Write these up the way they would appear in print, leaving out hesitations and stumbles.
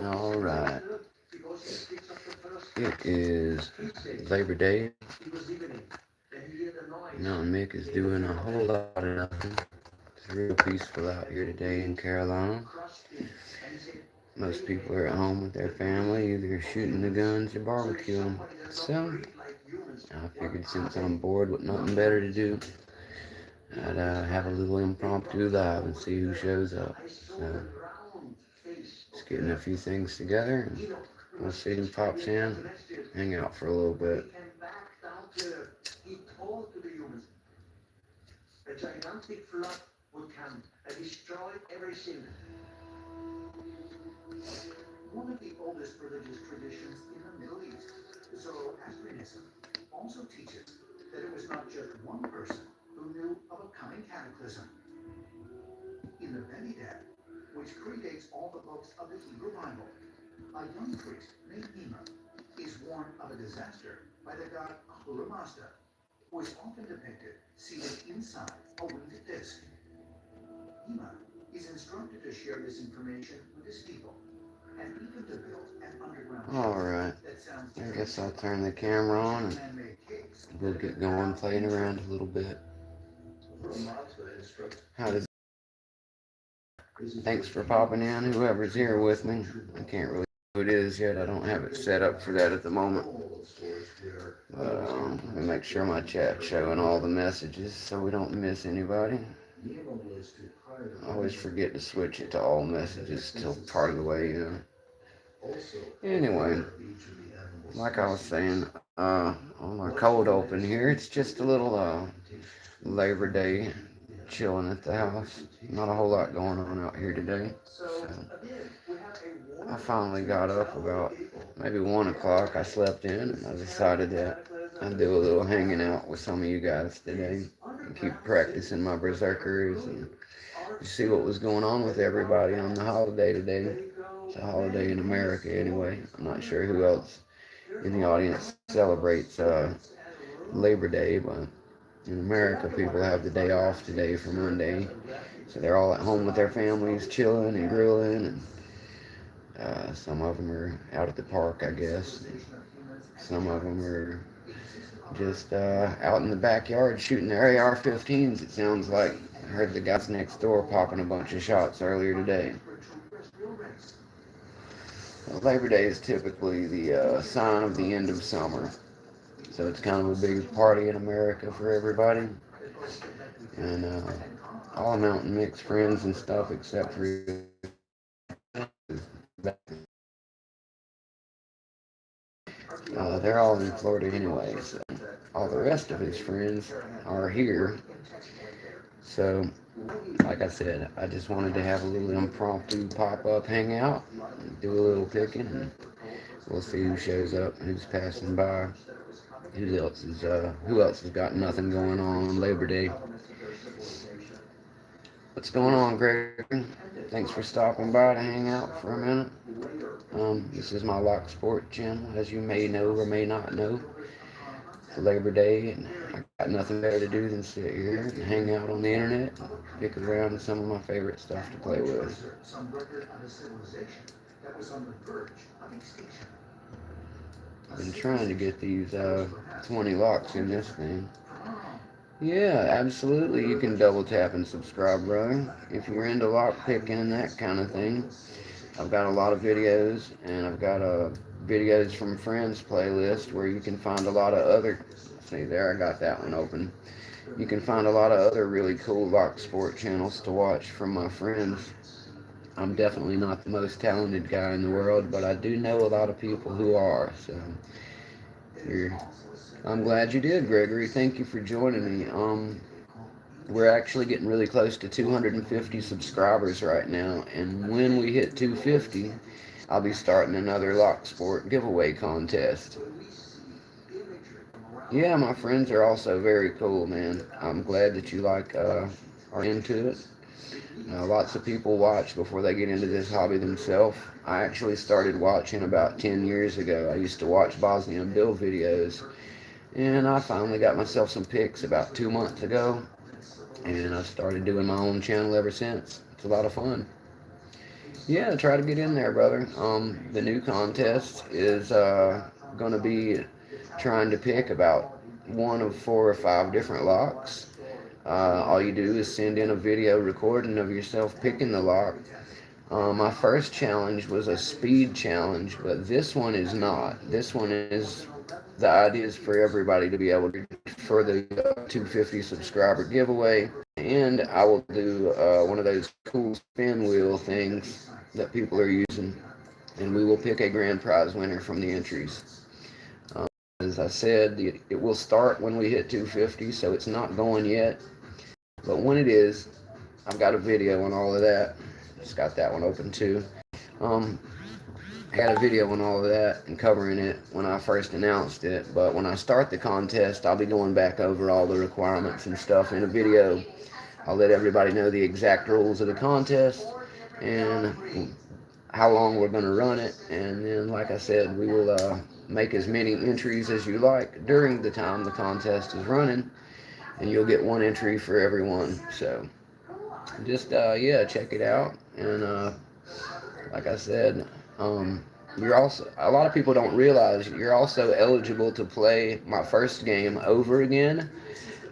Alright. It is Labor Day. Now Mick is doing a whole lot of nothing. It's real peaceful out here today in Carolina. Most people are at home with their family, either shooting the guns or barbecuing. So, I figured since I'm bored with nothing better to do, I'd have a little impromptu live and see who shows up. So, just getting a few things together, and we'll see who pops in, hang out for a little bit. A gigantic flood would come and destroy everything. One of the oldest religious traditions in the Middle East, Zoroastrianism, also teaches that it was not just one person who knew of a coming cataclysm. In the Vedas, which predates all the books of the Hebrew Bible, a young priest named Hema is warned of a disaster by the god Ahura Mazda, who is often depicted seated inside a winged disc. Hema is instructed to share this information with his people, and even to build an underground. Alright, I guess I'll turn the camera on and we'll get going playing around a little bit. How does Thanks for popping in, whoever's here with me. I can't really know who it is yet. I don't have it set up for that at the moment. But let me make sure my chat's showing all the messages so we don't miss anybody. I always forget to switch it to all messages till part of the way, Anyway, like I was saying, on my cold open here, it's just a little Labor Day chilling at the house. Not a whole lot going on out here today. So I finally got up about maybe 1 o'clock. I slept in and I decided that I'd do a little hanging out with some of you guys today and keep practicing my Berserkers and see what was going on with everybody on the holiday today. It's a holiday in America anyway. I'm not sure who else in the audience celebrates Labor Day, but in America, people have the day off today for Monday, so they're all at home with their families, chilling and grilling, and some of them are out at the park, I guess. Some of them are just out in the backyard shooting their AR-15s, it sounds like. I heard the guys next door popping a bunch of shots earlier today. Well, Labor Day is typically the sign of the end of summer. So it's kind of a big party in America for everybody. And all Mountain Mix friends and stuff except for they're all in Florida anyway. So all the rest of his friends are here. So, like I said, I just wanted to have a little impromptu pop-up hangout, do a little picking, and we'll see who shows up, who's passing by. Who else has got nothing going on Labor Day? What's going on, Greg? Thanks for stopping by to hang out for a minute. This is my Locksport channel, as you may know or may not know. It's Labor Day, and I got nothing better to do than sit here and hang out on the internet and pick around some of my favorite stuff to play with. I've been trying to get these 20 locks in this thing. Yeah, absolutely. You can double tap and subscribe, brother. If you're into lockpicking and that kind of thing, I've got a lot of videos, and I've got a videos from friends playlist where you can find a lot of other. See there, I got that one open. You can find a lot of other really cool Locksport channels to watch from my friends. I'm definitely not the most talented guy in the world, but I do know a lot of people who are, so I'm glad you did, Gregory. Thank you for joining me. We're actually getting really close to 250 subscribers right now, and when we hit 250, I'll be starting another Locksport giveaway contest. Yeah, my friends are also very cool, man. I'm glad that you are into it. Lots of people watch before they get into this hobby themselves. I actually started watching about 10 years ago. I used to watch Bosnian Bill videos, and I finally got myself some picks about 2 months ago, and I've started doing my own channel ever since. It's a lot of fun. Yeah, try to get in there, brother. The new contest is going to be trying to pick about one of 4 or 5 different locks. All you do is send in a video recording of yourself picking the lock. My first challenge was a speed challenge, but this one is not. This one is the idea is for everybody to be able to for the 250 subscriber giveaway, and I will do one of those cool spin wheel things that people are using, and we will pick a grand prize winner from the entries. As I said, it will start when we hit 250, so it's not going yet. But when it is, I've got a video on all of that. Just got that one open too. Um, I got a video on all of that and covering it when I first announced it. But when I start the contest, I'll be going back over all the requirements and stuff in a video. I'll let everybody know the exact rules of the contest and how long we're going to run it. And then, like I said, we will make as many entries as you like during the time the contest is running. And you'll get one entry for everyone. So just, yeah, check it out. And like I said, you're also, a lot of people don't realize you're also eligible to play my first game over again.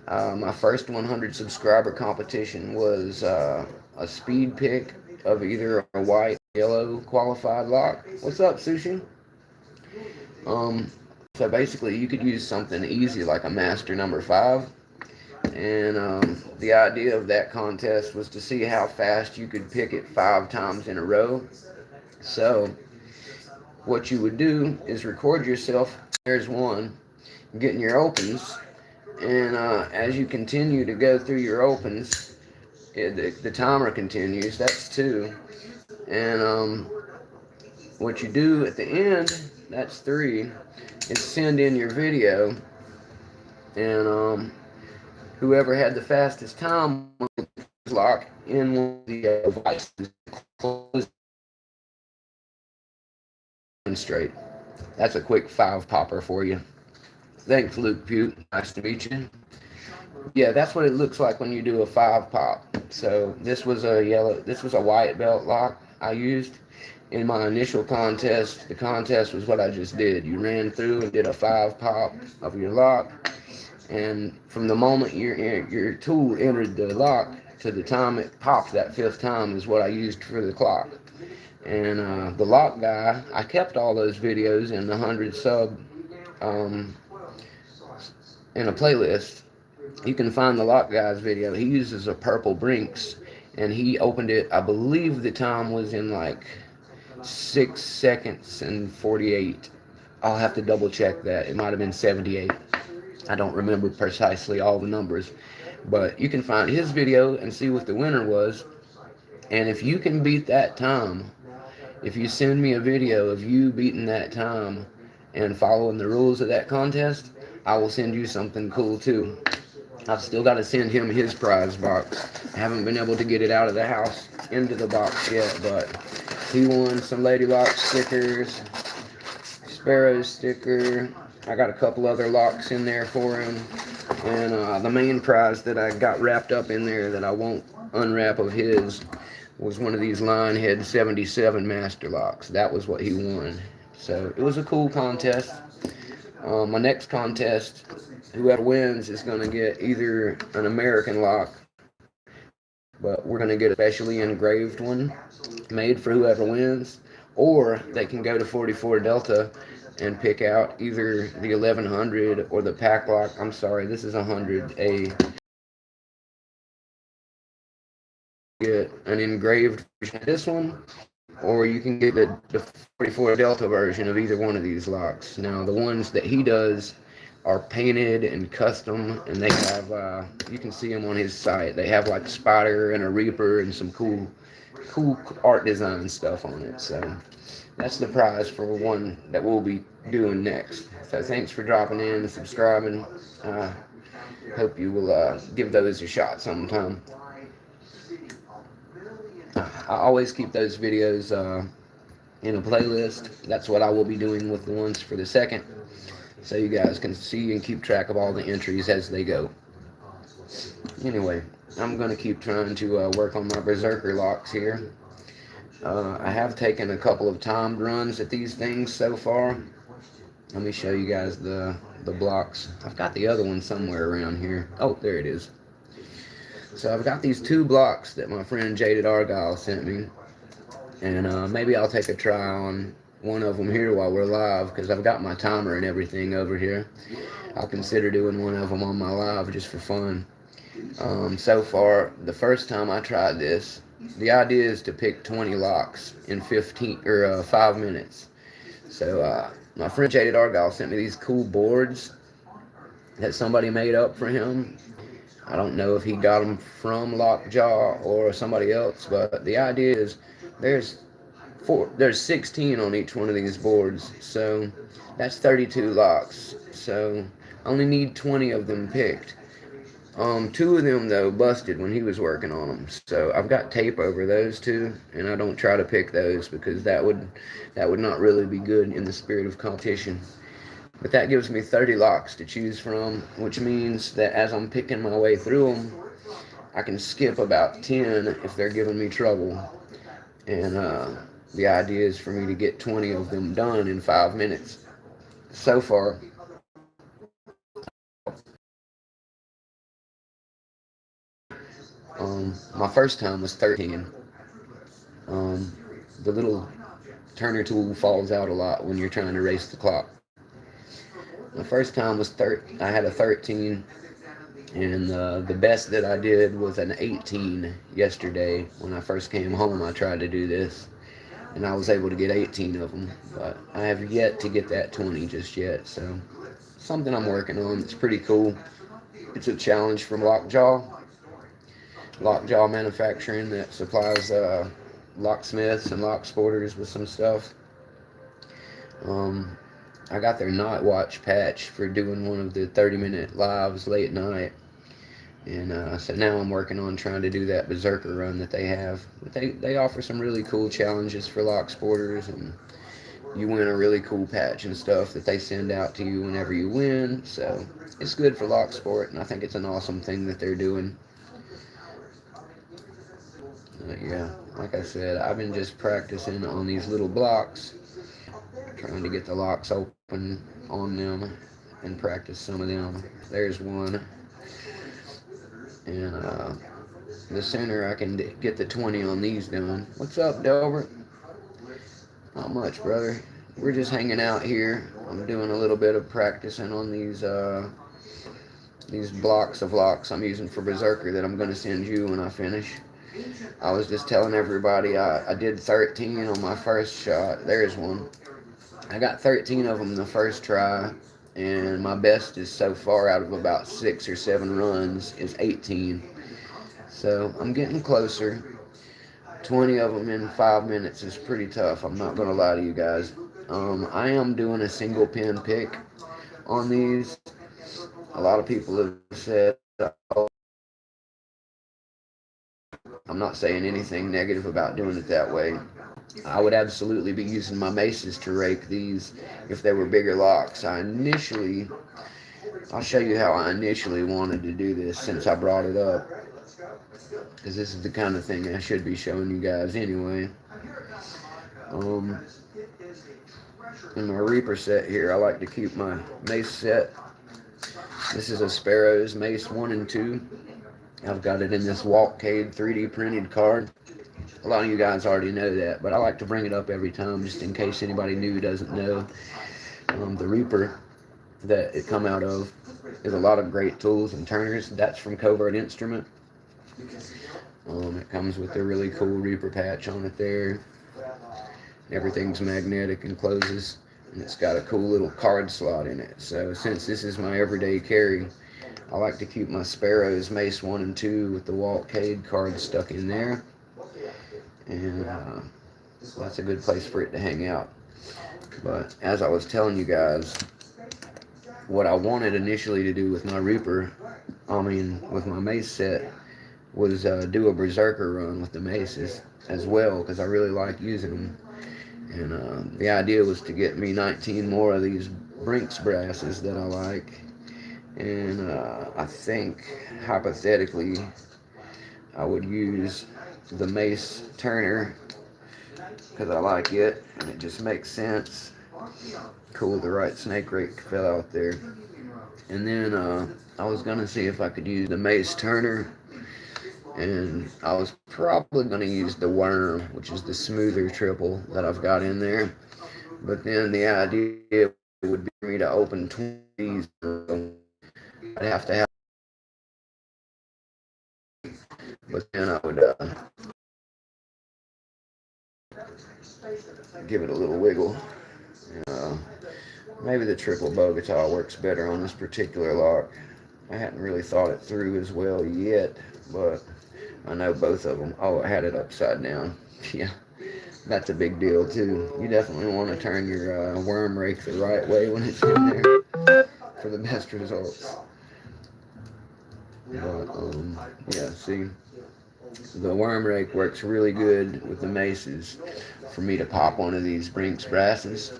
My first 100 subscriber competition was a speed pick of either a white or yellow qualified lock. What's up, Sushi? Um, so basically, you could use something easy like a master number 5. And the idea of that contest was to see how fast you could pick it 5 times in a row. So what you would do is record yourself. There's one, getting your opens, and as you continue to go through your opens, the timer continues. That's 2, and what you do at the end, that's 3, is send in your video, and whoever had the fastest time will lock in one of the devices straight. That's a quick 5 popper for you. Thanks, Luke Pute. Nice to meet you. Yeah, that's what it looks like when you do a 5 pop. So this was a white belt lock I used in my initial contest. The contest was what I just did. You ran through and did a 5 pop of your lock, and from the moment your tool entered the lock to the time it popped that 5th time is what I used for the clock. And the lock guy, I kept all those videos in the 100 sub in a playlist. You can find the lock guy's video. He uses a purple Brinks, and he opened it. I believe the time was in like 6 seconds and 48. I'll have to double check that. It might have been 78. I don't remember precisely all the numbers, but you can find his video and see what the winner was. And if you can beat that time, if you send me a video of you beating that time and following the rules of that contest, I will send you something cool too. I've still got to send him his prize box. I haven't been able to get it out of the house into the box yet, but he won some Lady Lock stickers, Sparrow sticker. I got a couple other locks in there for him. And the main prize that I got wrapped up in there that I won't unwrap of his was one of these Lionhead 77 master locks. That was what he won. So it was a cool contest. My next contest, whoever wins is going to get either an American lock, but we're going to get a specially engraved one made for whoever wins, or they can go to 44 Delta and pick out either the 1100 or the pack lock. I'm sorry, this is 100. Get an engraved version of this one, or you can get the 44 Delta version of either one of these locks. Now, the ones that he does are painted and custom, and they have, you can see them on his site. They have like a spider and a reaper and some cool art design stuff on it. So that's the prize for one that we'll be doing next. So thanks for dropping in and subscribing. Hope you will give those a shot sometime. I always keep those videos in a playlist. That's what I will be doing with the ones for the second, so you guys can see and keep track of all the entries as they go. Anyway, I'm going to keep trying to work on my Berserker locks here. I have taken a couple of timed runs at these things so far. Let me show you guys the blocks. I've got the other one somewhere around here. Oh, there it is. So I've got these 2 blocks that my friend Jaded Argyle sent me, and maybe I'll take a try on one of them here while we're live, because I've got my timer and everything over here. I'll consider doing one of them on my live just for fun. So far, the first time I tried this, the idea is to pick 20 locks in 5 minutes. So my friend Jaded Argyle sent me these cool boards that somebody made up for him. I don't know if he got them from Lockjaw or somebody else, but the idea is there's there's 16 on each one of these boards, so that's 32 locks. So I only need 20 of them picked. 2 of them though busted when he was working on them, so I've got tape over those 2, and I don't try to pick those because that would not really be good in the spirit of competition. But that gives me 30 locks to choose from, which means that as I'm picking my way through them, I can skip about 10 if they're giving me trouble. And the idea is for me to get 20 of them done in 5 minutes. So far, my first time was 13. Um, the little turner tool falls out a lot when you're trying to race the clock. My first time was I had a 13, and the best that I did was an 18 yesterday. When I first came home, I tried to do this, and I was able to get 18 of them, but I have yet to get that 20 just yet, so something I'm working on. It's pretty cool. It's a challenge from Lockjaw Manufacturing, that supplies locksmiths and locksporters with some stuff. I got their night watch patch for doing one of the 30-minute lives late night, and so now I'm working on trying to do that Berserker run that they have. But they offer some really cool challenges for locksporters, and you win a really cool patch and stuff that they send out to you whenever you win. So it's good for Locksport, and I think it's an awesome thing that they're doing. Yeah, like I said, I've been just practicing on these little blocks, trying to get the locks open on them and practice some of them. There's one, and the sooner I can get the 20 on these done. What's up, Delbert? Not much, brother. We're just hanging out here. I'm doing a little bit of practicing on these blocks of locks I'm using for Berserker that I'm going to send you when I finish. I was just telling everybody I did 13 on my first shot. There's one. I got 13 of them the first try, and my best is so far out of about 6 or 7 runs is 18. So I'm getting closer. 20 of them in 5 minutes is pretty tough. I'm not going to lie to you guys. I am doing a single pin pick on these. A lot of people have said, oh, I'm not saying anything negative about doing it that way. I would absolutely be using my maces to rake these if they were bigger locks. I'll show you how I initially wanted to do this since I brought it up, because this is the kind of thing I should be showing you guys anyway. In my Reaper set here, I like to keep my mace set. This is a Sparrow's Mace 1 and 2. I've got it in this Walkcade 3D printed card. A lot of you guys already know that, but I like to bring it up every time just in case anybody new doesn't know. The Reaper that it come out of is a lot of great tools and turners. That's from Covert Instrument. It comes with a really cool Reaper patch on it there. Everything's magnetic and closes, and it's got a cool little card slot in it. So since this is my everyday carry, I like to keep my Sparrow's Mace 1 and 2 with the Walkcade card stuck in there, and that's a good place for it to hang out. But as I was telling you guys, what I wanted initially to do with my Reaper, with my mace set, was do a Berserker run with the maces as well, because I really like using them. And the idea was to get me 19 more of these Brinks brasses that I like. And I think, hypothetically, I would use the mace turner because I like it and it just makes sense. Cool, the right snake rake fell out there. And then I was gonna see if I could use the mace turner, and I was probably gonna use the worm, which is the smoother triple that I've got in there. But then the idea would be for me to open 20. I'd have to have, but then I would give it a little wiggle. Uh, Maybe the triple bow guitar works better on this particular lock. I hadn't really thought it through as well yet, but I know both of them. Oh, I had it upside down. Yeah, that's a big deal too. You definitely want to turn your worm rake the right way when it's in there for the best results. But yeah, see, the worm rake works really good with the maces for me to pop one of these Brinks brasses.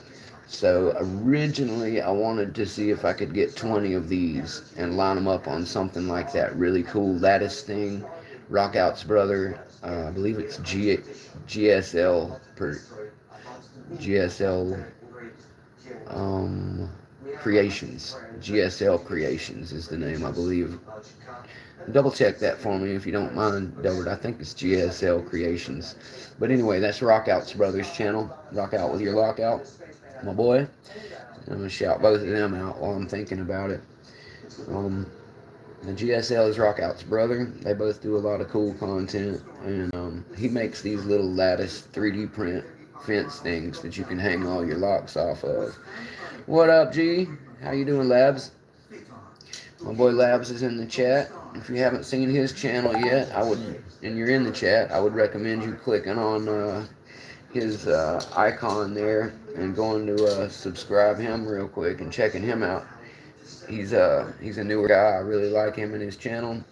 So originally I wanted to see if I could get 20 of these and line them up on something like that really cool lattice thing. Rockout's brother, I believe it's GSL GSL Creations. GSL Creations is the name, I believe. Double check that for me if you don't mind, Delbert. I think it's GSL Creations. But anyway, that's Rockout's brother's channel. Rock out with your lockout, my boy. I'm going to shout both of them out while I'm thinking about it. The GSL is Rockout's brother. They both do a lot of cool content, and he makes these little lattice 3D print fence things that you can hang all your locks off of. What up, G? How you doing, Labs? My boy Labs is in the chat. If you haven't seen his channel yet, and you're in the chat, I would recommend you clicking on his icon there and going to subscribe him real quick and checking him out. He's a newer guy. I really like him and his channel.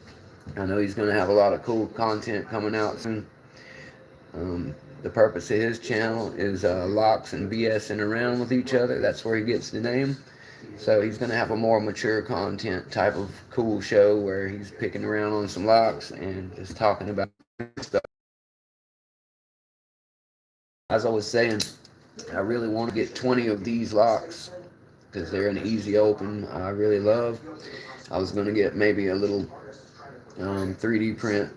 I know he's going to have a lot of cool content coming out soon. The purpose of his channel is locks and BSing around with each other. That's where he gets the name. So he's going to have a more mature content type of cool show where he's picking around on some locks and just talking about stuff. As I was saying, I really want to get 20 of these locks because they're an easy open. I really love. I was going to get maybe a little 3D print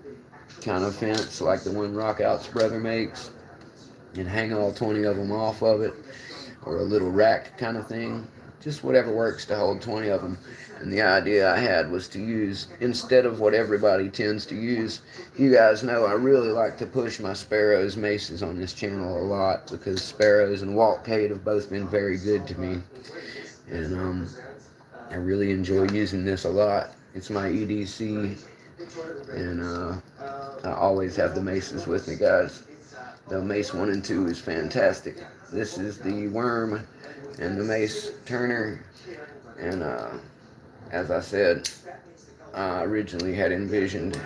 kind of fence like the one Rockout's brother makes and hang all 20 of them off of it, or a little rack kind of thing. Just whatever works to hold 20 of them. And the idea I had was to use, instead of what everybody tends to use, you guys know I really like to push my Sparrows maces on this channel a lot because Sparrows and Walt Cade have both been very good to me. And I really enjoy using this a lot. It's my EDC, and I always have the maces with me, guys. The mace 1 and 2 is fantastic. This is the worm and the mace turner, and as I said, I originally had envisioned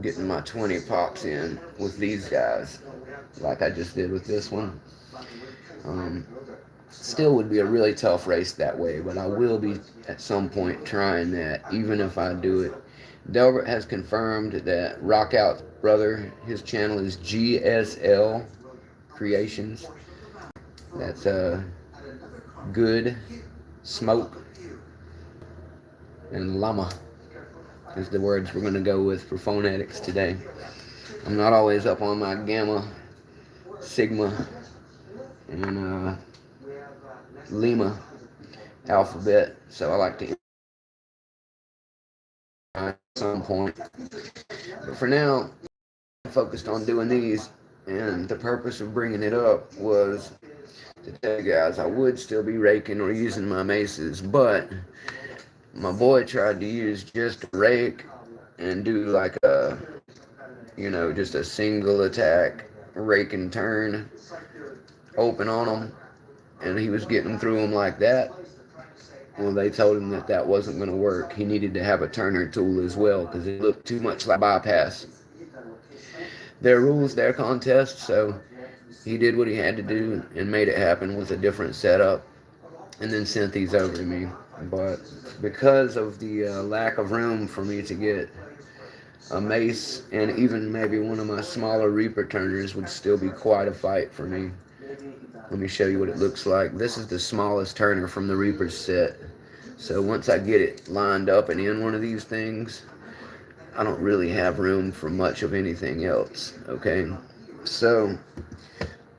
getting my 20 pops in with these guys like I just did with this one. Still would be a really tough race that way, but I will be at some point trying that even if I do it. Delbert has confirmed that Rockout's brother, his channel is GSL Creations. That's good smoke and llama is the words we're going to go with for phonetics today. I'm not always up on my gamma, sigma, and lima alphabet, so I like to at some point. But for now, I'm focused on doing these, and the purpose of bringing it up was to tell you guys I would still be raking or using my maces, but my boy tried to use just a rake and do like a, just a single attack rake and turn open on them, and he was getting through them like that. Well, they told him that that wasn't going to work. He needed to have a turner tool as well because it looked too much like bypass. Their rules, their contest, so he did what he had to do and made it happen with a different setup and then sent these over to me. But because of the lack of room for me to get A mace and even maybe one of my smaller Reaper turners would still be quite a fight for me. Let me show you what it looks like. This is the smallest turner from the Reaper set. So once I get it lined up and in one of these things, I don't really have room for much of anything else, okay? So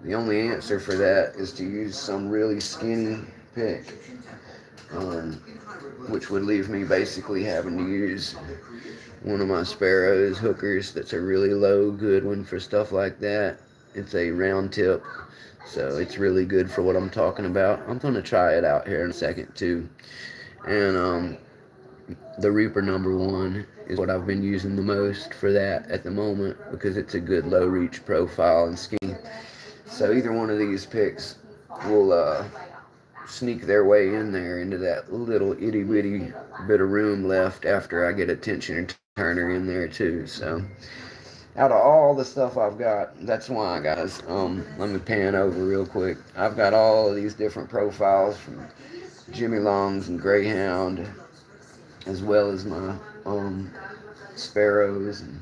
the only answer for that is to use some really skinny pick, um, which would leave me basically having to use one of my Sparrows hookers that's a really low, good one for stuff like that. It's a round tip, so it's really good for what I'm talking about. I'm going to try it out here in a second too. And the Reaper #1 is what I've been using the most for that at the moment because it's a good low reach profile and skinny. So either one of these picks will sneak their way in there into that little itty bitty bit of room left after I get a tensioner turner in there too. So out of all the stuff I've got, that's why, guys. Let me pan over real quick. I've got all of these different profiles from Jimmy Longs and Greyhound, as well as my Sparrows and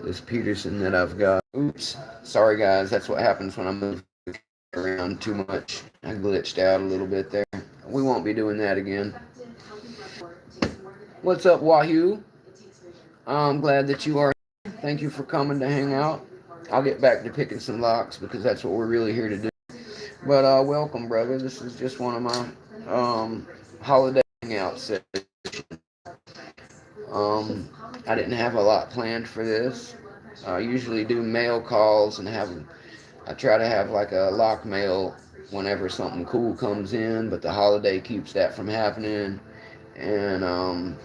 this Peterson that I've got. Oops, sorry guys, that's what happens when I move around too much. I glitched out a little bit there. We won't be doing that again. What's up, Wahoo? I'm glad that you are here. Thank you for coming to hang out. I'll get back to picking some locks because that's what we're really here to do. But welcome, brother. This is just one of my holiday hangout sessions. I didn't have a lot planned for this. I usually do mail calls and I try to have like a lock mail whenever something cool comes in, but the holiday keeps that from happening. And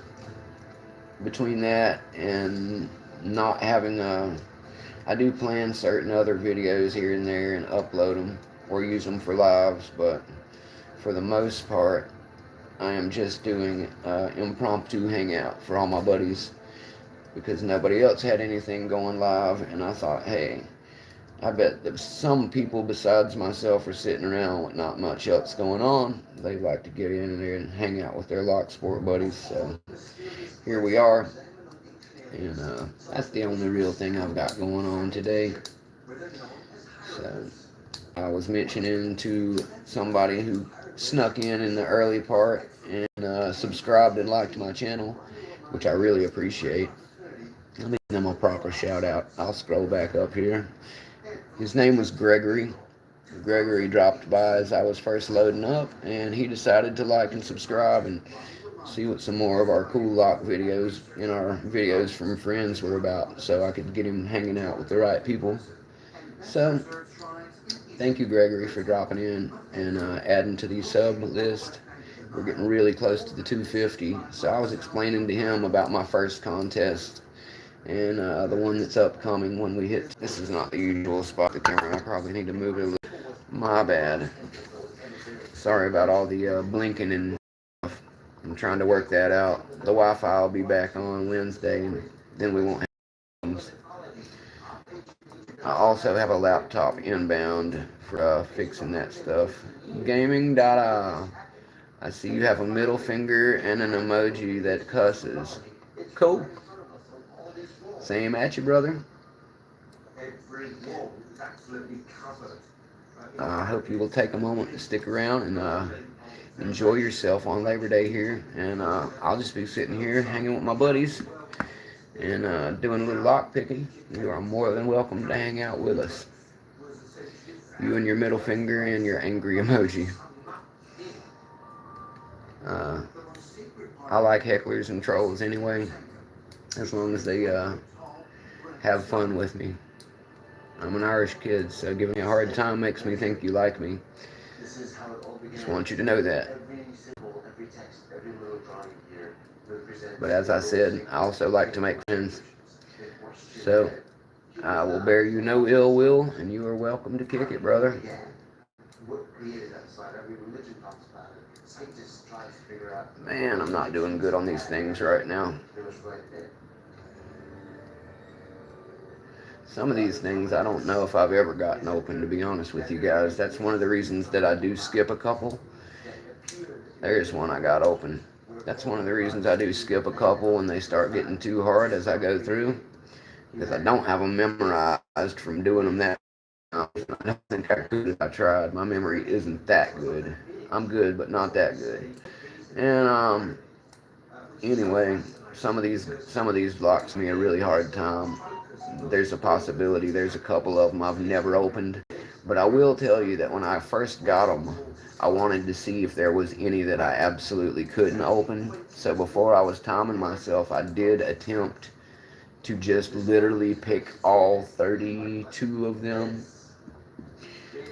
between that and not having I do plan certain other videos here and there and upload them or use them for lives, but for the most part, I am just doing impromptu hangout for all my buddies because nobody else had anything going live, and I thought, hey, I bet that some people besides myself are sitting around with not much else going on. They like to get in there and hang out with their Locksport buddies, so here we are. And that's the only real thing I've got going on today. So I was mentioning to somebody who snuck in the early part and subscribed and liked my channel, which I really appreciate. Let me give him a proper shout out. I'll scroll back up here. His name was Gregory. Gregory dropped by as I was first loading up, and he decided to like and subscribe and see what some more of our cool lock videos and our videos from friends were about, so I could get him hanging out with the right people. So thank you, Gregory, for dropping in and adding to the sub list. We're getting really close to the 250. So I was explaining to him about my first contest and the one that's upcoming when we hit. This is not the usual spot the camera. I probably need to move it a little. My bad. Sorry about all the blinking and stuff. I'm trying to work that out. The Wi-Fi will be back on Wednesday, and then we won't have problems. I also have a laptop inbound for fixing that stuff. Gaming Dada. I see you have a middle finger and an emoji that cusses. Cool. Same at you, brother. I hope you will take a moment to stick around and enjoy yourself on Labor Day here. And I'll just be sitting here hanging with my buddies and doing a little lock picking. You are more than welcome to hang out with us. You and your middle finger and your angry emoji. I like hecklers and trolls anyway, as long as they have fun with me. I'm an Irish kid, so giving me a hard time makes me think you like me. Just want you to know that. But as I said, I also like to make friends. So I will bear you no ill will, and you are welcome to kick it, brother. Man, I'm not doing good on these things right now. Some of these things I don't know if I've ever gotten open, to be honest with you guys. That's one of the reasons that I do skip a couple. There's one I got open. That's one of the reasons I do skip a couple when they start getting too hard as I go through, because I don't have them memorized from doing them that. I don't think I could if I tried. My memory isn't that good. I'm good, but not that good. And anyway, some of these blocks me a really hard time. There's a possibility. There's a couple of them I've never opened, but I will tell you that when I first got them, I wanted to see if there was any that I absolutely couldn't open. So before I was timing myself, I did attempt to just literally pick all 32 of them.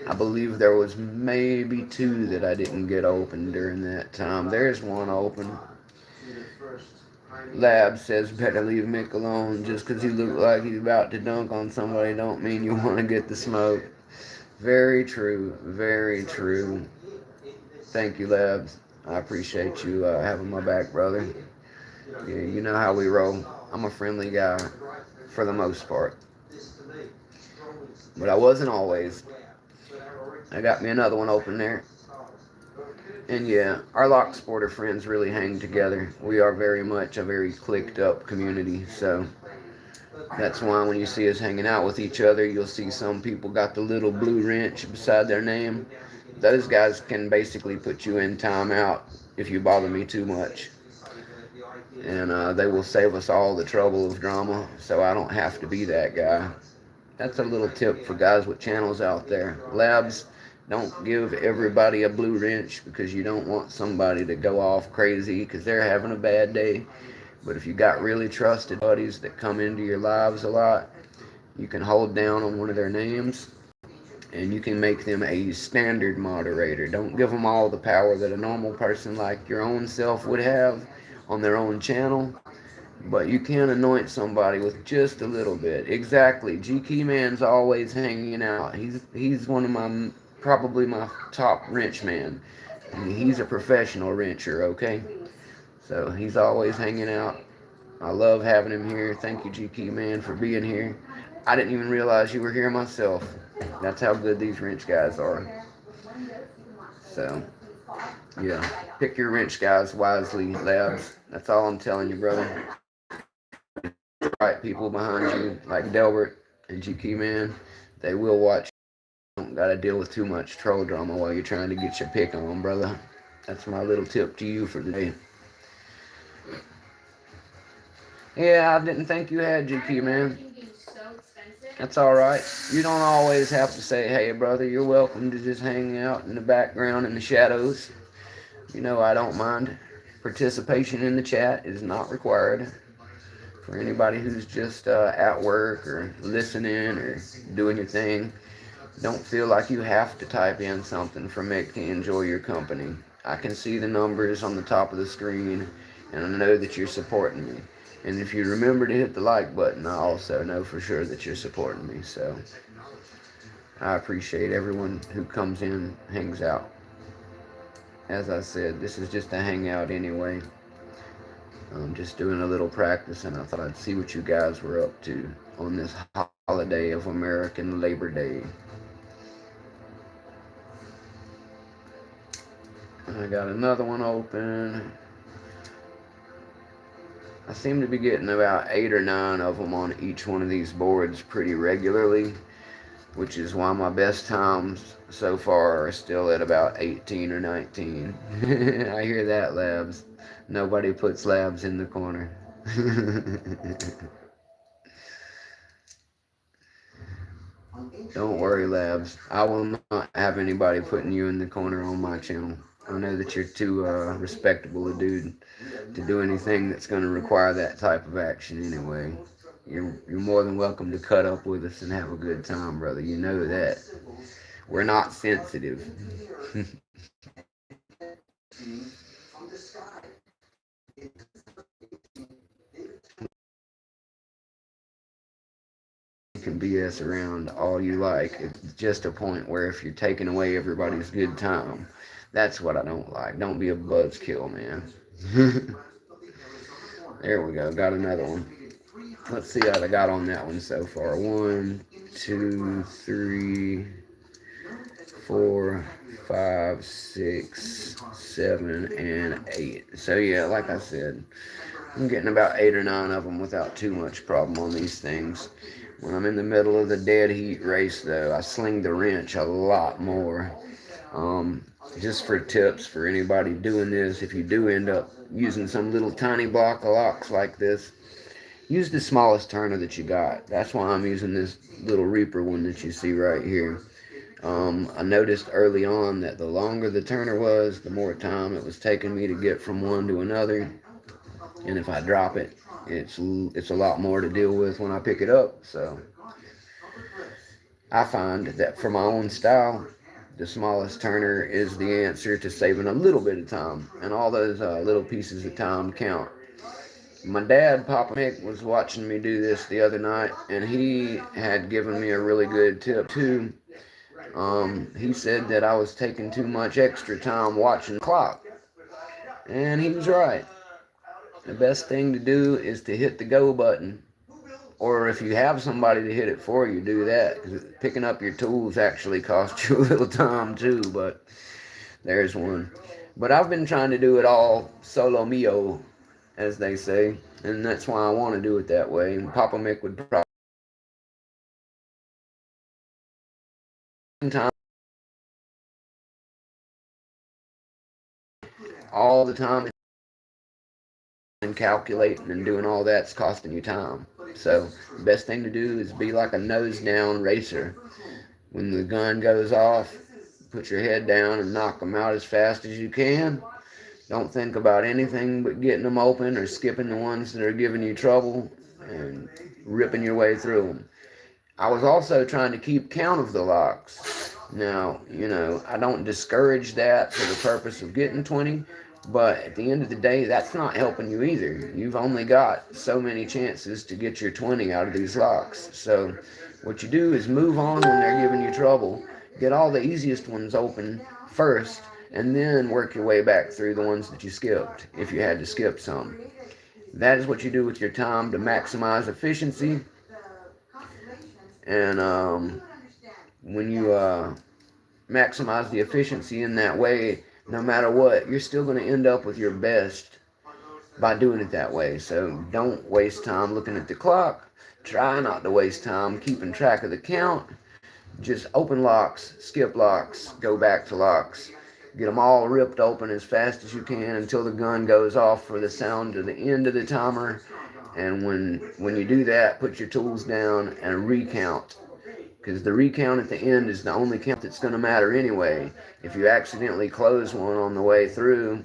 I believe there was maybe two that I didn't get open during that time. There's one open. Lab says better leave Mick alone. Just 'cause he looked like he's about to dunk on somebody don't mean you want to get the smoke. Very true. Very true. Thank you, Labs. I appreciate you having my back, brother. Yeah, you know how we roll. I'm a friendly guy for the most part. But I wasn't always. I got me another one open there. And yeah, our Locksporter friends really hang together. We are very much a very clicked up community. So that's why when you see us hanging out with each other, you'll see some people got the little blue wrench beside their name. Those guys can basically put you in timeout if you bother me too much. And they will save us all the trouble of drama, so I don't have to be that guy. That's a little tip for guys with channels out there. Labs, don't give everybody a blue wrench because you don't want somebody to go off crazy because they're having a bad day. But if you got really trusted buddies that come into your lives a lot, you can hold down on one of their names and you can make them a standard moderator. Don't give them all the power that a normal person like your own self would have on their own channel. But you can anoint somebody with just a little bit. Exactly. G Key Man's always hanging out. He's one of my probably my top wrench man. He's a professional wrencher, okay? So he's always hanging out. I love having him here. Thank you, G Key Man, for being here. I didn't even realize you were here myself. That's how good these wrench guys are. So, yeah. Pick your wrench guys wisely, Labs. That's all I'm telling you, brother. Right people behind you, like Delbert and GK Man, they will watch. You don't gotta deal with too much troll drama while you're trying to get your pick on, brother. That's my little tip to you for today. Yeah, I didn't think you had GK Man. That's alright. You don't always have to say, hey, brother, you're welcome to just hang out in the background in the shadows. You know, I don't mind. Participation in the chat is not required. For anybody who's just at work or listening or doing your thing, don't feel like you have to type in something for Mick to enjoy your company. I can see the numbers on the top of the screen, and I know that you're supporting me. And if you remember to hit the like button, I also know for sure that you're supporting me. So I appreciate everyone who comes in, hangs out. As I said, this is just a hangout anyway. I'm just doing a little practice, and I thought I'd see what you guys were up to on this holiday of American Labor Day. I got another one open. I seem to be getting about 8 or 9 of them on each one of these boards pretty regularly, which is why my best times so far are still at about 18 or 19. I hear that, Labs. Nobody puts Labs in the corner. Don't worry, Labs. I will not have anybody putting you in the corner on my channel. I know that you're too respectable a dude to do anything that's going to require that type of action anyway. You're more than welcome to cut up with us and have a good time, brother. You know that. We're not sensitive. You can BS around all you like. It's just a point where if you're taking away everybody's good time, that's what I don't like. Don't be a buzzkill, man. There we go. Got another one. Let's see how I got on that one so far. 1, 2, 3, 4, 5, 6, 7, and 8. So yeah, like I said, I'm getting about 8 or 9 of them without too much problem on these things. When I'm in the middle of the dead heat race, though, I sling the wrench a lot more. Um, just for tips for anybody doing this, if you do end up using some little tiny block of locks like this, use the smallest turner that you got. That's why I'm using this little Reaper one that you see right here. I noticed early on that the longer the turner was, the more time it was taking me to get from one to another. And if I drop it, it's a lot more to deal with when I pick it up. So I find that for my own style, the smallest turner is the answer to saving a little bit of time, and all those little pieces of time count. My dad, Papa Mick, was watching me do this the other night, and he had given me a really good tip too. He said that I was taking too much extra time watching the clock, and he was right. The best thing to do is to hit the go button, or if you have somebody to hit it for you, do that. Because picking up your tools actually costs you a little time too. But there's one. But I've been trying to do it all solo mio, as they say, and that's why I want to do it that way. And Papa Mick would probably time all the time and calculating and doing all that's costing you time. So the best thing to do is be like a nose down racer. When the gun goes off, put your head down and knock them out as fast as you can. Don't think about anything but getting them open or skipping the ones that are giving you trouble and ripping your way through them. I was also trying to keep count of the locks. Now, I don't discourage that for the purpose of getting 20, but at the end of the day, that's not helping you either. You've only got so many chances to get your 20 out of these locks. So, what you do is move on when they're giving you trouble, get all the easiest ones open first, and then work your way back through the ones that you skipped, if you had to skip some. That is what you do with your time to maximize efficiency. And when you maximize the efficiency in that way, no matter what, you're still going to end up with your best by doing it that way. So don't waste time looking at the clock. Try not to waste time keeping track of the count. Just open locks, skip locks, go back to locks. Get them all ripped open as fast as you can until the gun goes off for the sound to the end of the timer. And when you do that, put your tools down and recount. Because the recount at the end is the only count that's going to matter anyway. If you accidentally close one on the way through,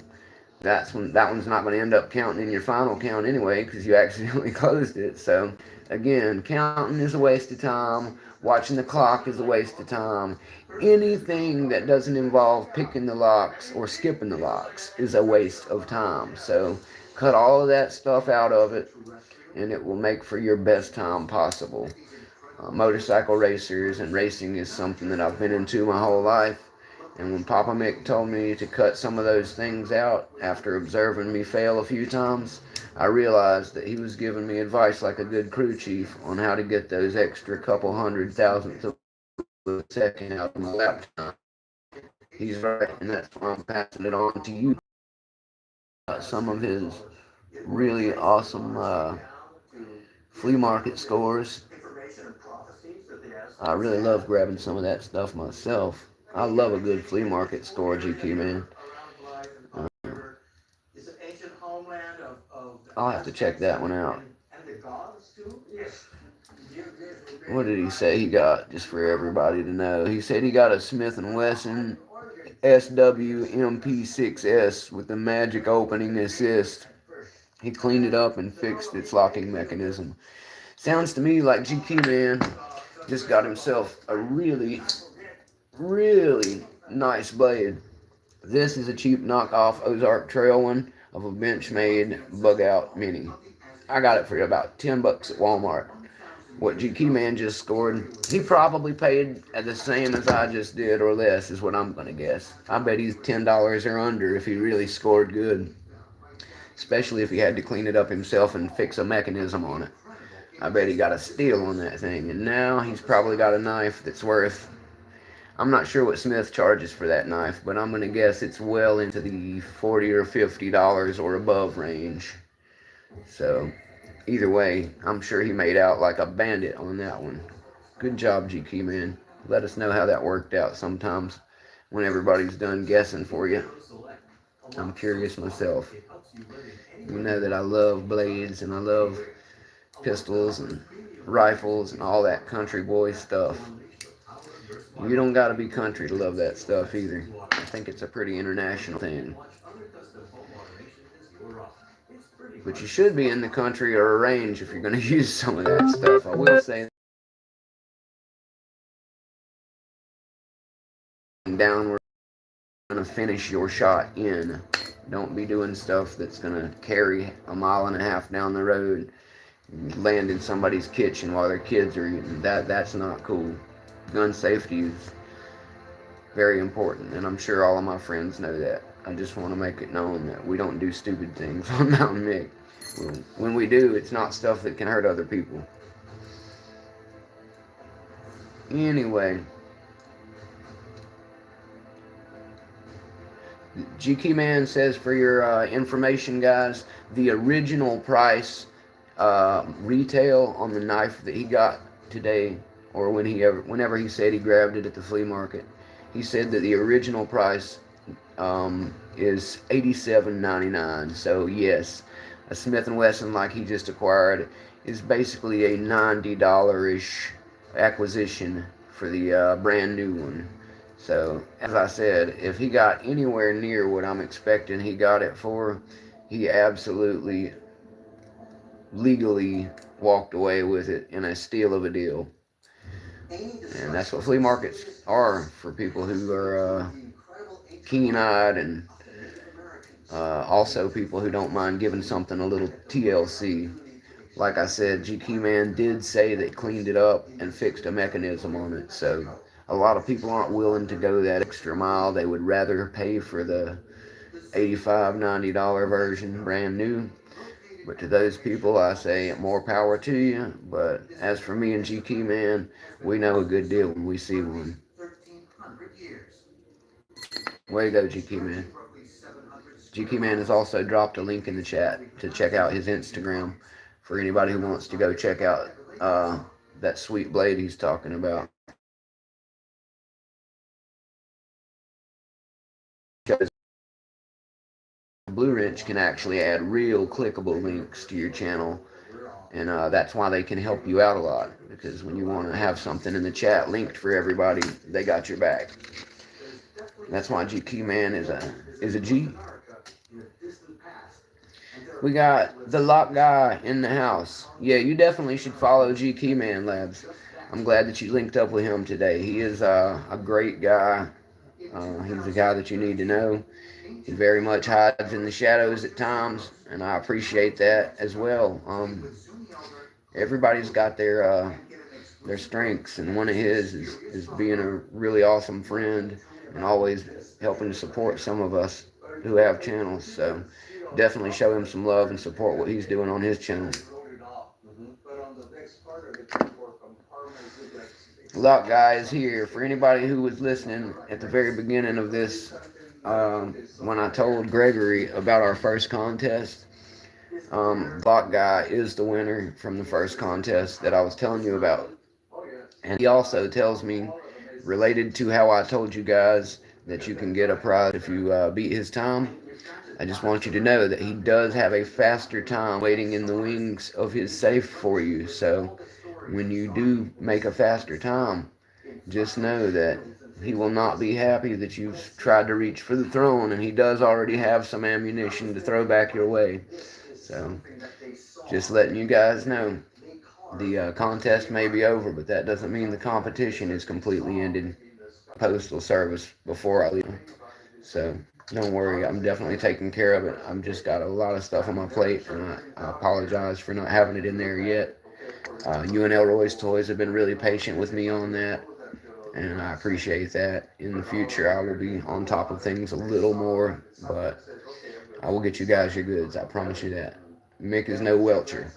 that one's not going to end up counting in your final count anyway because you accidentally closed it. So again, counting is a waste of time. Watching the clock is a waste of time. Anything that doesn't involve picking the locks or skipping the locks is a waste of time. So cut all of that stuff out of it, and it will make for your best time possible. Motorcycle racers and racing is something that I've been into my whole life. And when Papa Mick told me to cut some of those things out after observing me fail a few times, I realized that he was giving me advice like a good crew chief on how to get those extra couple hundred thousandths of a second out of my lap time. He's right, and that's why I'm passing it on to you. Some of his really awesome flea market scores. I really love grabbing some of that stuff myself. I love a good flea market score, GQ, man. Uh, I'll have to check that one out. What did he say he got, just for everybody to know? He said he got a Smith & Wesson SWMP6S with the magic opening assist. He cleaned it up and fixed its locking mechanism. Sounds to me like GQ, man, just got himself a really, really nice blade. This is a cheap knockoff Ozark Trail one of a Benchmade Bug Out Mini. I got it for about $10 at Walmart. What GQ Man just scored, he probably paid at the same as I just did or less is what I'm going to guess. I bet he's $10 or under if he really scored good. Especially if he had to clean it up himself and fix a mechanism on it. I bet he got a steal on that thing. And now he's probably got a knife that's worth, I'm not sure what Smith charges for that knife, but I'm gonna guess it's well into the $40 or $50 or above range. So either way, I'm sure he made out like a bandit on that one. Good job, GQ man. Let us know how that worked out sometimes when everybody's done guessing for you. I'm curious myself. You know that I love blades and I love pistols and rifles and all that country boy stuff. You don't gotta be country to love that stuff either. I think it's a pretty international thing. But you should be in the country or a range if you're gonna use some of that stuff. I will say downward, gonna finish your shot in. Don't be doing stuff that's gonna carry a mile and a half down the road, land in somebody's kitchen while their kids are eating. That's not cool. Gun safety is very important, and I'm sure all of my friends know that. I just want to make it known that we don't do stupid things on Mountain Mick. When we do, it's not stuff that can hurt other people. Anyway, GK Man says for your information, guys, the original price retail on the knife that he got today, or whenever he said he grabbed it at the flea market, he said that the original price is $87.99. So yes, a Smith & Wesson like he just acquired is basically a $90-ish acquisition for the brand new one. So as I said, if he got anywhere near what I'm expecting he got it for, he absolutely legally walked away with it in a steal of a deal. And that's what flea markets are for people who are keen-eyed and also people who don't mind giving something a little TLC. Like I said, GQ Man did say they cleaned it up and fixed a mechanism on it. So a lot of people aren't willing to go that extra mile. They would rather pay for the $85, $90 version brand new. But to those people, I say more power to you. But as for me and GQ Man, we know a good deal when we see one. Way to go, GQ Man. GQ Man has also dropped a link in the chat to check out his Instagram for anybody who wants to go check out that sweet blade he's talking about. Because Blue Wrench can actually add real clickable links to your channel, and that's why they can help you out a lot, because when you want to have something in the chat linked for everybody, they got your back. That's why GQ Man is a G. We got the lock guy in the house. Yeah, you definitely should follow GQ Man Labs. I'm glad that you linked up with him today. He is a great guy. He's a guy that you need to know. He very much hides in the shadows at times, and I appreciate that as well. Everybody's got their strengths, and one of his is being a really awesome friend and always helping to support some of us who have channels. So definitely show him some love and support what he's doing on his channel. Lock guy is here. For anybody who was listening at the very beginning of this, when I told Gregory about our first contest, Lock guy is the winner from the first contest that I was telling you about. And he also tells me, related to how I told you guys that you can get a prize if you beat his time, I just want you to know that he does have a faster time waiting in the wings of his safe for you. So when you do make a faster time, just know that he will not be happy that you've tried to reach for the throne, and he does already have some ammunition to throw back your way. So just letting you guys know, the contest may be over, but that doesn't mean the competition is completely ended. Postal service before I leave. So don't worry, I'm definitely taking care of it. I've just got a lot of stuff on my plate, and I apologize for not having it in there yet. You and Elroy's Toys have been really patient with me on that, and I appreciate that. In the future, I will be on top of things a little more, but I will get you guys your goods. I promise you that. Mick is no welcher.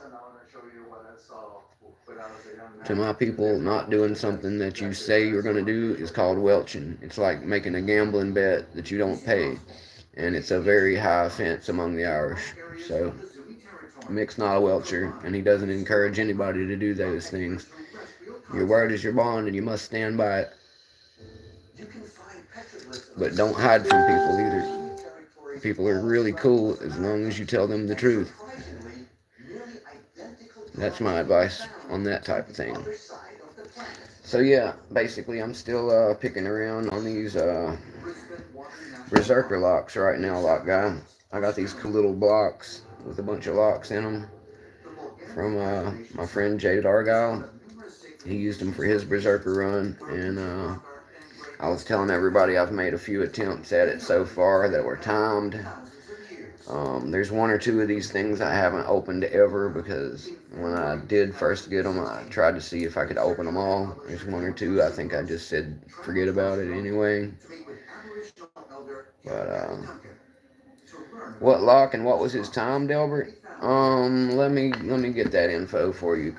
To my people, not doing something that you say you're going to do is called welching. It's like making a gambling bet that you don't pay, and it's a very high offense among the Irish. So Mick's not a welcher, and he doesn't encourage anybody to do those things. Your word is your bond, and you must stand by it. But don't hide from people either. People are really cool as long as you tell them the truth. That's my advice on that type of thing. So yeah, basically I'm still picking around on these Berserker locks right now, lock guy. I got these cool little blocks with a bunch of locks in them from my friend Jade Argyle. He used them for his Berserker run, and I was telling everybody I've made a few attempts at it so far that were timed. There's one or two of these things I haven't opened ever because when I did first get them, I tried to see if I could open them all. There's one or two I think I just said forget about it anyway. But what lock and what was his time, Delbert? Let me get that info for you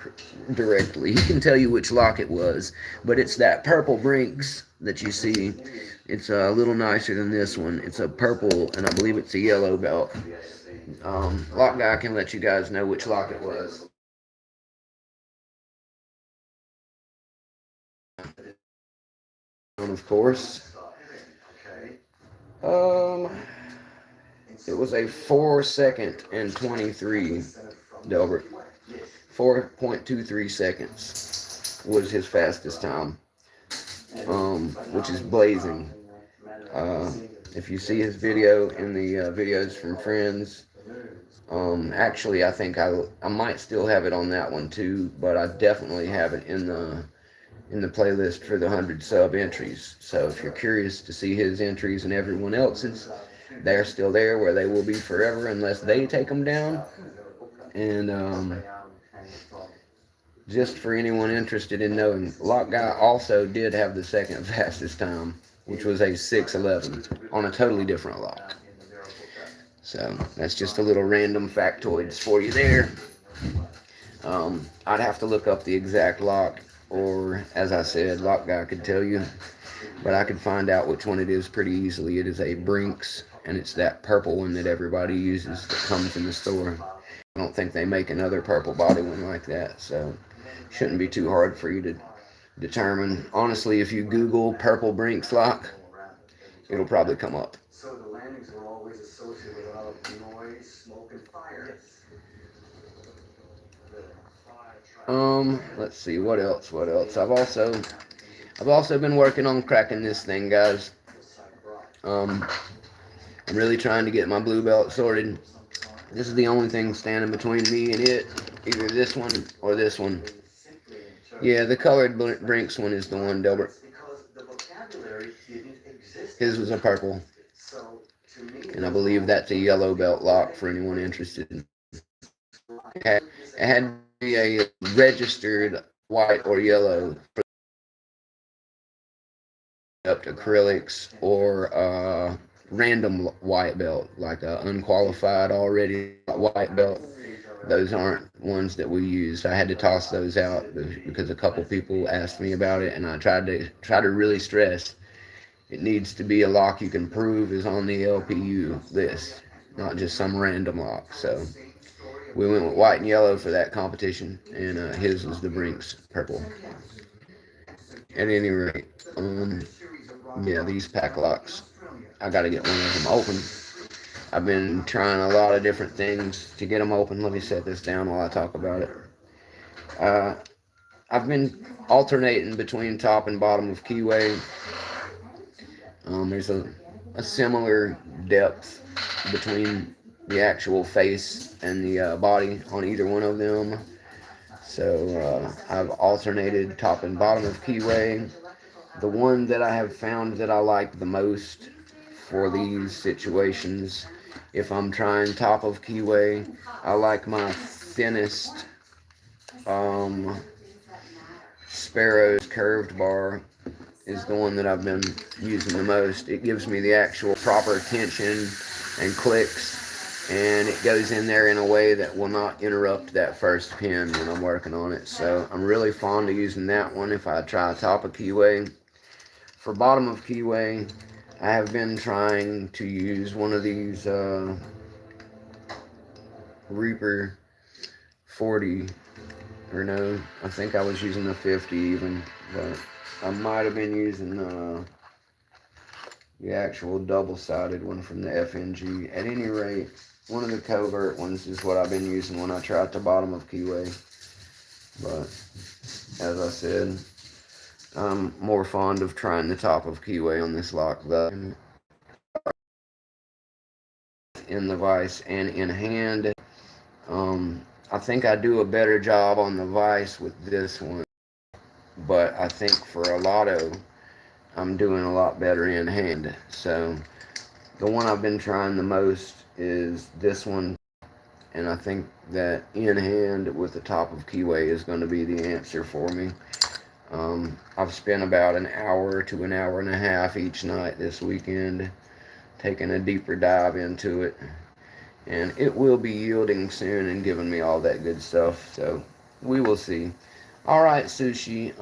directly. He can tell you which lock it was, but it's that purple Brinks that you see. It's a little nicer than this one. It's a purple, and I believe it's a yellow belt. Lock guy can let you guys know which lock it was. Of course. It was a 4 second and 23, Delbert. 4.23 seconds was his fastest time, which is blazing. If you see his video in the videos from friends, actually I think I might still have it on that one too, but I definitely have it in the playlist for the 100 sub entries. So if you're curious to see his entries and everyone else's, they're still there where they will be forever unless they take them down. And just for anyone interested in knowing, Lock Guy also did have the second fastest time, which was a 6:11 on a totally different lock. So that's just a little random factoids for you there. I'd have to look up the exact lock, or as I said, Lock Guy could tell you, but I could find out which one it is pretty easily. It is a Brinks, and it's that purple one that everybody uses that comes in the store. I don't think they make another purple body one like that, so shouldn't be too hard for you to determine. Honestly, if you Google purple Brinks lock, it'll probably come up. So the landings were always associated with a lot of noise, smoke, and fire. Let's see, what else? I've also been working on cracking this thing, guys. I'm really trying to get my blue belt sorted. This is the only thing standing between me and it. Either this one or this one. Yeah, the colored Brinks one is the one, Delbert. His was a purple. And I believe that's a yellow belt lock for anyone interested. It had to be a registered white or yellow for up to acrylics or random white belt, like a unqualified already white belt. Those aren't ones that we used. I had to toss those out because a couple people asked me about it, and I tried to really stress it needs to be a lock you can prove is on the LPU list, not just some random lock. So we went with white and yellow for that competition, and his was the Brinks purple. At any rate, yeah, these pack locks, I got to get one of them open. I've been trying a lot of different things to get them open. Let me set this down while I talk about it. I've been alternating between top and bottom of keyway. There's a similar depth between the actual face and the body on either one of them. So I've alternated top and bottom of keyway. The one that I have found that I like the most for these situations, if I'm trying top of keyway, I like my thinnest Sparrow's curved bar is the one that I've been using the most. It gives me the actual proper tension and clicks and it goes in there in a way that will not interrupt that first pin when I'm working on it. So I'm really fond of using that one if I try top of keyway. For bottom of keyway, I have been trying to use one of these Reaper 40, or no, I think I was using the 50 even, but I might have been using the actual double-sided one from the FNG. At any rate, one of the covert ones is what I've been using when I try at the bottom of keyway. But as I said, I'm more fond of trying the top of keyway on this lock button. In the vise and in hand, I think I do a better job on the vise with this one, but I think for a lotto, I'm doing a lot better in hand. So the one I've been trying the most is this one, and I think that in hand with the top of keyway is going to be the answer for me. I've spent about an hour to an hour and a half each night this weekend taking a deeper dive into it, and it will be yielding soon and giving me all that good stuff, so we will see. Alright, Sushi,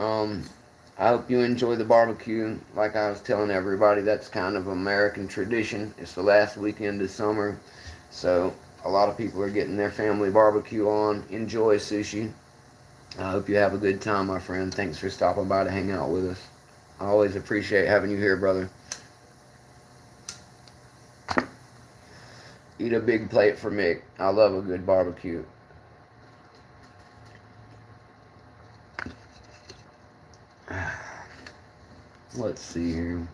I hope you enjoy the barbecue. Like I was telling everybody, that's kind of American tradition. It's the last weekend of summer, so a lot of people are getting their family barbecue on. Enjoy, Sushi. I hope you have a good time, my friend. Thanks for stopping by to hang out with us. I always appreciate having you here, brother. Eat a big plate for Mick. I love a good barbecue. Let's see here.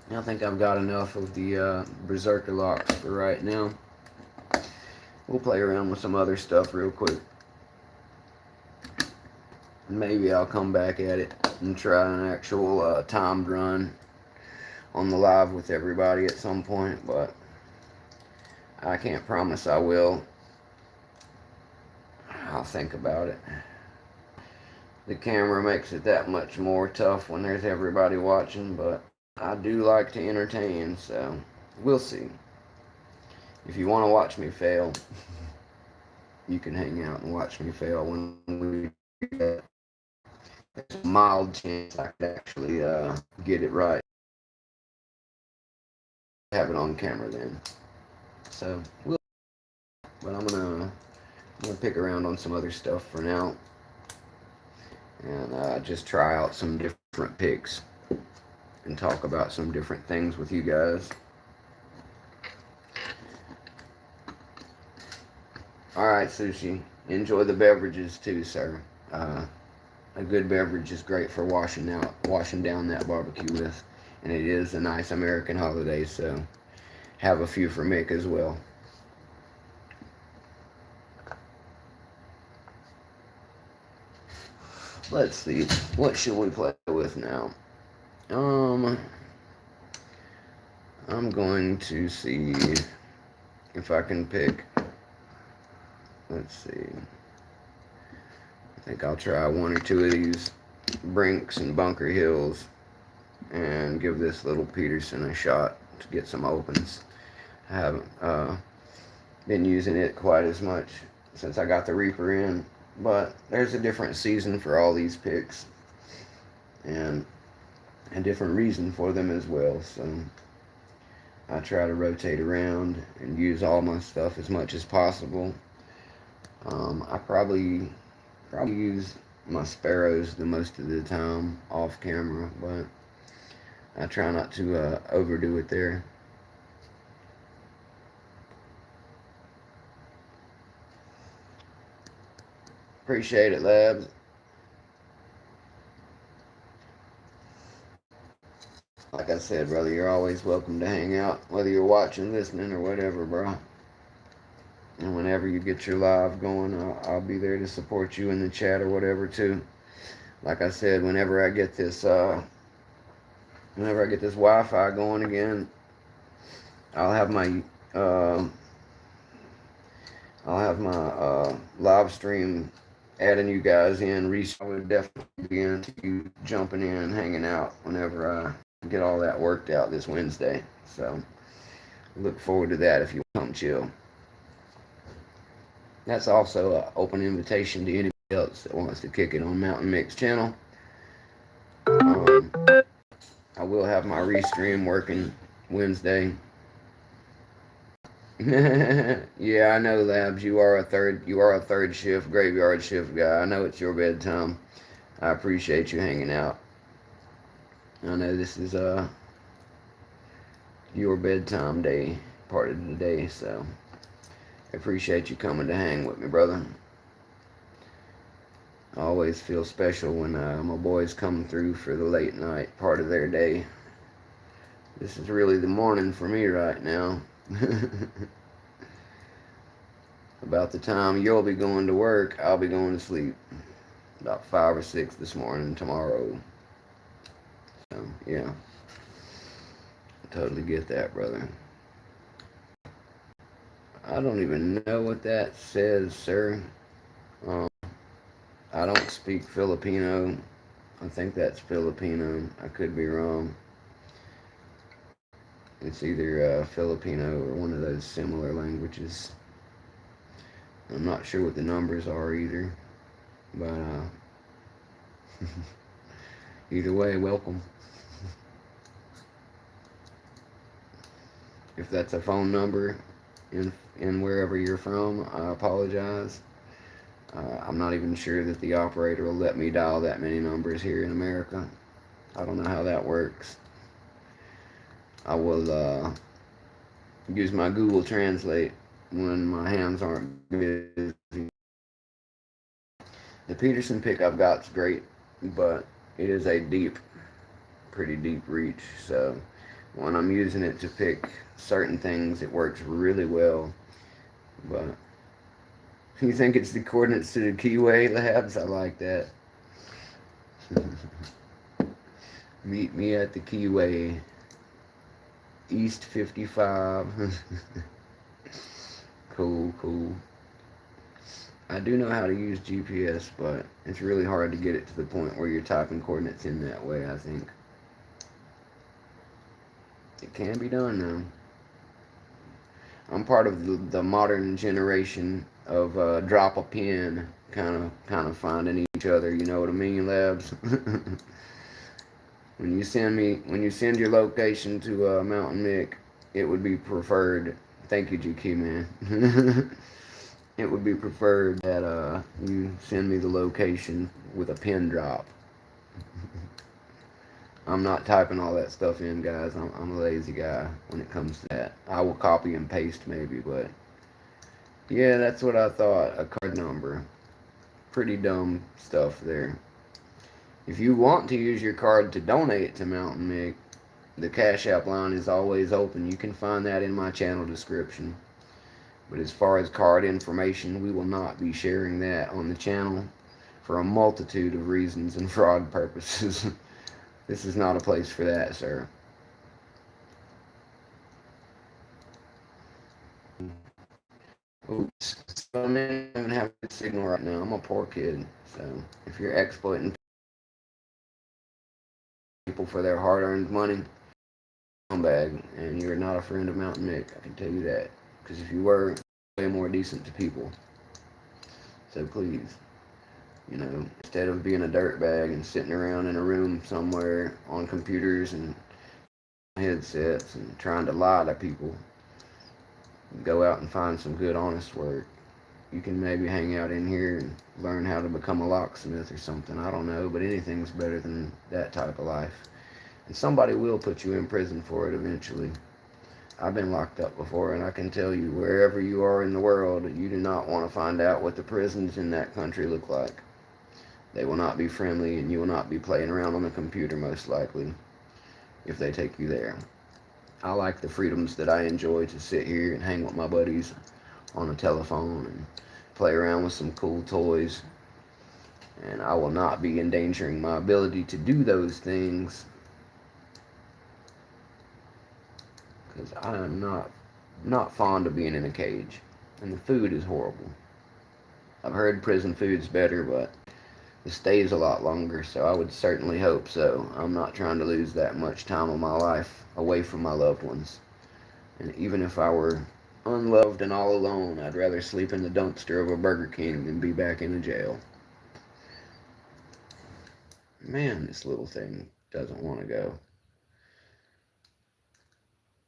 I think I've got enough of the Berserker locks for right now. We'll play around with some other stuff real quick. Maybe I'll come back at it and try an actual timed run on the live with everybody at some point, but I can't promise I will. I'll think about it. The camera makes it that much more tough when there's everybody watching, but I do like to entertain, so we'll see. If you want to watch me fail, you can hang out and watch me fail when we do that. There's a mild chance I could actually get it right. Have it on camera then. So, but I'm gonna pick around on some other stuff for now, and just try out some different picks and talk about some different things with you guys. Alright, Sushi. Enjoy the beverages too, sir. A good beverage is great for washing down that barbecue with. And it is a nice American holiday, so have a few for Mick as well. Let's see. What should we play with now? I'm going to see if I can pick. Let's see. I think I'll try one or two of these Brinks and Bunker Hills and give this little Peterson a shot to get some opens. I haven't been using it quite as much since I got the Reaper in, but there's a different season for all these picks and a different reason for them as well, so I try to rotate around and use all my stuff as much as possible. I probably use my sparrows the most of the time off camera, but I try not to overdo it there. Appreciate it, Labs. Like I said, brother, you're always welcome to hang out, whether you're watching, listening, or whatever, bro. And whenever you get your live going, I'll be there to support you in the chat or whatever too. Like I said, whenever I get this Wi-Fi going again, I'll have my live stream adding you guys in. I would definitely be into you jumping in, hanging out whenever I get all that worked out this Wednesday. So look forward to that if you want. and chill. That's also an open invitation to anybody else that wants to kick it on Mountain Mix channel. I will have my restream working Wednesday. Yeah, I know, Labs. You are a third shift graveyard shift guy. I know it's your bedtime. I appreciate you hanging out. I know this is your bedtime day, part of the day, so I appreciate you coming to hang with me, brother. I always feel special when my boys come through for the late night part of their day. This is really the morning for me right now. About the time you'll be going to work, I'll be going to sleep. About 5 or 6 this morning tomorrow. So, yeah. I totally get that, brother. I don't even know what that says, sir. I don't speak Filipino. I think that's Filipino. I could be wrong. It's either Filipino or one of those similar languages. I'm not sure what the numbers are either. But either way, welcome. If that's a phone number in wherever you're from, I apologize. I'm not even sure that the operator will let me dial that many numbers here in America. I don't know how that works. I will use my Google Translate when my hands aren't busy. The Peterson pick I've got is great, but it is a pretty deep reach. So when I'm using it to pick certain things, it works really well. But you think it's the coordinates to the Keyway Labs? I like that. Meet me at the Keyway. East 55. Cool. I do know how to use GPS, but it's really hard to get it to the point where you're typing coordinates in that way, I think. It can be done, though. I'm part of the modern generation of drop a pin, kind of finding each other. You know what I mean, Labs? When you send your location to Mountain Mick, it would be preferred. Thank you, GQ man. It would be preferred that you send me the location with a pin drop. I'm not typing all that stuff in, guys. I'm a lazy guy when it comes to that. I will copy and paste maybe, but yeah, that's what I thought. A card number. Pretty dumb stuff there. If you want to use your card to donate to Mountain Mick, the Cash App line is always open. You can find that in my channel description. But as far as card information, we will not be sharing that on the channel for a multitude of reasons and fraud purposes. This is not a place for that, sir. Oops. So I'm not even having a good signal right now. I'm a poor kid. So if you're exploiting people for their hard-earned money, scumbag, and you're not a friend of Mountain Mick, I can tell you that. Because if you were, way more decent to people. So please, instead of being a dirtbag and sitting around in a room somewhere on computers and headsets and trying to lie to people, go out and find some good, honest work. You can maybe hang out in here and learn how to become a locksmith or something. I don't know, but anything's better than that type of life. And somebody will put you in prison for it eventually. I've been locked up before, and I can tell you, wherever you are in the world, you do not want to find out what the prisons in that country look like. They will not be friendly, and you will not be playing around on the computer, most likely, if they take you there. I like the freedoms that I enjoy to sit here and hang with my buddies on the telephone and play around with some cool toys. And I will not be endangering my ability to do those things, because I am not fond of being in a cage, and the food is horrible. I've heard prison food's better, but the stay's a lot longer, so I would certainly hope so. I'm not trying to lose that much time of my life away from my loved ones. And even if I were unloved and all alone. I'd rather sleep in the dumpster of a Burger King than be back in a jail. Man, this little thing doesn't want to go.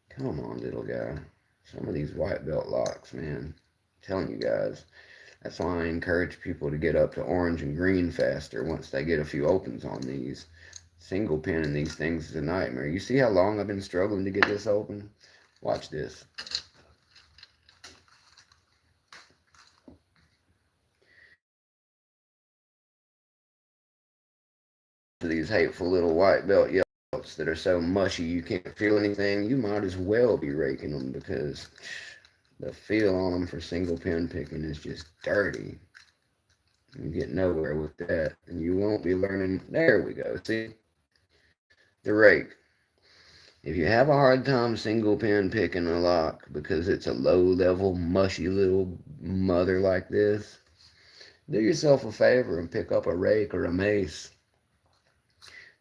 Come on, little guy. Some of these white belt locks, man. I'm telling you guys. That's why I encourage people to get up to orange and green faster once they get a few opens on these. Single pinning these things is a nightmare. You see how long I've been struggling to get this open? Watch this. These hateful little white belt yelps that are so mushy you can't feel anything, you might as well be raking them because the feel on them for single pin picking is just dirty. You get nowhere with that, and you won't be learning. There we go. See? The rake. If you have a hard time single pin picking a lock because it's a low level, mushy little mother like this, do yourself a favor and pick up a rake or a mace.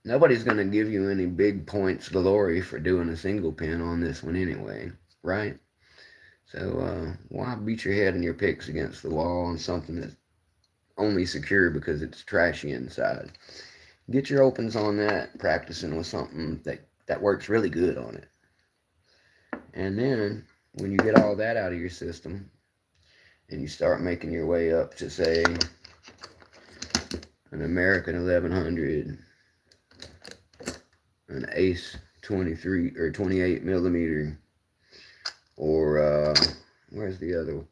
Nobody's going to give you any big points glory for doing a single pin on this one anyway, right? So why beat your head and your picks against the wall on something that's only secure because it's trashy inside? Get your opens on that, practicing with something that works really good on it. And then when you get all that out of your system and you start making your way up to, say, an American 1100, an Ace 23 or 28 millimeter, or where's the other?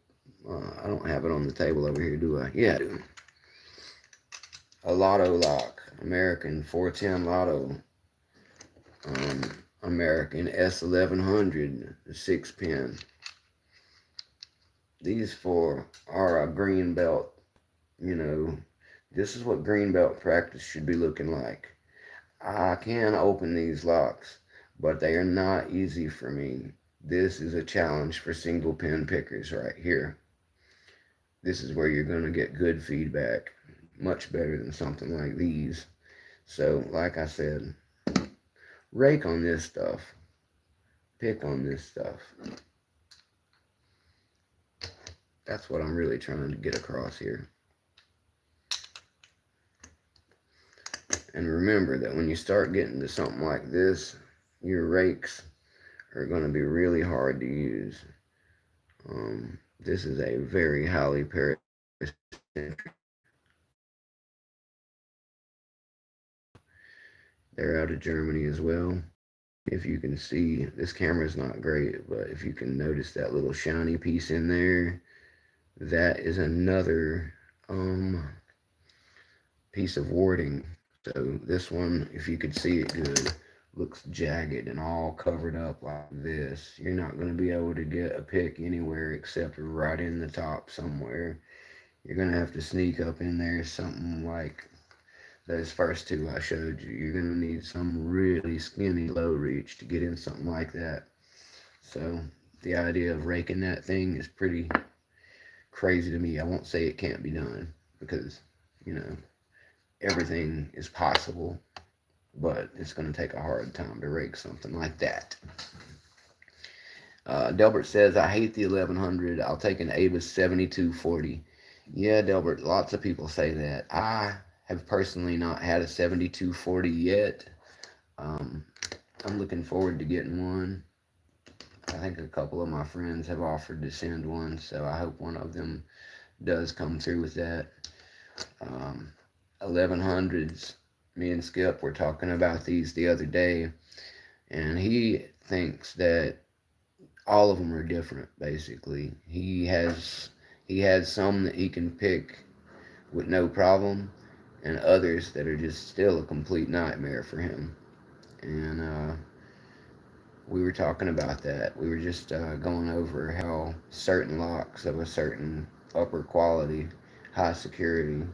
I don't have it on the table over here, do I? Yeah, I do. A Lotto lock, American 410 Lotto, American S1100, 6-pin. These four are a green belt. You know, this is what green belt practice should be looking like. I can open these locks, but they are not easy for me. This is a challenge for single pin pickers right here. This is where you're going to get good feedback, much better than something like these. So, like I said, rake on this stuff. Pick on this stuff. That's what I'm really trying to get across here. And remember that when you start getting to something like this, your rakes are going to be really hard to use. This is a very highly paracentric. They're out of Germany as well. If you can see, this camera is not great, but if you can notice that little shiny piece in there, that is another piece of warding. So this one, if you could see it good, looks jagged and all covered up like this. You're not going to be able to get a pick anywhere except right in the top somewhere. You're going to have to sneak up in there, something like those first two I showed you. You're going to need some really skinny low reach to get in something like that. So the idea of raking that thing is pretty crazy to me. I won't say it can't be done because, you know, everything is possible, but it's going to take a hard time to rake something like that. Delbert says, I hate the 1100. I'll take an Avis 7240. Yeah, Delbert, lots of people say that. I have personally not had a 7240 yet. I'm looking forward to getting one. I think a couple of my friends have offered to send one, so I hope one of them does come through with that. 1100s, me and Skip were talking about these the other day, and he thinks that all of them are different, basically. He has some that he can pick with no problem, and others that are just still a complete nightmare for him. And we were talking about that. We were just going over how certain locks of a certain upper quality, high security,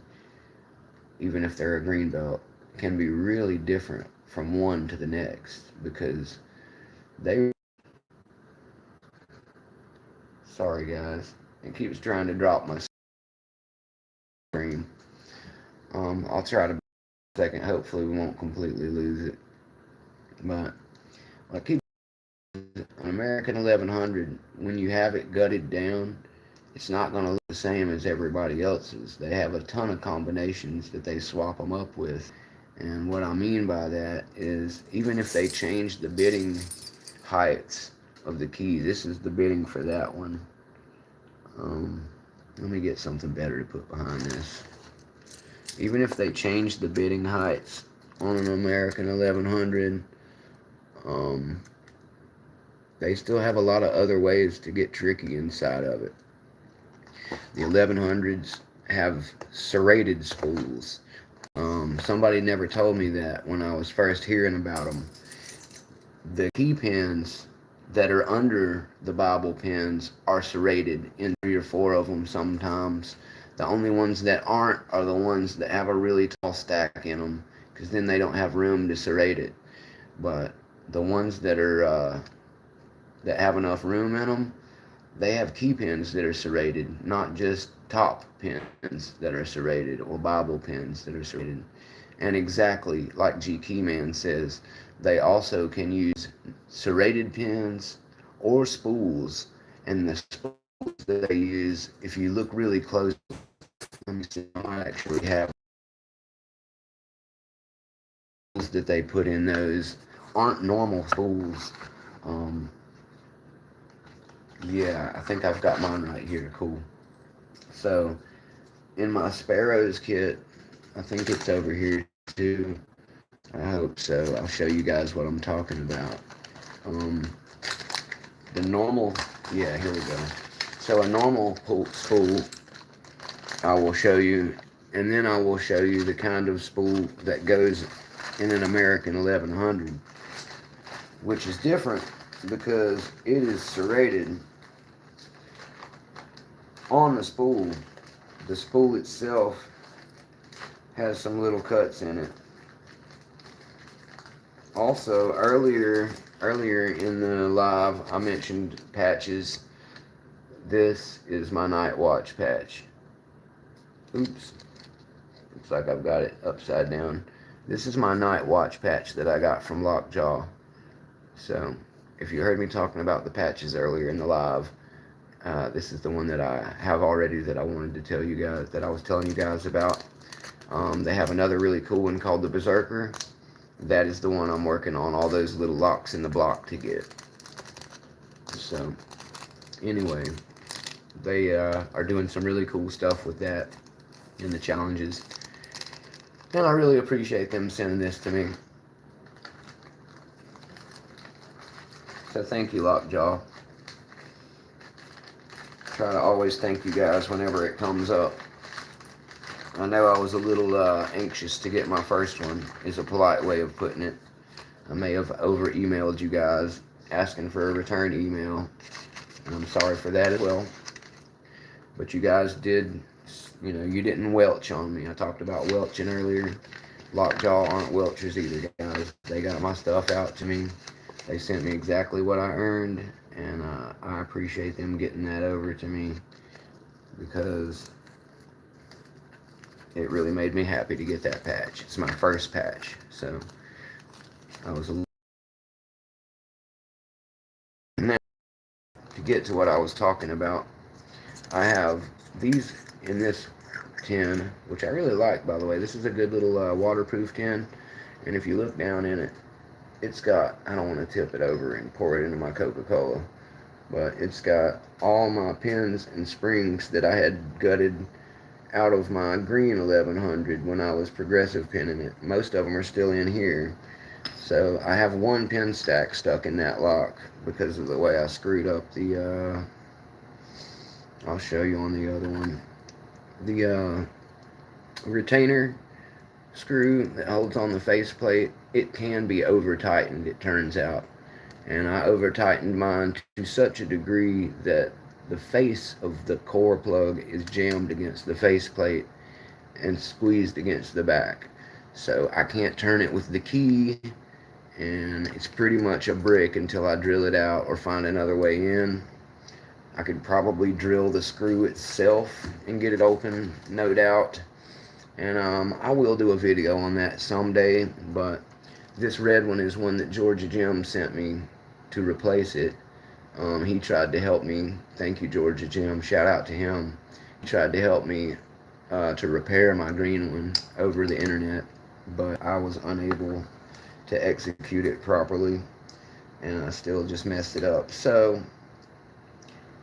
even if they're a green belt, can be really different from one to the next because they. Sorry, guys. It keeps trying to drop my screen. I'll try to second. Hopefully, we won't completely lose it. But I keep an American 1100, when you have it gutted down, it's not going to look the same as everybody else's. They have a ton of combinations that they swap them up with. And what I mean by that is, even if they change the bitting heights of the key, this is the bitting for that one. Let me get something better to put behind this. Even if they change the bitting heights on an American 1100, they still have a lot of other ways to get tricky inside of it. The 1100s have serrated spools. Somebody never told me that when I was first hearing about them. The key pins that are under the Bible pins are serrated in 3 or 4 of them sometimes. The only ones that aren't are the ones that have a really tall stack in them, because then they don't have room to serrate it. But the ones that are that have enough room in them, they have key pins that are serrated, not just top pins that are serrated or Bible pins that are serrated. And exactly like G Keyman says, they also can use serrated pins or spools. And the spools that they use, if you look really close, let me see, I might actually have that they put in those aren't normal spools. Yeah, I think I've got mine right here. Cool. So in my Sparrows kit, I think it's over here too. I hope so. I'll show you guys what I'm talking about. The normal, yeah, here we go. So a normal spool, I will show you, and then I will show you the kind of spool that goes in an American 1100, which is different because it is serrated on the spool. The spool itself has some little cuts in it. Also, earlier in the live, I mentioned patches. This is my night watch patch. Oops. Looks like I've got it upside down. This is my night watch patch that I got from Lockjaw. So, if you heard me talking about the patches earlier in the live, this is the one that I have already that I wanted to tell you guys, that I was telling you guys about. They have another really cool one called the Berserker. That is the one I'm working on all those little locks in the block to get. So, anyway, they are doing some really cool stuff with that in the challenges. And I really appreciate them sending this to me. So thank you, Lockjaw. Try to always thank you guys whenever it comes up. I know I was a little anxious to get my first one, is a polite way of putting it. I may have over-emailed you guys asking for a return email, and I'm sorry for that as well. But you guys did, you didn't welch on me. I talked about welching earlier. Lockjaw aren't welchers either, guys. They got my stuff out to me. They sent me exactly what I earned, and I appreciate them getting that over to me, because it really made me happy to get that patch. It's my first patch, so I was a little... Now, to get to what I was talking about, I have these in this tin, which I really like, by the way. This is a good little waterproof tin, and if you look down in it, it's got, I don't want to tip it over and pour it into my Coca-Cola, but it's got all my pins and springs that I had gutted out of my green 1100 when I was progressive pinning it. Most of them are still in here. So I have one pin stack stuck in that lock because of the way I screwed up the, I'll show you on the other one. The retainer screw that holds on the faceplate, it can be over tightened, it turns out. And I over tightened mine to such a degree that the face of the core plug is jammed against the faceplate and squeezed against the back. So I can't turn it with the key, and it's pretty much a brick until I drill it out or find another way in. I could probably drill the screw itself and get it open, no doubt. And I will do a video on that someday, but this red one is one that Georgia Jim sent me to replace it. He tried to help me. Thank you, Georgia Jim. Shout out to him. He tried to help me to repair my green one over the internet, but I was unable to execute it properly, and I still just messed it up. So,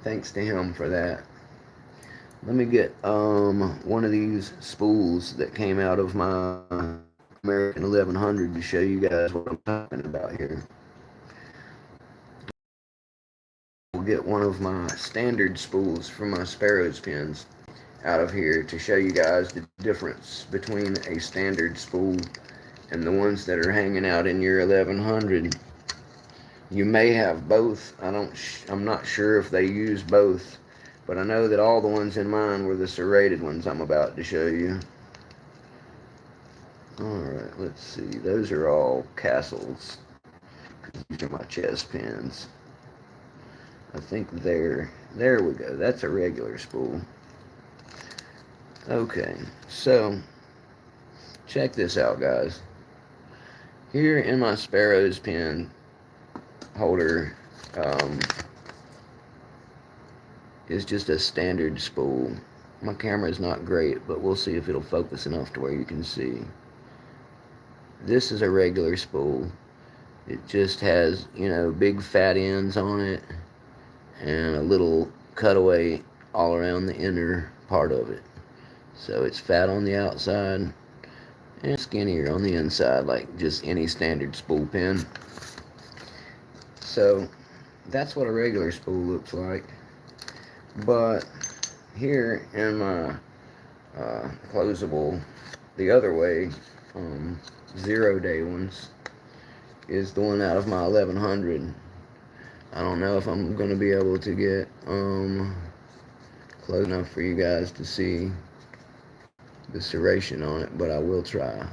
thanks to him for that. Let me get one of these spools that came out of my American 1100 to show you guys what I'm talking about here. We'll get one of my standard spools from my Sparrows pins out of here to show you guys the difference between a standard spool and the ones that are hanging out in your 1100. You may have both. I'm not sure if they use both, but I know that all the ones in mine were the serrated ones I'm about to show you. Alright, let's see. Those are all castles. These are my chest pins. I think there we go. That's a regular spool. Okay, so check this out, guys. Here in my Sparrows pin holder is just a standard spool. My camera is not great, but we'll see if it'll focus enough to where you can see. This is a regular spool. It just has, you know, big fat ends on it and a little cutaway all around the inner part of it. So it's fat on the outside and skinnier on the inside, like just any standard spool pin. So that's what a regular spool looks like. But here in my closable, the other way, 0-day ones, is the one out of my 1100. I don't know if I'm going to be able to get close enough for you guys to see the serration on it, but I will try.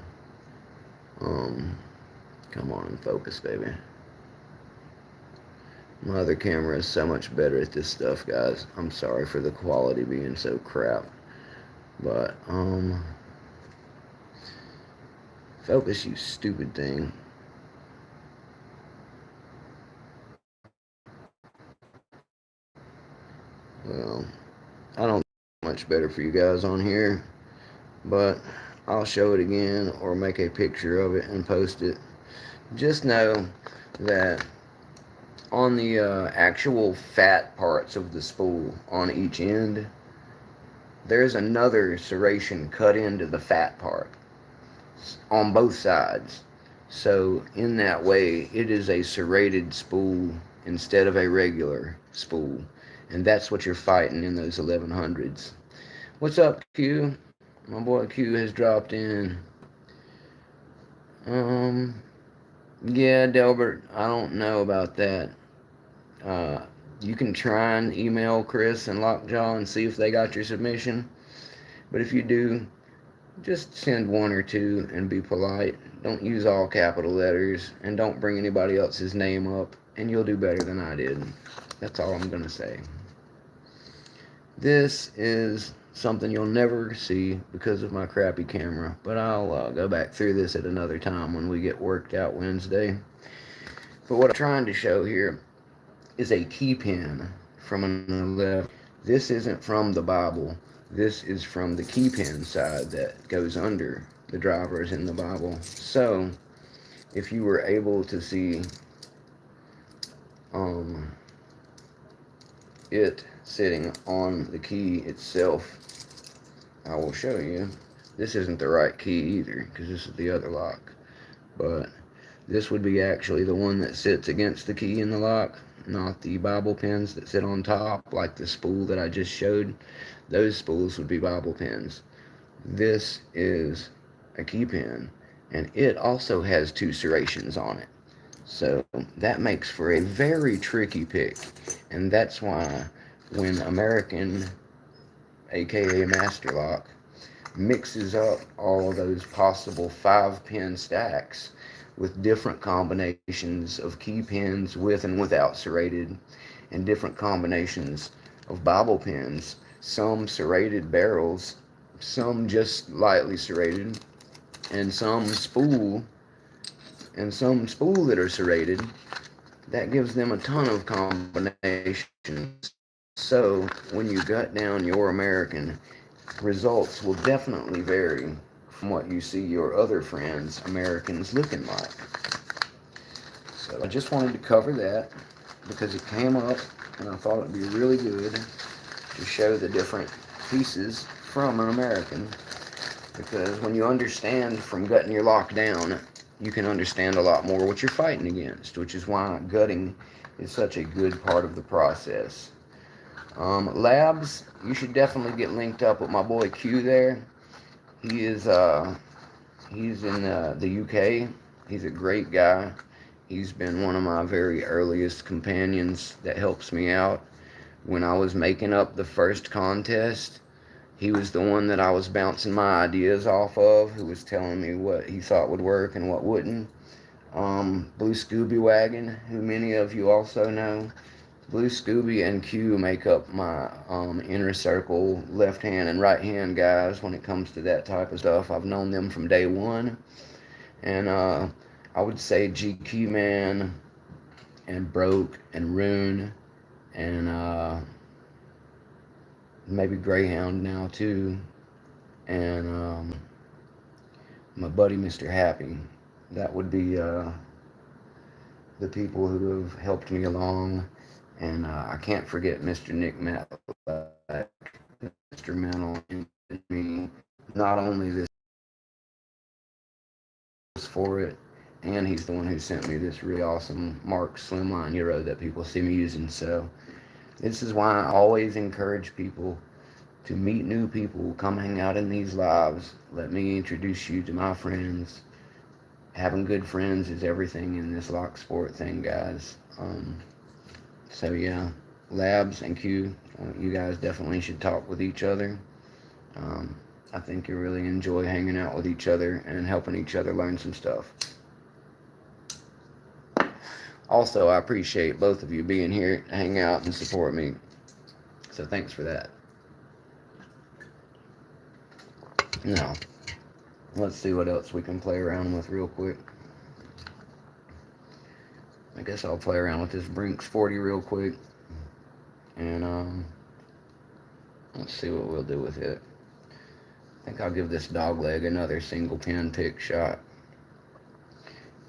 Come on, focus, baby. My other camera is so much better at this stuff, guys. I'm sorry for the quality being so crap. But, focus, you stupid thing. Well, I don't think much better for you guys on here, but I'll show it again or make a picture of it and post it. Just know that on the actual fat parts of the spool on each end, there's another serration cut into the fat part on both sides. So in that way, it is a serrated spool instead of a regular spool. And that's what you're fighting in those 1100s. What's up, Q? My boy Q has dropped in. Yeah, Delbert, I don't know about that. You can try and email Chris and Lockjaw and see if they got your submission. But if you do, just send one or two and be polite. Don't use all capital letters and don't bring anybody else's name up, and you'll do better than I did. That's all I'm going to say. This is something you'll never see because of my crappy camera, but I'll go back through this at another time when we get worked out Wednesday. But what I'm trying to show here is a key pin from another left. This isn't from the Bible. This is from the key pin side that goes under the drivers in the Bible. So if you were able to see it sitting on the key itself, I will show you. This isn't the right key either, because this is the other lock. But this would be actually the one that sits against the key in the lock, not the Bible pins that sit on top, like the spool that I just showed. Those spools would be Bible pins. This is a key pin, and it also has two serrations on it. So that makes for a very tricky pick, and that's why when American, aka Master Lock, mixes up all of those possible 5-pin stacks with different combinations of key pins with and without serrated, and different combinations of Bible pins, some serrated barrels, some just lightly serrated, and some spool that are serrated. that gives them a ton of combinations. So when you gut down your American, results will definitely vary from what you see your other friends, Americans, looking like. So I just wanted to cover that because it came up and I thought it'd be really good to show the different pieces from an American, because when you understand from gutting your lock down, you can understand a lot more what you're fighting against, which is why gutting is such a good part of the process. Labs, you should definitely get linked up with my boy Q there. He is he's in the UK. He's a great guy. He's been one of my very earliest companions that helps me out. When I was making up the first contest, he was the one that I was bouncing my ideas off of, who was telling me what he thought would work and what wouldn't. Blue Scooby Wagon, who many of you also know. Blue Scooby and Q make up my inner circle left hand and right hand guys when it comes to that type of stuff. I've known them from day one. And I would say GQ Man and Broke and Rune and maybe Greyhound now too. And my buddy Mr. Happy. That would be the people who have helped me along. And I can't forget Mr. Nick Matlack, instrumental in me not only this for it, and he's the one who sent me this really awesome Mark Slimline Euro that people see me using. So this is why I always encourage people to meet new people, come hang out in these lives. Let me introduce you to my friends. Having good friends is everything in this locksport thing, guys. So yeah, Labs and Q, you guys definitely should talk with each other. I think you really enjoy hanging out with each other and helping each other learn some stuff. Also, I appreciate both of you being here to hang out and support me. So thanks for that. Now, let's see what else we can play around with real quick. I guess I'll play around with this Brinks 40 real quick. And let's see what we'll do with it. I think I'll give this dog leg another single pin pick shot.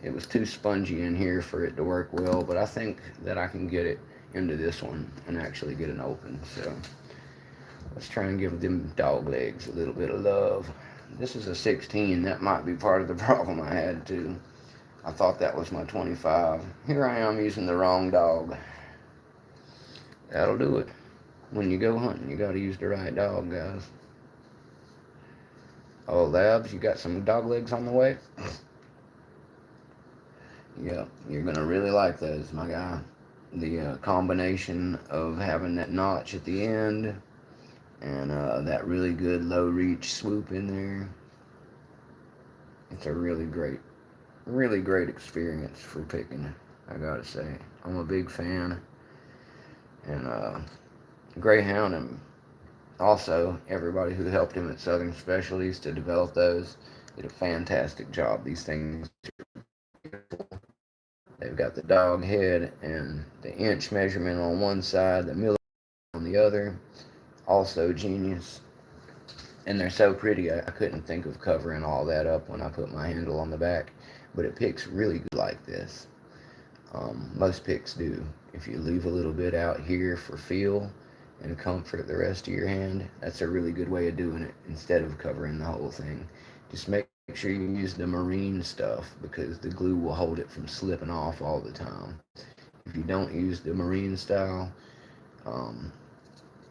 It was too spongy in here for it to work well, but I think that I can get it into this one and actually get an open. So let's try and give them dog legs a little bit of love. This is a 16. That might be part of the problem I had too. I thought that was my 25. Here I am using the wrong dog. That'll do it. When you go hunting, you gotta use the right dog, guys. Oh, Labs, you got some dog legs on the way? Yeah, you're gonna really like those, my guy. The combination of having that notch at the end and that really good low reach swoop in there. It's a really great experience for picking, I gotta say. I'm a big fan. And Greyhound and also everybody who helped him at Southern Specialties to develop those did a fantastic job. These things, they've got the dog head and the inch measurement on one side, the millimeter on the other. Also genius. And they're so pretty, I couldn't think of covering all that up when I put my handle on the back. But it picks really good like this. Most picks do. If you leave a little bit out here for feel and comfort the rest of your hand, that's a really good way of doing it instead of covering the whole thing. Just make sure you use the marine stuff because the glue will hold it from slipping off all the time. If you don't use the marine style,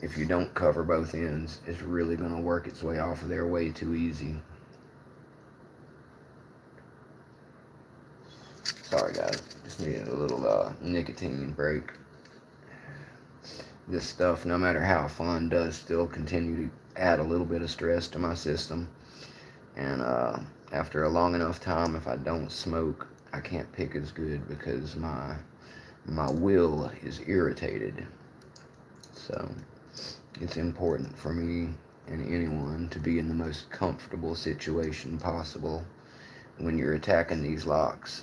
if you don't cover both ends, it's really going to work its way off of there way too easy. Sorry guys, just needed a little nicotine break. This stuff, no matter how fun, does still continue to add a little bit of stress to my system. And after a long enough time, if I don't smoke, I can't pick as good because my will is irritated. So it's important for me and anyone to be in the most comfortable situation possible when you're attacking these locks.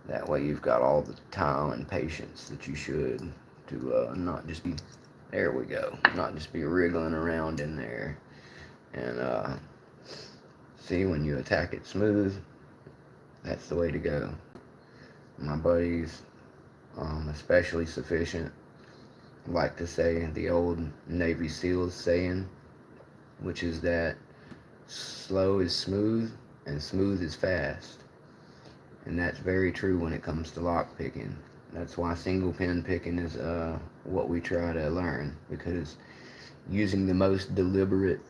That way you've got all the time and patience that you should to not just be, there we go, not just be wriggling around in there. And see, when you attack it smooth, that's the way to go. My buddies, especially sufficient, like to say the old Navy SEALs saying, which is that slow is smooth and smooth is fast. And that's very true when it comes to lock picking. That's why single pin picking is what we try to learn, because using the most deliberate,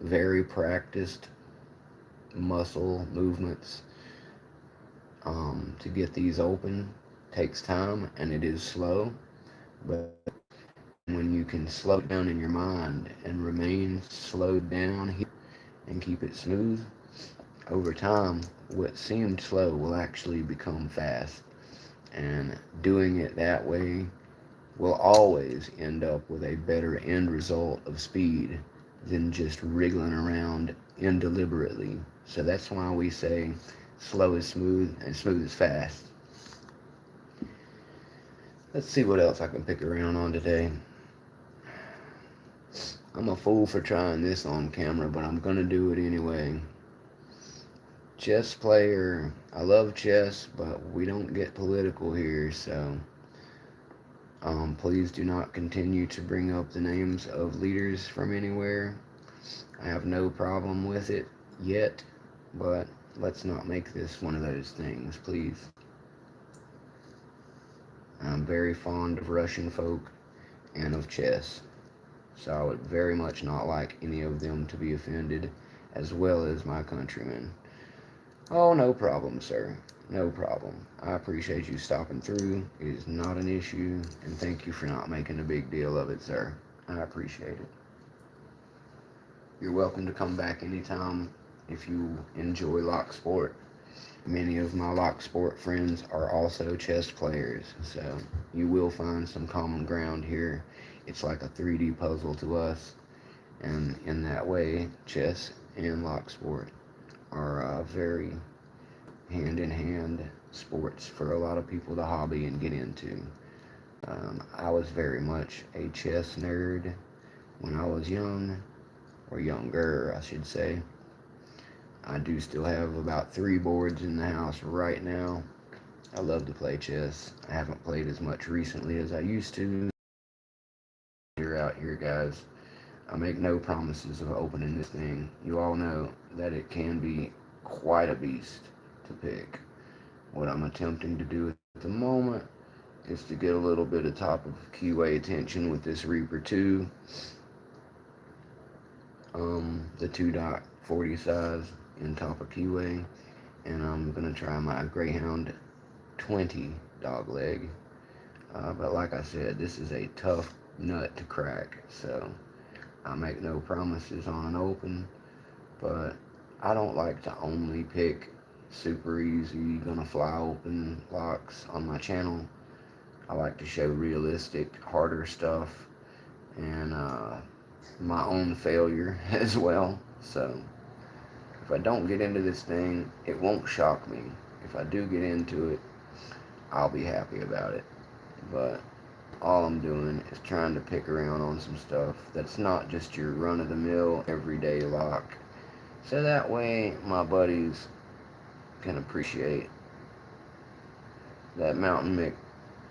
very practiced muscle movements to get these open takes time, and it is slow. But when you can slow down in your mind and remain slowed down here and keep it smooth, over time, what seemed slow will actually become fast. And doing it that way will always end up with a better end result of speed than just wriggling around indeliberately. So that's why we say slow is smooth and smooth is fast. Let's see what else I can pick around on today. I'm a fool for trying this on camera, but I'm gonna do it anyway. Chess player. I love chess, but we don't get political here, so please do not continue to bring up the names of leaders from anywhere. I have no problem with it yet, but let's not make this one of those things, please. I'm very fond of Russian folk and of chess, so I would very much not like any of them to be offended, as well as my countrymen. Oh, no problem, sir. No problem. I appreciate you stopping through. It is not an issue, and thank you for not making a big deal of it, sir. I appreciate it. You're welcome to come back anytime if you enjoy Locksport. Many of my Locksport friends are also chess players, so you will find some common ground here. It's like a 3D puzzle to us, and in that way, chess and Locksport are very hand-in-hand sports for a lot of people to hobby and get into. I was very much a chess nerd when I was young, or younger, I should say. I do still have about 3 boards in the house right now. I love to play chess. I haven't played as much recently as I used to. You're out here, guys. I make no promises of opening this thing. You all know that it can be quite a beast to pick. What I'm attempting to do at the moment is to get a little bit of top of QA attention with this Reaper 2, the 2.40 size in top of QA, and I'm going to try my Greyhound 20 dog leg. But like I said, this is a tough nut to crack, so I make no promises on an open, but I don't like to only pick super easy, gonna fly open locks on my channel. I like to show realistic, harder stuff, and my own failure as well. So if I don't get into this thing, it won't shock me. If I do get into it, I'll be happy about it. But all I'm doing is trying to pick around on some stuff that's not just your run-of-the-mill everyday lock. So that way my buddies can appreciate that Mountain Mick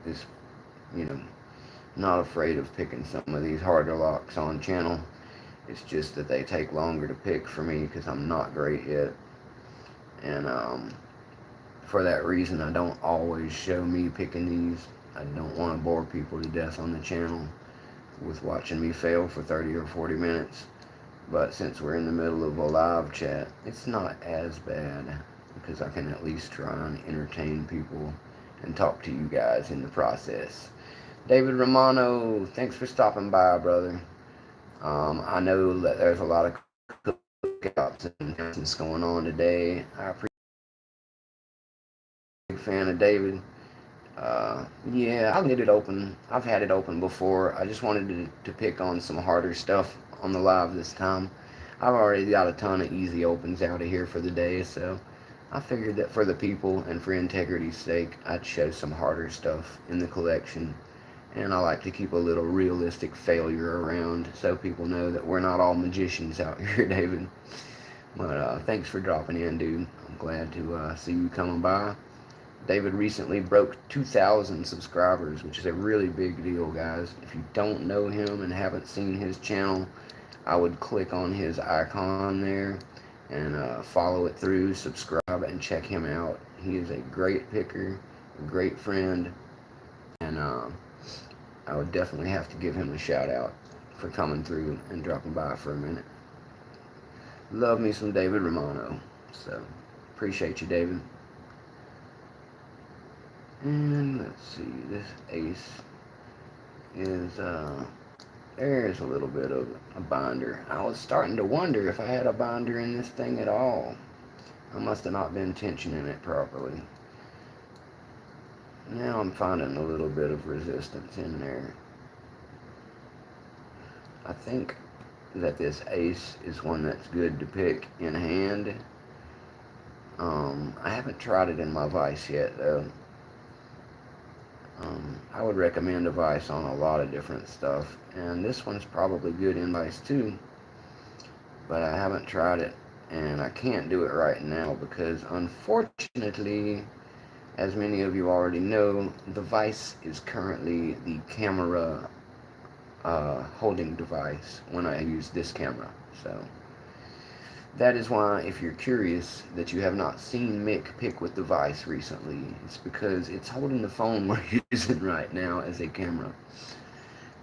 is, you know, not afraid of picking some of these harder locks on channel. It's just that they take longer to pick for me because I'm not great yet. And for that reason, I don't always show me picking these. I don't want to bore people to death on the channel with watching me fail for 30 or 40 minutes. But since we're in the middle of a live chat, it's not as bad because I can at least try and entertain people and talk to you guys in the process. David Romano, thanks for stopping by, brother. I know that there's a lot of cookouts and things going on today. I appreciate a big fan of David. Yeah, I'll get it open. I've had it open before. I just wanted to pick on some harder stuff on the live this time. I've already got a ton of easy opens out of here for the day, so I figured that for the people and for integrity's sake, I'd show some harder stuff in the collection. And I like to keep a little realistic failure around so people know that we're not all magicians out here, David. But thanks for dropping in, dude. I'm glad to see you coming by. David recently broke 2,000 subscribers, which is a really big deal, guys. If you don't know him and haven't seen his channel, I would click on his icon there and follow it through, subscribe, and check him out. He is a great picker, a great friend, and I would definitely have to give him a shout out for coming through and dropping by for a minute. Love me some David Romano. So, appreciate you, David. And let's see, this ace is, there's a little bit of a binder. I was starting to wonder if I had a binder in this thing at all. I must have not been tensioning it properly. Now I'm finding a little bit of resistance in there. I think that this ace is one that's good to pick in hand. I haven't tried it in my vice yet, though. I would recommend a vice on a lot of different stuff, and this one's probably good in vice too, but I haven't tried it, and I can't do it right now because, unfortunately, as many of you already know, the vice is currently the camera holding device when I use this camera. So that is why, if you're curious that you have not seen Mick pick with the vice recently, it's because it's holding the phone we're using right now as a camera.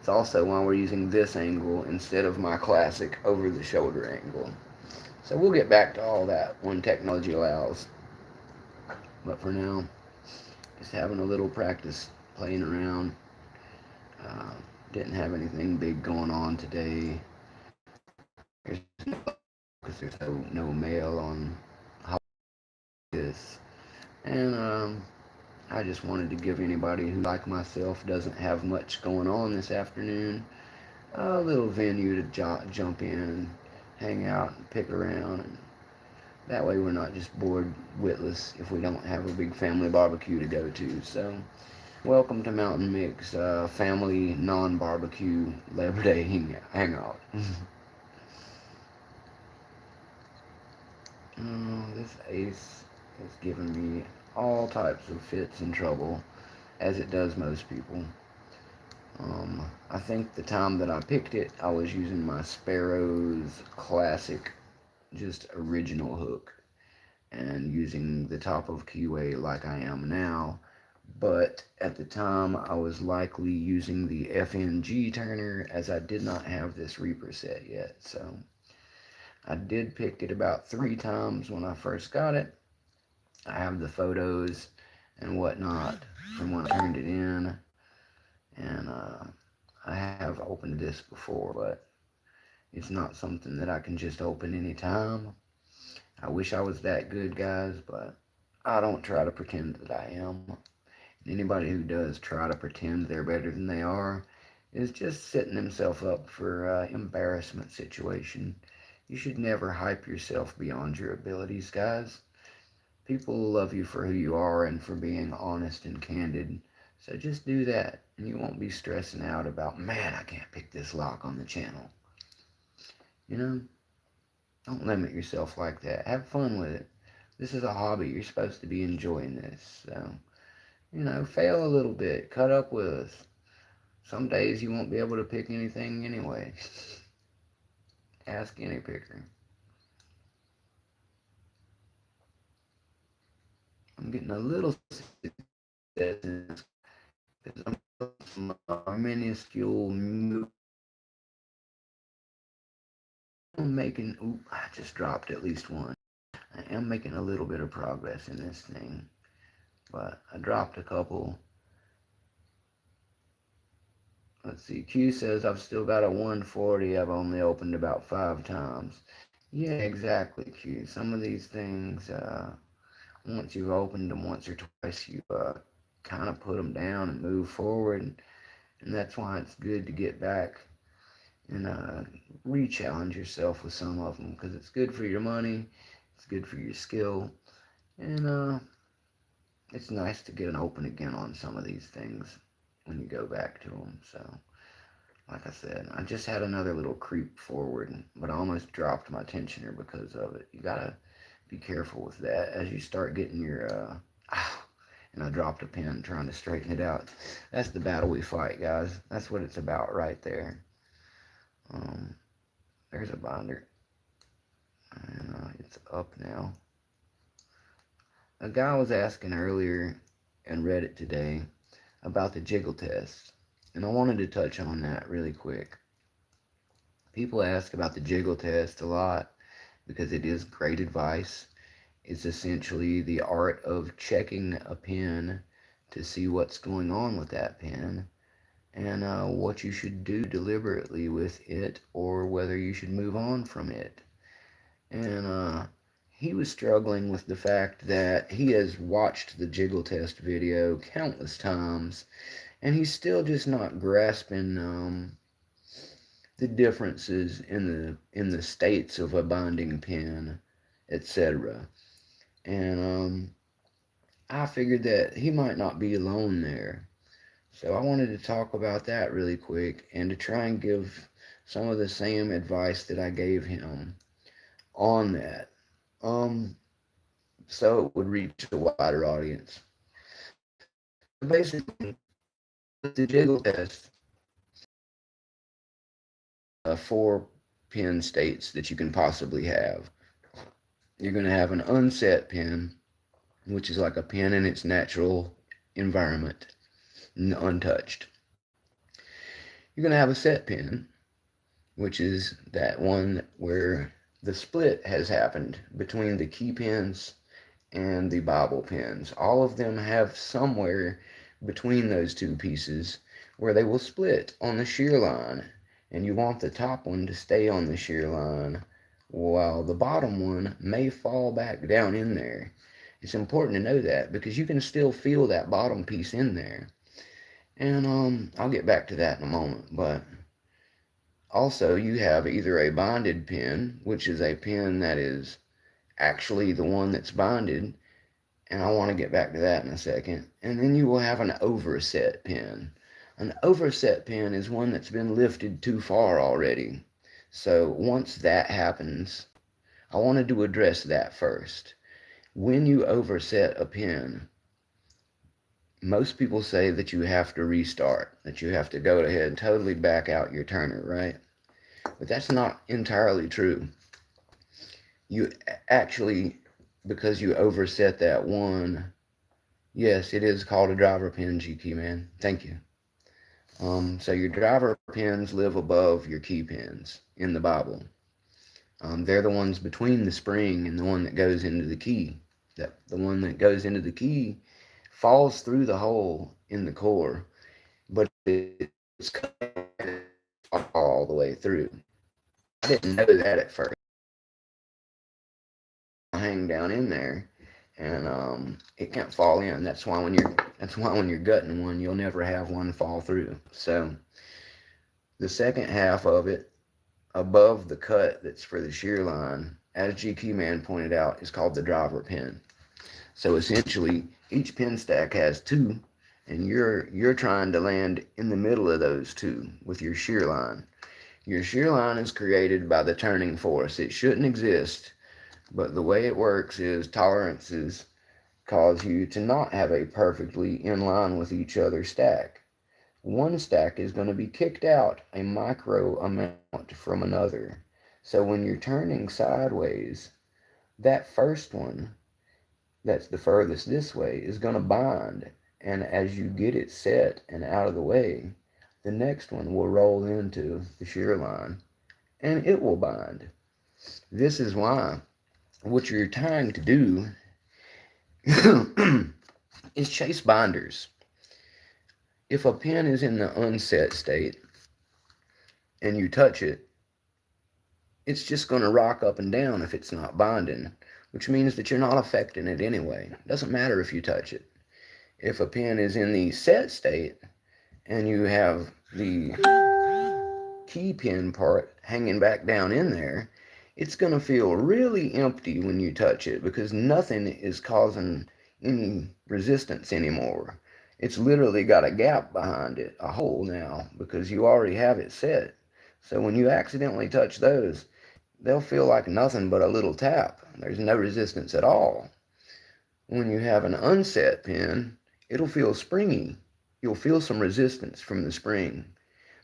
It's also why we're using this angle instead of my classic over-the-shoulder angle. So we'll get back to all that when technology allows. But for now, just having a little practice playing around. Didn't have anything big going on today. There's no, because there's no mail on this. And I just wanted to give anybody who, like myself, doesn't have much going on this afternoon a little venue to jump in and hang out and pick around. And that way we're not just bored witless if we don't have a big family barbecue to go to. So welcome to Mountain Mix family non-barbecue Labor Day hangout. This ace is giving me all types of fits and trouble, as it does most people. I think the time that I picked it, I was using my Sparrow's classic, just original hook, and using the top of keyway like I am now. But at the time, I was likely using the FNG turner, as I did not have this Reaper set yet. So I did pick it about 3 times when I first got it. I have the photos and whatnot from when I turned it in, and I have opened this before, but it's not something that I can just open anytime. I wish I was that good, guys, but I don't try to pretend that I am. And anybody who does try to pretend they're better than they are is just setting themselves up for embarrassment situation. You should never hype yourself beyond your abilities, guys. People love you for who you are and for being honest and candid. So just do that, and you won't be stressing out about, man, I can't pick this lock on the channel. You know, don't limit yourself like that. Have fun with it. This is a hobby. You're supposed to be enjoying this. So, fail a little bit. Cut up with us. Some days you won't be able to pick anything anyway. Ask any picker. I'm getting a little success in this because I'm minuscule move. I'm making, I just dropped at least one. I am making a little bit of progress in this thing, but I dropped a couple. Let's see, Q says I've still got a 140. I've only opened about 5 times. Yeah, exactly, Q. Some of these things, once you've opened them once or twice, you kind of put them down and move forward. And that's why it's good to get back and re-challenge yourself with some of them, because it's good for your money, it's good for your skill, And it's nice to get an open again on some of these things when you go back to them. So, like I said, I just had another little creep forward, but I almost dropped my tensioner because of it. You gotta be careful with that as you start getting your and I dropped a pin trying to straighten it out. That's the battle we fight, guys. That's what it's about right there. Um, there's a binder, and it's up now. A guy was asking earlier and read it today about the jiggle test, and I wanted to touch on that really quick. People ask about the jiggle test a lot because it is great advice. It's essentially the art of checking a pin to see what's going on with that pin and what you should do deliberately with it or whether you should move on from it. And he was struggling with the fact that he has watched the jiggle test video countless times and he's still just not grasping the differences in the states of a binding pin, etc. And I figured that he might not be alone there. So I wanted to talk about that really quick and to try and give some of the same advice that I gave him on that. Um, so it would reach a wider audience. So basically, with the jiggle test, four pin states that you can possibly have. You're going to have an unset pin, which is like a pin in its natural environment, untouched. You're going to have a set pin, which is that one where the split has happened between the key pins and the bobble pins. All of them have somewhere between those two pieces where they will split on the shear line. And you want the top one to stay on the shear line while the bottom one may fall back down in there. It's important to know that because you can still feel that bottom piece in there. And I'll get back to that in a moment. But also you have either a bonded pin, which is a pin that is actually the one that's bonded, and I want to get back to that in a second. And then you will have an overset pin. An overset pin is one that's been lifted too far already. So once that happens, I wanted to address that first. When you overset a pin, most people say that you have to restart, that you have to go ahead and totally back out your turner, right? But that's not entirely true. You actually, because you overset that one, yes, it is called a driver pin, G key man. Thank you. So your driver pins live above your key pins in the Bible. They're the ones between the spring and the one that goes into the key. That the one that goes into the key falls through the hole in the core, but it's all the way through. I didn't know that at first. Hang down in there, and it can't fall in. That's why when you're gutting one, you'll never have one fall through. So the second half of it, above the cut that's for the shear line, as GQ Man pointed out, is called the driver pin. So essentially, each pin stack has two, and you're trying to land in the middle of those two with your shear line. Your shear line is created by the turning force. It shouldn't exist, but the way it works is tolerances cause you to not have a perfectly in line with each other stack. One stack is going to be kicked out a micro amount from another. So when you're turning sideways, that first one that's the furthest this way is going to bind. And as you get it set and out of the way, the next one will roll into the shear line and it will bind. This is why what you're trying to do is chase binders. If a pin is in the unset state and you touch it, it's just going to rock up and down if it's not binding, which means that you're not affecting it anyway. It doesn't matter if you touch it. If a pin is in the set state and you have the key pin part hanging back down in there, it's going to feel really empty when you touch it because nothing is causing any resistance anymore. It's literally got a gap behind it, a hole now, because you already have it set. So when you accidentally touch those, they'll feel like nothing but a little tap. There's no resistance at all. When you have an unset pin, it'll feel springy. You'll feel some resistance from the spring.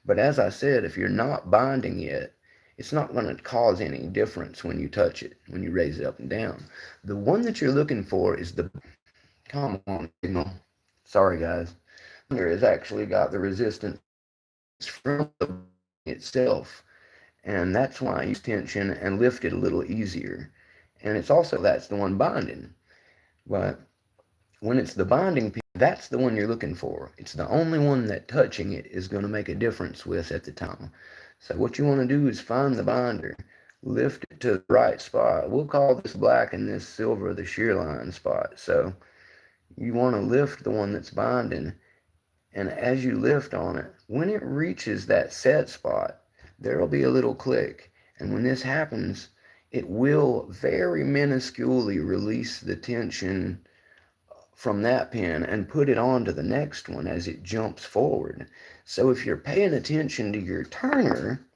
But as I said, if you're not binding it, it's not going to cause any difference when you touch it, when you raise it up and down. The one that you're looking for is the, come on, signal. Sorry, guys. There has actually got the resistance from the itself. And that's why I use tension and lift it a little easier. And it's also, that's the one binding. But when it's the binding pin, that's the one you're looking for. It's the only one that touching it is going to make a difference with at the time. So what you want to do is find the binder, lift it to the right spot. We'll call this black and this silver the shear line spot. So you want to lift the one that's binding, and as you lift on it, when it reaches that set spot, there'll be a little click. And when this happens, it will very minusculely release the tension from that pin and put it on to the next one as it jumps forward. So if you're paying attention to your turner,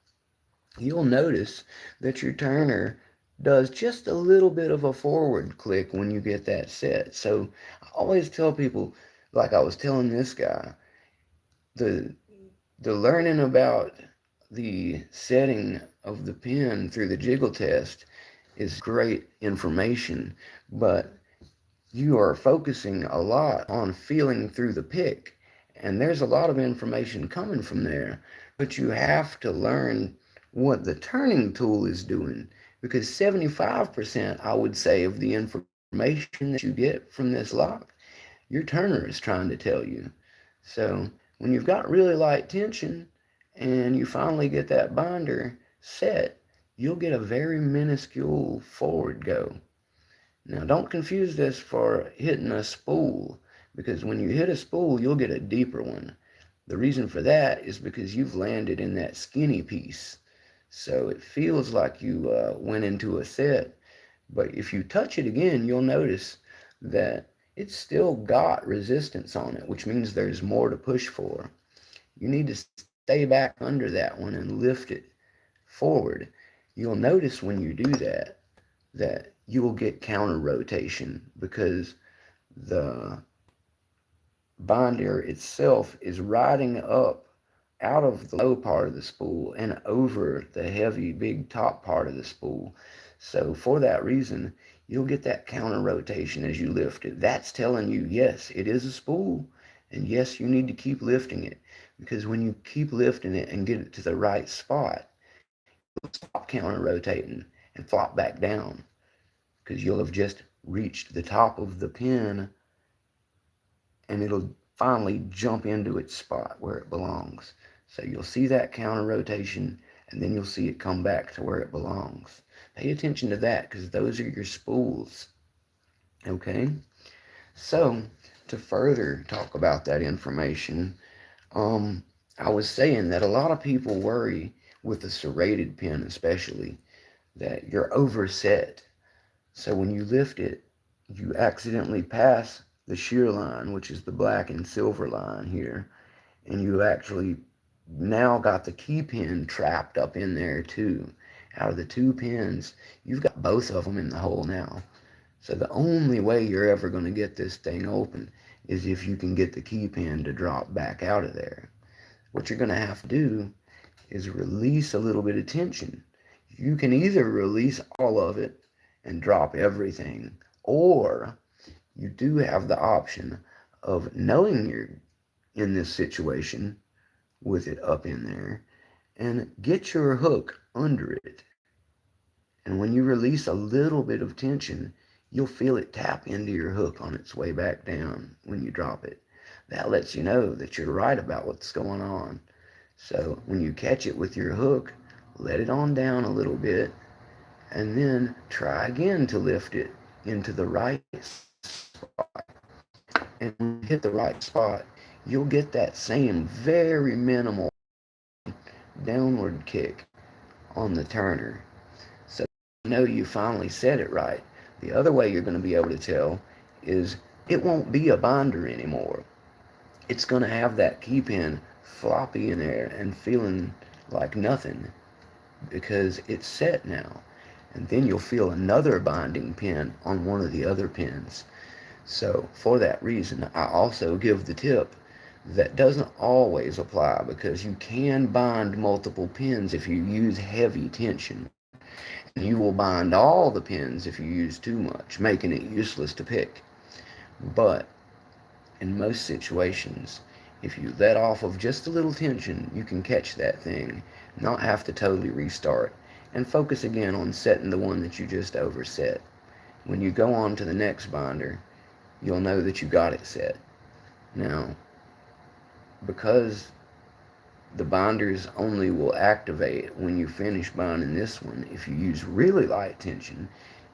you'll notice that your turner does just a little bit of a forward click when you get that set. So I always tell people, like I was telling this guy, the learning about the setting of the pin through the jiggle test is great information, but you are focusing a lot on feeling through the pick, and there's a lot of information coming from there, but you have to learn what the turning tool is doing, because 75%, I would say, of the information that you get from this lock, your turner is trying to tell you. So when you've got really light tension and you finally get that binder set, you'll get a very minuscule forward go. Now don't confuse this for hitting a spool, because when you hit a spool, you'll get a deeper one. The reason for that is because you've landed in that skinny piece. So it feels like you went into a set, but if you touch it again, you'll notice that it's still got resistance on it, which means there's more to push for. You need to stay back under that one and lift it forward. You'll notice when you do that, that you will get counter rotation because the binder itself is riding up out of the low part of the spool and over the heavy big top part of the spool. So for that reason, you'll get that counter rotation as you lift it. That's telling you, yes, it is a spool, and yes, you need to keep lifting it, because when you keep lifting it and get it to the right spot, you'll stop counter rotating and flop back down, because you'll have just reached the top of the pin and it'll finally jump into its spot where it belongs. So you'll see that counter rotation, and then you'll see it come back to where it belongs. Pay attention to that, because those are your spools. Okay? So, to further talk about that information, I was saying that a lot of people worry with the serrated pin especially, that you're overset. So when you lift it, you accidentally pass the shear line, which is the black and silver line here, and you actually now got the key pin trapped up in there too. Out of the two pins, you've got both of them in the hole now. So the only way you're ever going to get this thing open is if you can get the key pin to drop back out of there. What you're going to have to do is release a little bit of tension. You can either release all of it and drop everything, or you do have the option of knowing you're in this situation with it up in there and get your hook under it. And when you release a little bit of tension, you'll feel it tap into your hook on its way back down when you drop it. That lets you know that you're right about what's going on. So when you catch it with your hook, let it on down a little bit, and then try again to lift it into the right spot. And when you hit the right spot, you'll get that same very minimal downward kick on the turner. So know you finally said it right. The other way you're going to be able to tell is it won't be a binder anymore. It's going to have that key pin floppy in there and feeling like nothing because it's set now. And then you'll feel another binding pin on one of the other pins. So for that reason, I also give the tip that doesn't always apply because you can bind multiple pins if you use heavy tension. And you will bind all the pins if you use too much, making it useless to pick. But in most situations, if you let off of just a little tension, you can catch that thing, not have to totally restart, and focus again on setting the one that you just overset. When you go on to the next binder, you'll know that you got it set. Now, because the binders only will activate when you finish binding this one, if you use really light tension,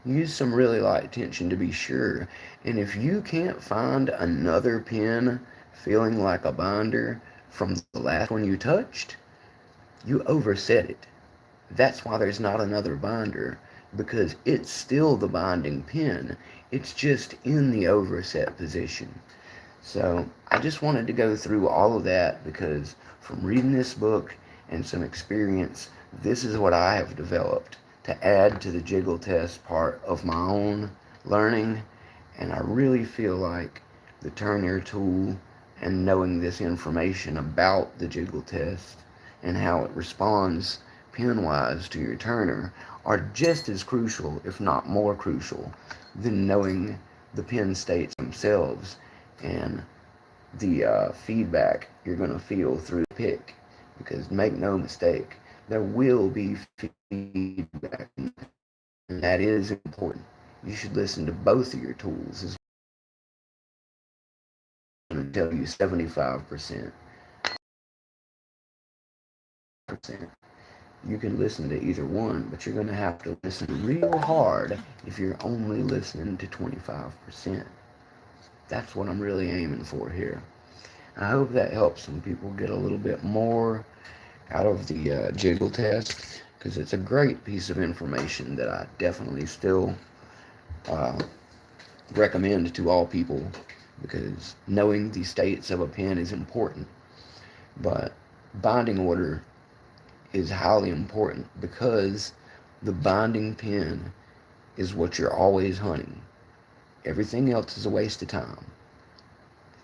use some really light tension to be sure. And if you can't find another pin feeling like a binder from the last one you touched, you overset it. That's why there's not another binder, because it's still the binding pin. It's just in the overset position. So I just wanted to go through all of that because from reading this book and some experience, this is what I have developed to add to the jiggle test part of my own learning. And I really feel like the turn air tool and knowing this information about the jiggle test and how it responds pin-wise to your turner are just as crucial, if not more crucial, than knowing the pin states themselves and the feedback you're going to feel through the pick. Because make no mistake, there will be feedback, and that is important. You should listen to both of your tools. Is going to tell you 75%. You can listen to either one, but you're going to have to listen real hard if you're only listening to 25%. That's what I'm really aiming for here. I hope that helps some people get a little bit more out of the jiggle test because it's a great piece of information that I definitely still uh, recommend to all people because knowing the states of a pin is important. But binding order is highly important because the binding pin is what you're always hunting. Everything else is a waste of time.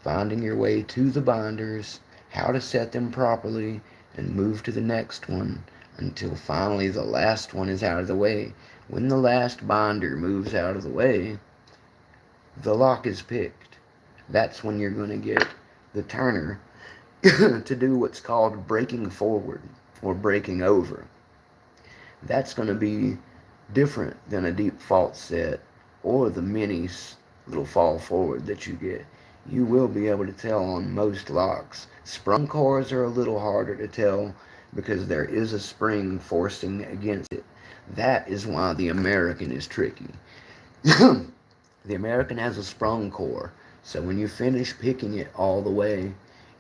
Finding your way to the binders, how to set them properly, and move to the next one until finally the last one is out of the way. When the last binder moves out of the way, the lock is picked. That's when you're going to get the turner to do what's called breaking forward or breaking over. That's going to be different than a deep fault set or the mini little fall forward that you get. You will be able to tell on most locks. Sprung cores are a little harder to tell because there is a spring forcing against it. That is why the American is tricky. The American has a sprung core, so when you finish picking it all the way,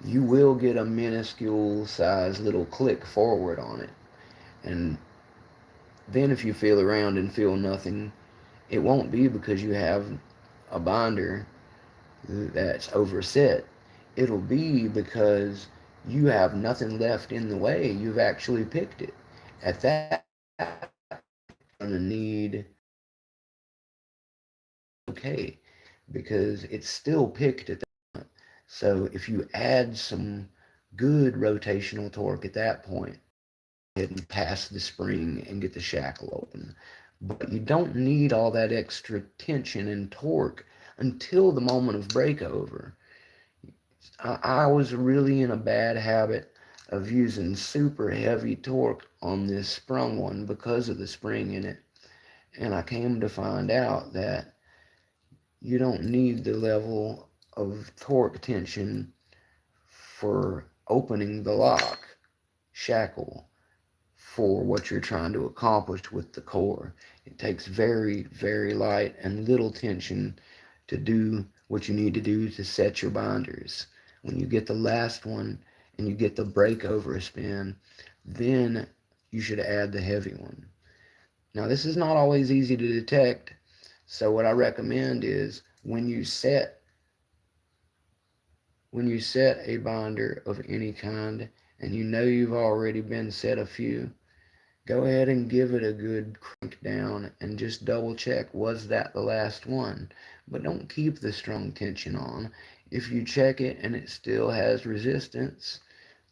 you will get a minuscule size little click forward on it. And then if you feel around and feel nothing, it won't be because you have a binder that's overset. It'll be because you have nothing left in the way. You've actually picked it. At that, you're going to need okay because it's still picked at that point. So if you add some good rotational torque at that point, ahead and pass the spring and get the shackle open. But you don't need all that extra tension and torque until the moment of breakover. I was really in a bad habit of using super heavy torque on this sprung one because of the spring in it. And I came to find out that you don't need the level of torque tension for opening the lock shackle for what you're trying to accomplish with the core. It takes very, very light and little tension to do what you need to do to set your binders. When you get the last one and you get the breakover spin, then you should add the heavy one. Now, this is not always easy to detect, so what I recommend is when you set a binder of any kind and you know you've already been set a few, go ahead and give it a good crank down and just double check, was that the last one? But don't keep the strong tension on. If you check it and it still has resistance,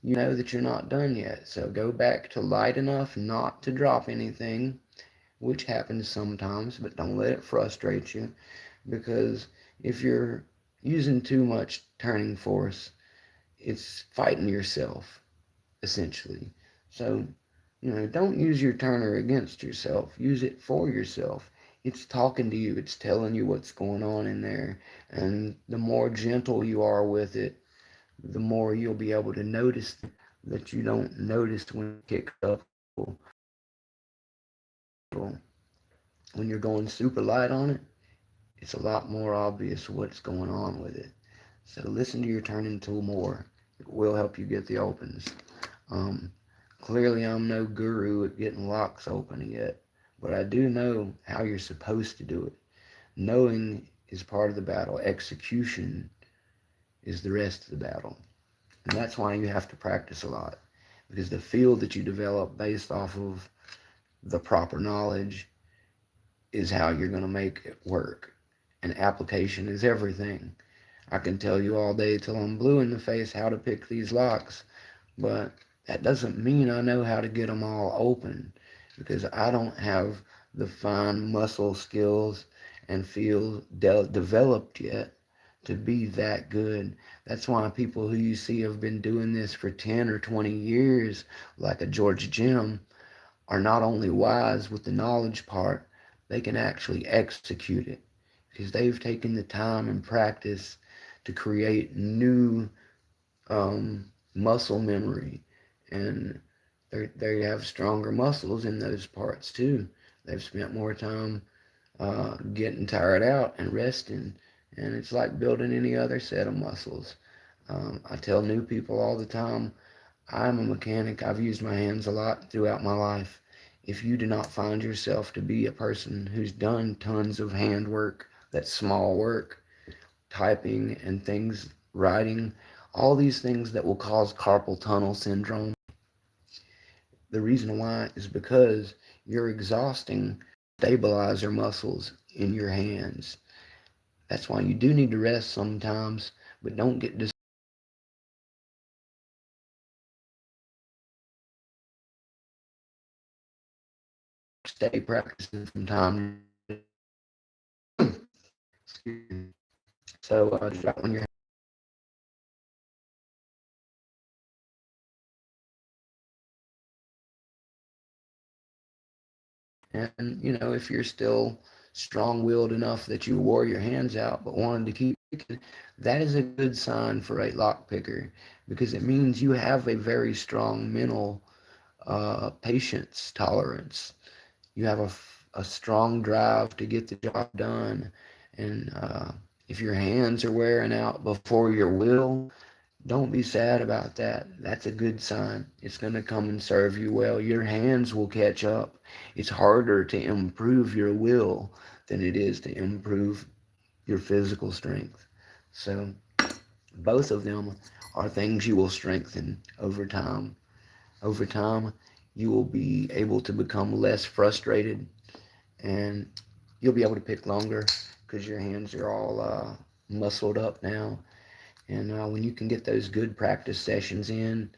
you know that you're not done yet. So go back to light enough not to drop anything, which happens sometimes, but don't let it frustrate you, because if you're using too much turning force, it's fighting yourself, essentially. So, don't use your turner against yourself. Use it for yourself. It's talking to you. It's telling you what's going on in there. And the more gentle you are with it, the more you'll be able to notice that you don't notice when it kicks up. When you're going super light on it, it's a lot more obvious what's going on with it. So listen to your turning tool more. It will help you get the opens. Um, Clearly, I'm no guru at getting locks open yet, but I do know how you're supposed to do it. Knowing is part of the battle. Execution is the rest of the battle. And that's why you have to practice a lot, because the field that you develop based off of the proper knowledge is how you're going to make it work. And application is everything. I can tell you all day till I'm blue in the face how to pick these locks, but that doesn't mean I know how to get them all open, because I don't have the fine muscle skills and feel developed yet to be that good. That's why people who you see have been doing this for 10 or 20 years, like a George Jim, are not only wise with the knowledge part, they can actually execute it, because they've taken the time and practice to create new muscle memory, and they have stronger muscles in those parts too. They've spent more time getting tired out and resting, and it's like building any other set of muscles. I tell new people all the time, I'm a mechanic. I've used my hands a lot throughout my life. If you do not find yourself to be a person who's done tons of hand work, that's small work, typing and things, writing, all these things that will cause carpal tunnel syndrome. The reason why is because you're exhausting stabilizer muscles in your hands. That's why you do need to rest sometimes, but don't get stay practicing from time to so just when you're and if you're still strong-willed enough that you wore your hands out but wanted to keep picking, that is a good sign for a lock picker, because it means you have a very strong mental patience tolerance. You have a strong drive to get the job done. And if your hands are wearing out before your will, don't be sad about that. That's a good sign. It's going to come and serve you well. Your hands will catch up. It's harder to improve your will than it is to improve your physical strength. So both of them are things you will strengthen over time. Over time, you will be able to become less frustrated, and you'll be able to pick longer because your hands are all muscled up now. And when you can get those good practice sessions in,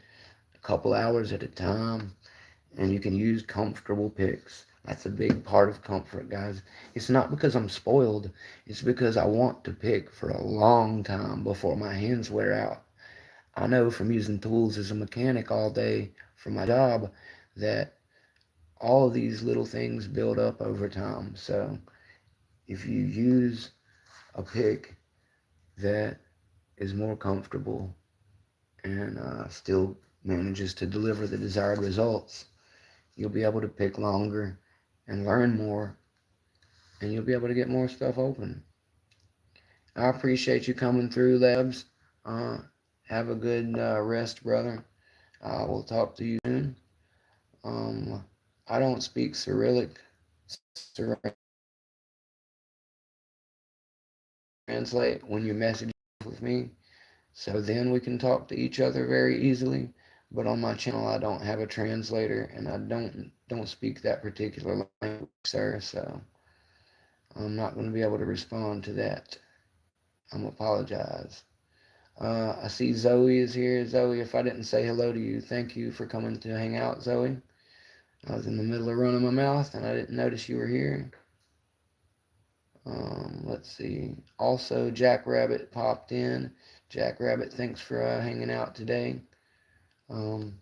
a couple hours at a time, and you can use comfortable picks. That's a big part of comfort, guys. It's not because I'm spoiled. It's because I want to pick for a long time before my hands wear out. I know from using tools as a mechanic all day for my job that all of these little things build up over time. So if you use a pick that is more comfortable and still manages to deliver the desired results, you'll be able to pick longer and learn more, and you'll be able to get more stuff open. I appreciate you coming through, Labs. Uh, have a good rest, brother. We'll talk to you soon. I don't speak Cyrillic, translate when you message with me, so then we can talk to each other very easily. But on my channel, I don't have a translator, and I don't speak that particular language, sir. So I'm not going to be able to respond to that. I'm apologize. I see Zoe is here. Zoe, if I didn't say hello to you, thank you for coming to hang out, Zoe. I was in the middle of running my mouth, and I didn't notice you were here. Let's see. Also, Jackrabbit popped in. Jackrabbit, thanks for hanging out today. Um,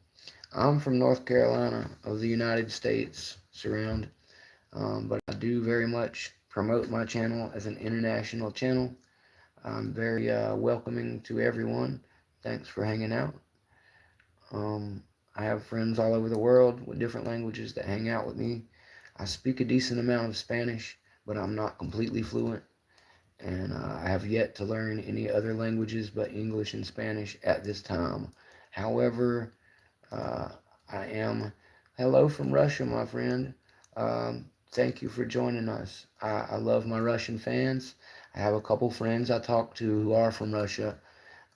I'm from North Carolina of the United States, surround. But I do very much promote my channel as an international channel. I'm very welcoming to everyone. Thanks for hanging out. I have friends all over the world with different languages that hang out with me. I speak a decent amount of Spanish, but I'm not completely fluent. And I have yet to learn any other languages but English and Spanish at this time. However, uh, I am. Hello from Russia, my friend. Thank you for joining us. I love my Russian fans. I have a couple friends I talk to who are from Russia.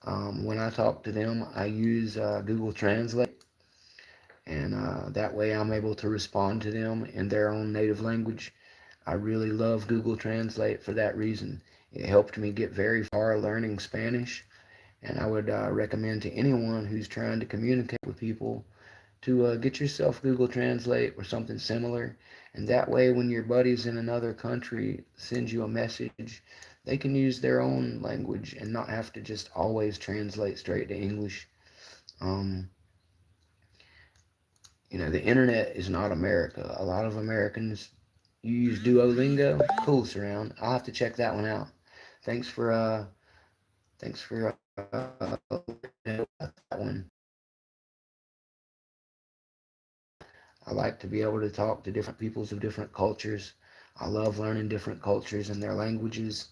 When I talk to them, I use Google Translate, and that way I'm able to respond to them in their own native language. I really love Google Translate for that reason. It helped me get very far learning Spanish, and I would recommend to anyone who's trying to communicate with people to get yourself Google Translate or something similar. And that way, when your buddies in another country send you a message, they can use their own language and not have to just always translate straight to English. Um, the internet is not America. A lot of Americans, you use Duolingo. Cool, Surround. I'll have to check that one out. Thanks for that one. I like to be able to talk to different peoples of different cultures. I love learning different cultures and their languages.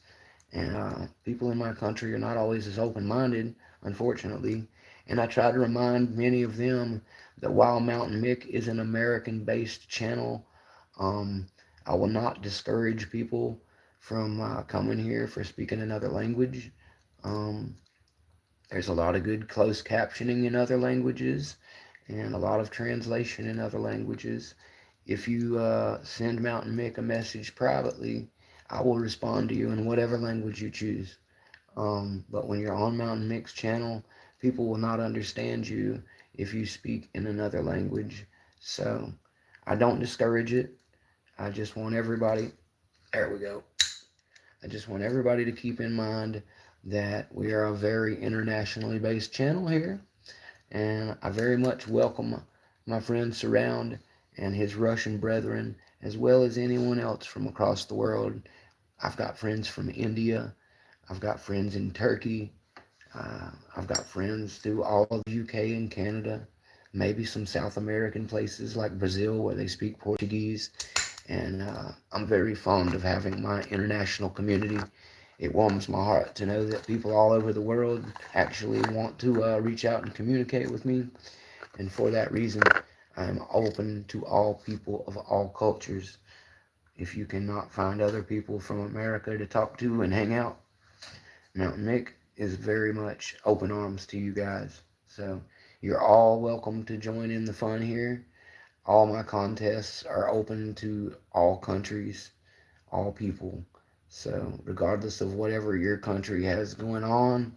And people in my country are not always as open-minded, unfortunately. And I try to remind many of them that while Mountain Mick is an American-based channel, um, I will not discourage people from coming here for speaking another language. Um, there's a lot of good closed captioning in other languages and a lot of translation in other languages. If you send Mountain Mick a message privately, I will respond to you in whatever language you choose. But when you're on Mountain Mick's channel, people will not understand you if you speak in another language. So I don't discourage it. I just want everybody, there we go. I just want everybody to keep in mind that we are a very internationally based channel here. And I very much welcome my friend Surround and his Russian brethren, as well as anyone else from across the world. I've got friends from India. I've got friends in Turkey. I've got friends through all of UK and Canada, maybe some South American places like Brazil where they speak Portuguese. And I'm very fond of having my international community. It warms my heart to know that people all over the world actually want to reach out and communicate with me. And for that reason, I'm open to all people of all cultures. If you cannot find other people from America to talk to and hang out, Mountain Mick is very much open arms to you guys. So you're all welcome to join in the fun here. All my contests are open to all countries, all people. So regardless of whatever your country has going on,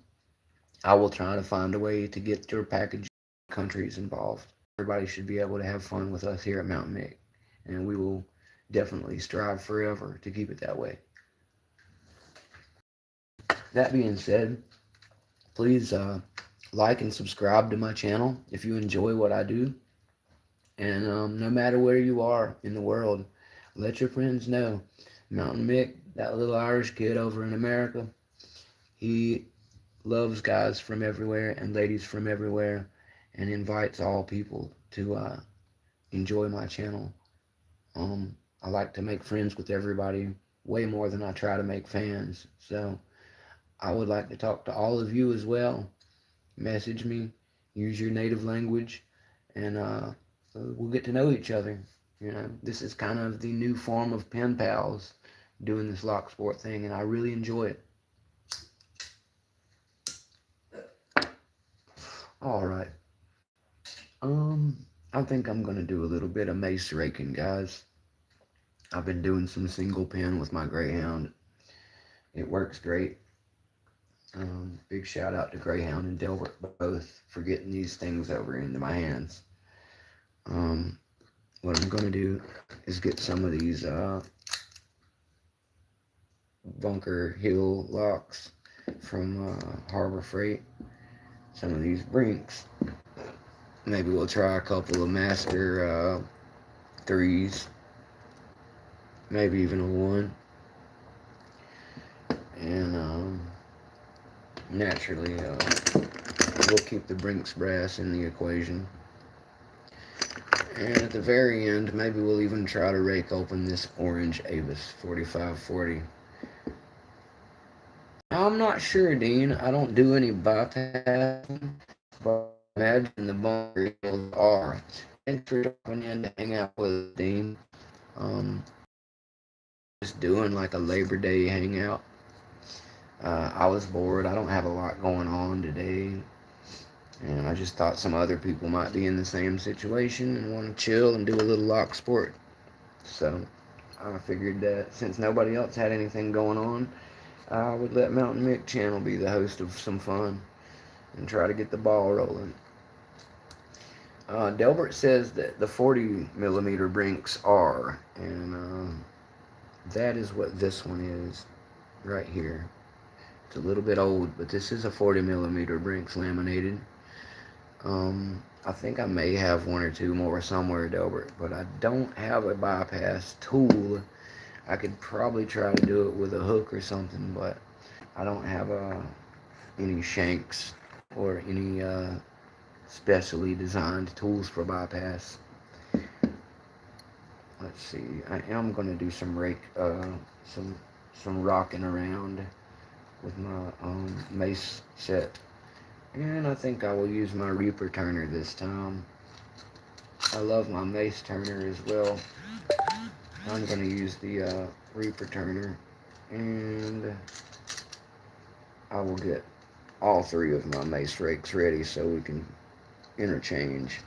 I will try to find a way to get your package countries involved. Everybody should be able to have fun with us here at Mountain Mick, and we will definitely strive forever to keep it that way. That being said, please like and subscribe to my channel if you enjoy what I do. And no matter where you are in the world, let your friends know. Mountain Mick, that little Irish kid over in America, he loves guys from everywhere and ladies from everywhere and invites all people to enjoy my channel. I like to make friends with everybody way more than I try to make fans. So I would like to talk to all of you as well. Message me, use your native language, and we'll get to know each other. You know, this is kind of the new form of pen pals doing this locksport thing, and I really enjoy it. All right. I think I'm gonna do a little bit of mace raking, guys. I've been doing some single pen with my Greyhound. It works great. Big shout out to Greyhound and Delbert both for getting these things over into my hands. Um, what I'm gonna do is get some of these Bunker Hill locks from Harbor Freight. Some of these Brinks. Maybe we'll try a couple of Master threes. Maybe even a one. And naturally, we'll keep the Brinks brass in the equation. And at the very end, maybe we'll even try to rake open this orange Avis 4540. I'm not sure, Dean. I don't do any bypassing, but I imagine the bunker hills are. Thanks for dropping in to hang out with us, Dean. Um, just doing like a Labor Day hangout. I was bored. I don't have a lot going on today. And I just thought some other people might be in the same situation and want to chill and do a little lock sport. So I figured that since nobody else had anything going on, I would let Mountain Mick Channel be the host of some fun and try to get the ball rolling. Delbert says that the 40 millimeter Brinks are, and that is what this one is right here. It's a little bit old, but this is a 40 millimeter Brinks laminated. I think I may have one or two more somewhere, Delbert, but I don't have a bypass tool. I could probably try to do it with a hook or something, but I don't have any shanks or any specially designed tools for bypass. Let's see. I am gonna do some some rocking around with my mace set. And I think I will use my Reaper turner this time. I love my mace turner as well. I'm going to use the Reaper turner. And I will get all three of my mace rakes ready so we can interchange.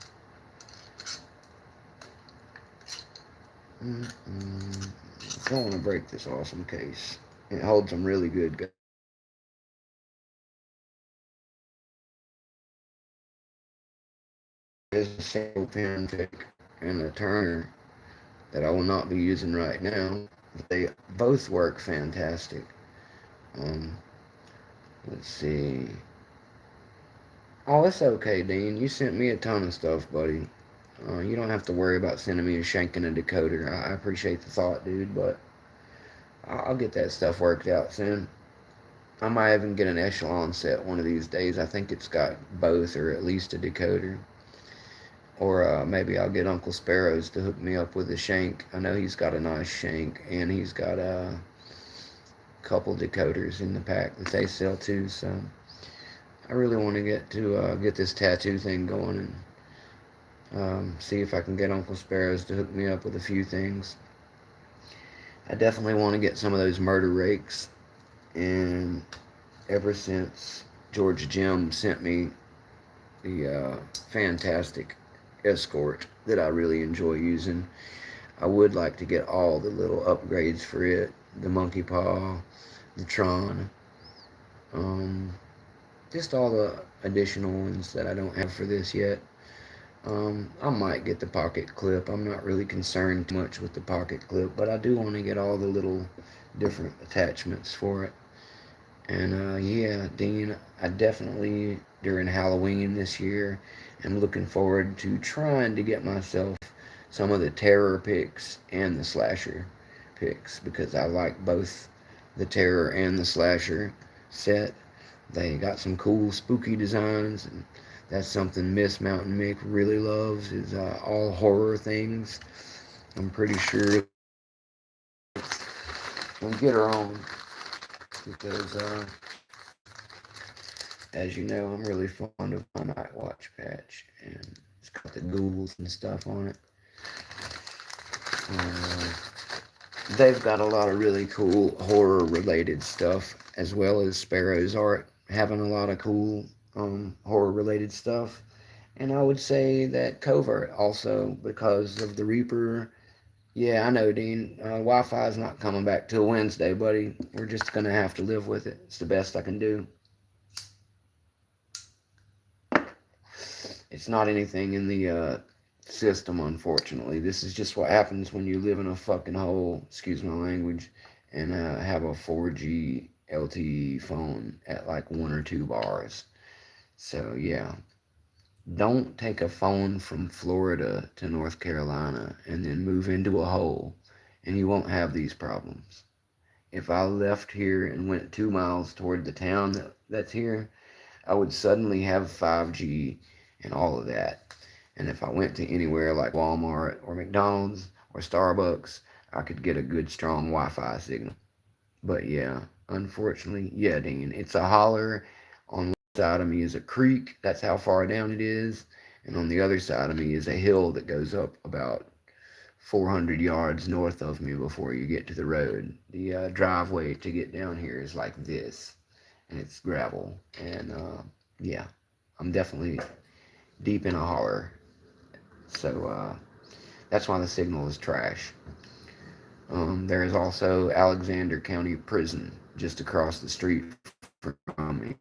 Don't want to break this awesome case. It holds them really good. There's a single pin pick and a turner that I will not be using right now. But they both work fantastic. Let's see. Oh, it's okay, Dean. You sent me a ton of stuff, buddy. You don't have to worry about sending me a shank and a decoder. I appreciate the thought, dude, but I'll get that stuff worked out soon. I might even get an echelon set one of these days. I think it's got both or at least a decoder. Or maybe I'll get Uncle Sparrows to hook me up with a shank. I know he's got a nice shank, and he's got a couple decoders in the pack that they sell too. So I really want to get this tattoo thing going and see if I can get Uncle Sparrows to hook me up with a few things. I definitely want to get some of those murder rakes, and ever since George Jim sent me the fantastic escort that I really enjoy using, I would like to get all the little upgrades for it, the monkey paw, the Tron, just all the additional ones that I don't have for this yet. I might get the pocket clip. I'm not really concerned too much with the pocket clip, but I do want to get all the little different attachments for it. And yeah, Dean, I definitely, during Halloween this year, am looking forward to trying to get myself some of the terror picks and the slasher picks because I like both the terror and the slasher set. They got some cool spooky designs, and that's something Miss Mountain Mick really loves is all horror things. I'm pretty sure we'll get her on because as you know, I'm really fond of my Night Watch patch, and it's got the ghouls and stuff on it. Uh, they've got a lot of really cool horror related stuff, as well as Sparrow's art having a lot of cool horror related stuff. And I would say that Covert also, because of the Reaper. Yeah, I know, Dean. Wi-Fi is not coming back till Wednesday, buddy. We're just gonna have to live with it. It's the best I can do. It's not anything in the system, unfortunately. This is just what happens when you live in a fucking hole. Excuse my language, and have a 4G LTE phone at like 1 or 2 bars. So yeah, don't take a phone from Florida to North Carolina and then move into a hole, and you won't have these problems. If I left here and went 2 miles toward the town that's here, I would suddenly have 5G and all of that. And if I went to anywhere like Walmart or McDonald's or Starbucks, I could get a good strong Wi Fi signal. But yeah, unfortunately, yeah, Dean, it's a holler. On one side of me is a creek, that's how far down it is. And on the other side of me is a hill that goes up about 400 yards north of me before you get to the road. The driveway to get down here is like this, and it's gravel. And yeah, I'm definitely deep in a holler. So that's why the signal is trash. There is also Alexander County Prison just across the street from me.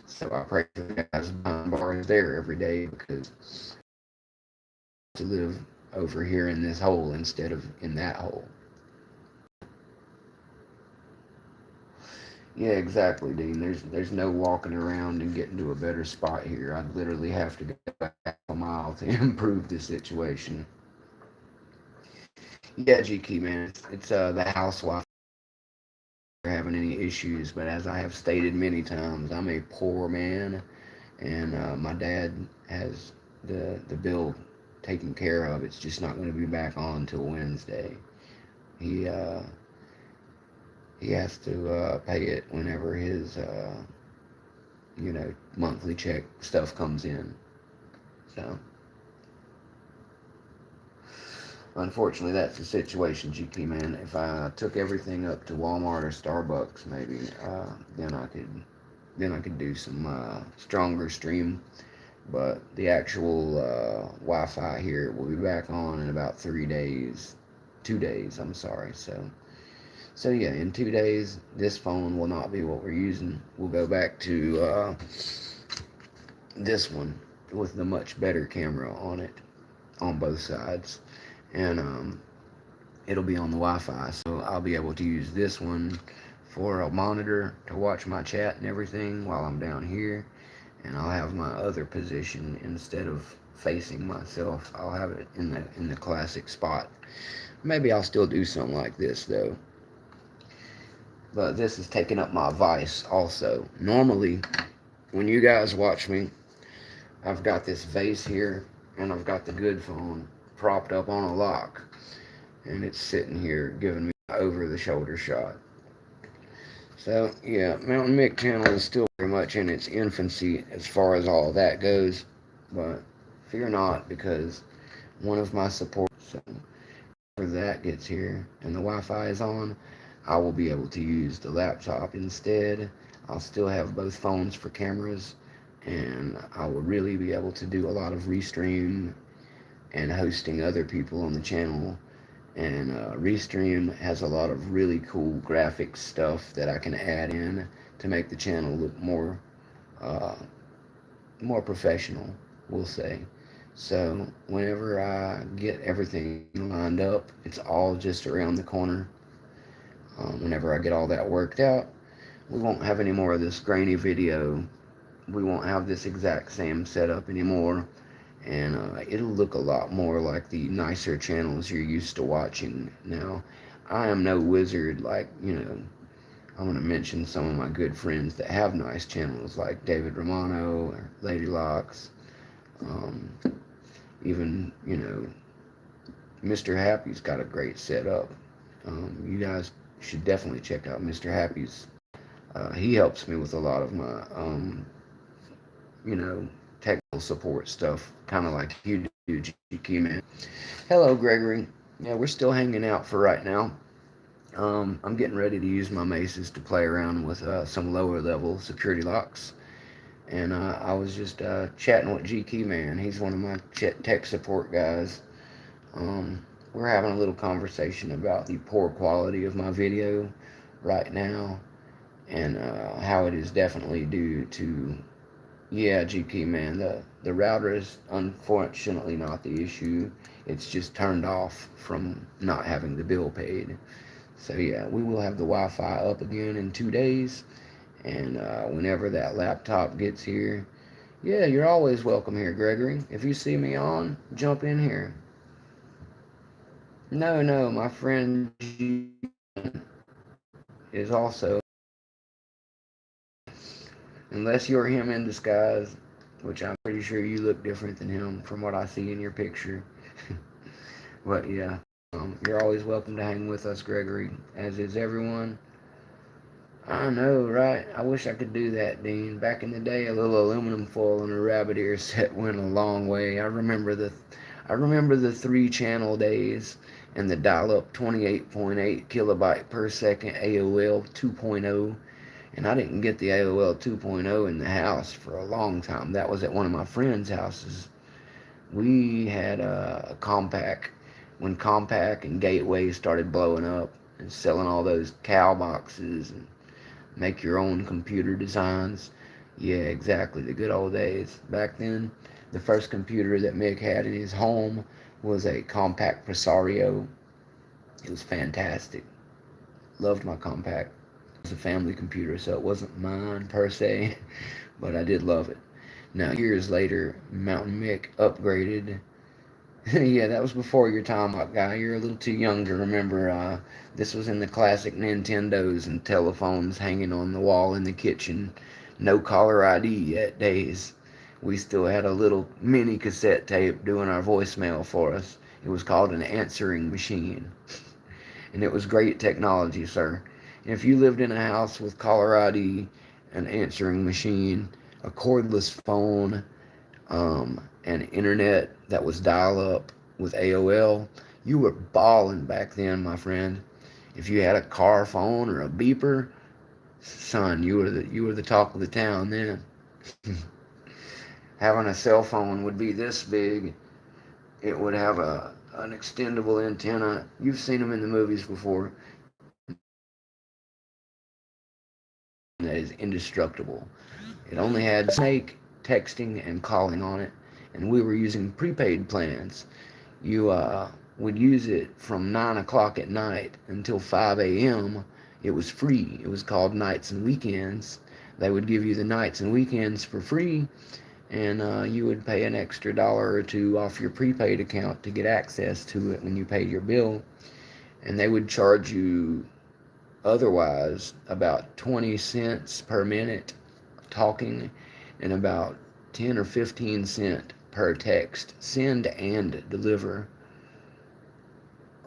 So I pray for the guys behind bars there every day because to live over here in this hole instead of in that hole. Yeah, exactly, Dean. There's no walking around and getting to a better spot here. I'd literally have to go back a mile to improve the situation. Yeah, GK man, it's the housewife having any issues, but as I have stated many times, I'm a poor man, and my dad has the bill taken care of. It's just not going to be back on till Wednesday. He uh, he has to pay it whenever his monthly check stuff comes in. So, unfortunately, that's the situation, GP man. If I took everything up to Walmart or Starbucks, maybe then I could do some stronger stream. But the actual Wi-Fi here will be back on in about 3 days, 2 days. I'm sorry. So yeah, in 2 days, this phone will not be what we're using. We'll go back to this one with the much better camera on it on both sides, and it'll be on the Wi-Fi. So I'll be able to use this one for a monitor to watch my chat and everything while I'm down here, and I'll have my other position instead of facing myself. I'll have it in the classic spot. Maybe I'll still do something like this though. But this is taking up my vice also. Normally, when you guys watch me, I've got this vase here, and I've got the good phone propped up on a lock, and it's sitting here giving me an over-the-shoulder shot. So, yeah, Mountain Mick channel is still very much in its infancy as far as all that goes, but fear not, because one of my supporters, so whenever that gets here and the Wi-Fi is on, I will be able to use the laptop instead. I'll still have both phones for cameras, and I will really be able to do a lot of restream and hosting other people on the channel. And Restream has a lot of really cool graphics stuff that I can add in to make the channel look uh, more professional, we'll say. So whenever I get everything lined up, it's all just around the corner. Whenever I get all that worked out, we won't have any more of this grainy video. We won't have this exact same setup anymore, and it'll look a lot more like the nicer channels you're used to watching now. I am no wizard, like, I'm going to mention some of my good friends that have nice channels like David Romano or Lady Locks, um, even, Mr. Happy's got a great setup. You guys should definitely check out Mr. Happy's. He helps me with a lot of my, technical support stuff, kind of like you do, GQ man. Hello, Gregory. Yeah, we're still hanging out for right now. I'm getting ready to use my maces to play around with some lower level security locks. And I was just chatting with GK Man. He's one of my tech support guys. We're having a little conversation about the poor quality of my video right now, and how it is definitely due to, yeah, GP Man. The router is unfortunately not the issue. It's just turned off from not having the bill paid. So yeah, we will have the Wi-Fi up again in 2 days, and whenever that laptop gets here, yeah, you're always welcome here, Gregory. If you see me on, jump in here. No, no, my friend G is also, unless you're him in disguise, which I'm pretty sure you look different than him from what I see in your picture. But yeah, you're always welcome to hang with us, Gregory, as is everyone. I know, right? I wish I could do that, Dean. Back in the day, a little aluminum foil and a rabbit ear set went a long way. I remember the three-channel days and the dial-up 28.8 kilobyte per second AOL 2.0. And I didn't get the AOL 2.0 in the house for a long time. That was at one of my friends' houses. We had a Compaq when Compaq and Gateway started blowing up and selling all those cow boxes and make your own computer designs. Yeah, exactly. The good old days. Back then, the first computer that Mick had in his home was a Compaq Presario. It was fantastic. Loved my Compaq. It was a family computer, so it wasn't mine per se, but I did love it. Now, years later, Mountain Mick upgraded. Yeah, that was before your time, guy. You're a little too young to remember. This was in the classic Nintendos and telephones hanging on the wall in the kitchen. No caller ID yet days. We still had a little mini cassette tape doing our voicemail for us. It was called an answering machine. And it was great technology, sir. And if you lived in a house with caller ID, an answering machine, a cordless phone, and internet that was dial up with AOL, you were balling back then, my friend. If you had a car phone or a beeper, son, you were the talk of the town then. Having a cell phone would be this big. It would have a an extendable antenna. You've seen them in the movies before. That is indestructible. It only had snake, texting, and calling on it, and we were using prepaid plans. You would use it from 9 o'clock at night until 5 a.m. It was free. It was called nights and weekends. They would give you the nights and weekends for free, and you would pay an extra dollar or two off your prepaid account to get access to it when you paid your bill. And they would charge you otherwise about 20 cents per minute talking and about 10 or 15 cent per text send and deliver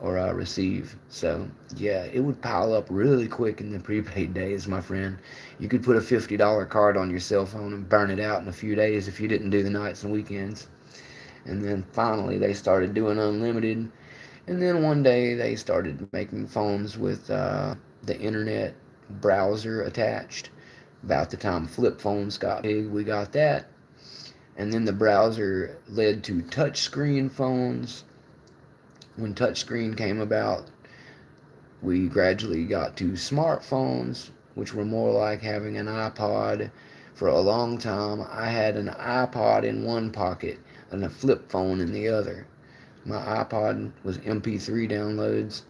or receive. So yeah, it would pile up really quick in the prepaid days, my friend. You could put a $50 card on your cell phone and burn it out in a few days if you didn't do the nights and weekends. And then finally they started doing unlimited. And then one day they started making phones with the internet browser attached. About the time flip phones got big, we got that. And then the browser led to touchscreen phones. When touchscreen came about, we gradually got to smartphones, which were more like having an iPod. For a long time, I had an iPod in one pocket and a flip phone in the other. My iPod was MP3 downloads,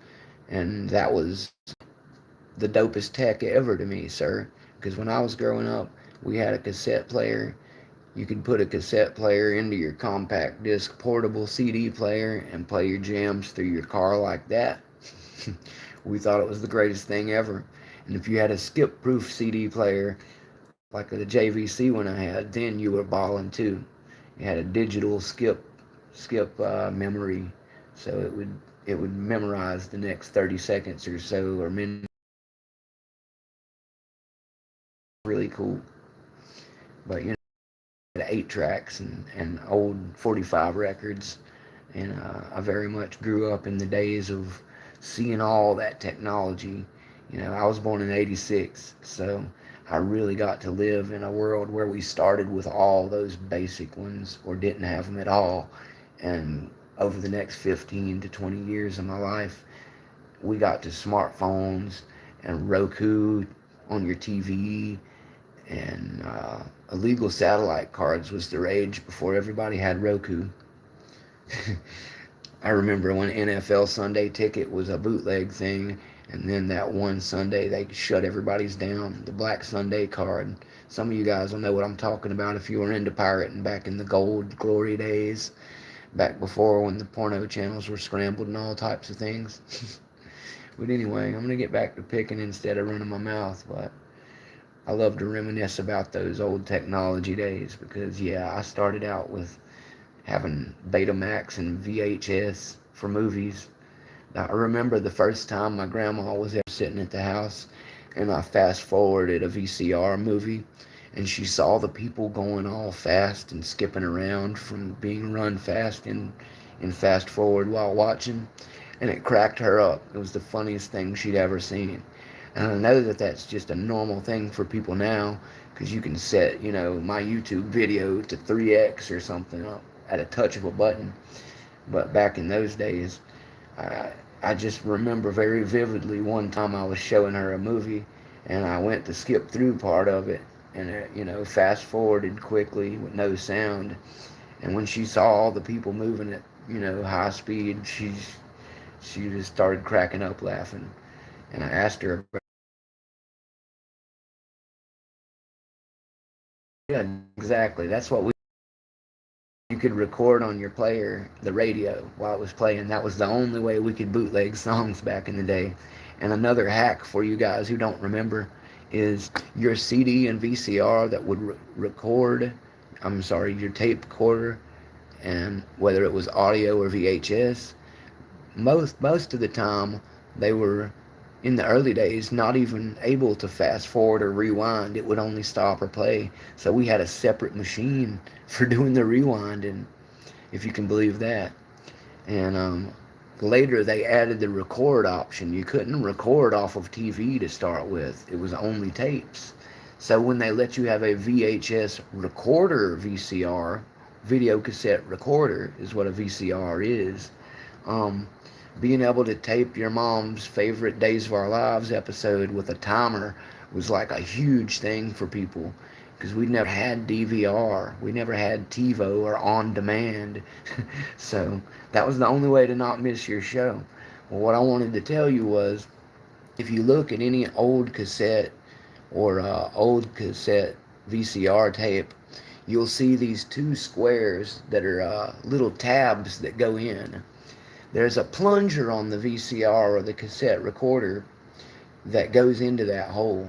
and that was the dopest tech ever to me, sir. Because when I was growing up, we had a cassette player. You could put a cassette player into your compact disc portable CD player and play your jams through your car like that. We thought it was the greatest thing ever. And if you had a skip-proof CD player, like the JVC one I had, then you were balling too. You had a digital skip memory, so it would memorize the next 30 seconds or so or minutes. Really cool. But you know, 8 tracks and old 45 records, And I very much grew up in the days of seeing all that technology. I was born in '86, so I really got to live in a world where we started with all those basic ones or didn't have them at all. And over the next 15 to 20 years of my life, we got to smartphones and Roku on your TV, and illegal satellite cards was the rage before everybody had Roku. I remember when NFL Sunday Ticket was a bootleg thing, and then that one Sunday they shut everybody's down. The Black Sunday card. Some of you guys will know what I'm talking about if you were into pirating back in the gold glory days, back before when the porno channels were scrambled and all types of things. But anyway, I'm going to get back to picking instead of running my mouth, but I love to reminisce about those old technology days because, yeah, I started out with having Betamax and VHS for movies. I remember the first time my grandma was there sitting at the house and I fast forwarded a VCR movie and she saw the people going all fast and skipping around from being run fast and fast forward while watching, and it cracked her up. It was the funniest thing she'd ever seen. And I know that that's just a normal thing for people now because you can set, my YouTube video to 3x or something at a touch of a button. But back in those days, I, I just remember very vividly one time I was showing her a movie and I went to skip through part of it and it, fast forwarded quickly with no sound. And when she saw all the people moving at, high speed, she just started cracking up laughing. And I asked her, yeah, exactly. That's what you could record on your player, the radio, while it was playing. That was the only way we could bootleg songs back in the day. And another hack for you guys who don't remember is your CD and VCR that would record, I'm sorry, your tape recorder, and whether it was audio or VHS, most of the time they were in the early days not even able to fast forward or rewind. It would only stop or play. So we had a separate machine for doing the rewinding, if you can believe that. And later they added the record option. You couldn't record off of TV to start with. It was only tapes. So when they let you have a VHS recorder, VCR, video cassette recorder is what a VCR is. Um, Being able to tape your mom's favorite Days of Our Lives episode with a timer was like a huge thing for people because we never had DVR, we never had TiVo or on demand. So that was the only way to not miss your show. Well, what I wanted to tell you was if you look at any old cassette or old cassette VCR tape, you'll see these two squares that are little tabs that go in. There's a plunger on the VCR or the cassette recorder that goes into that hole.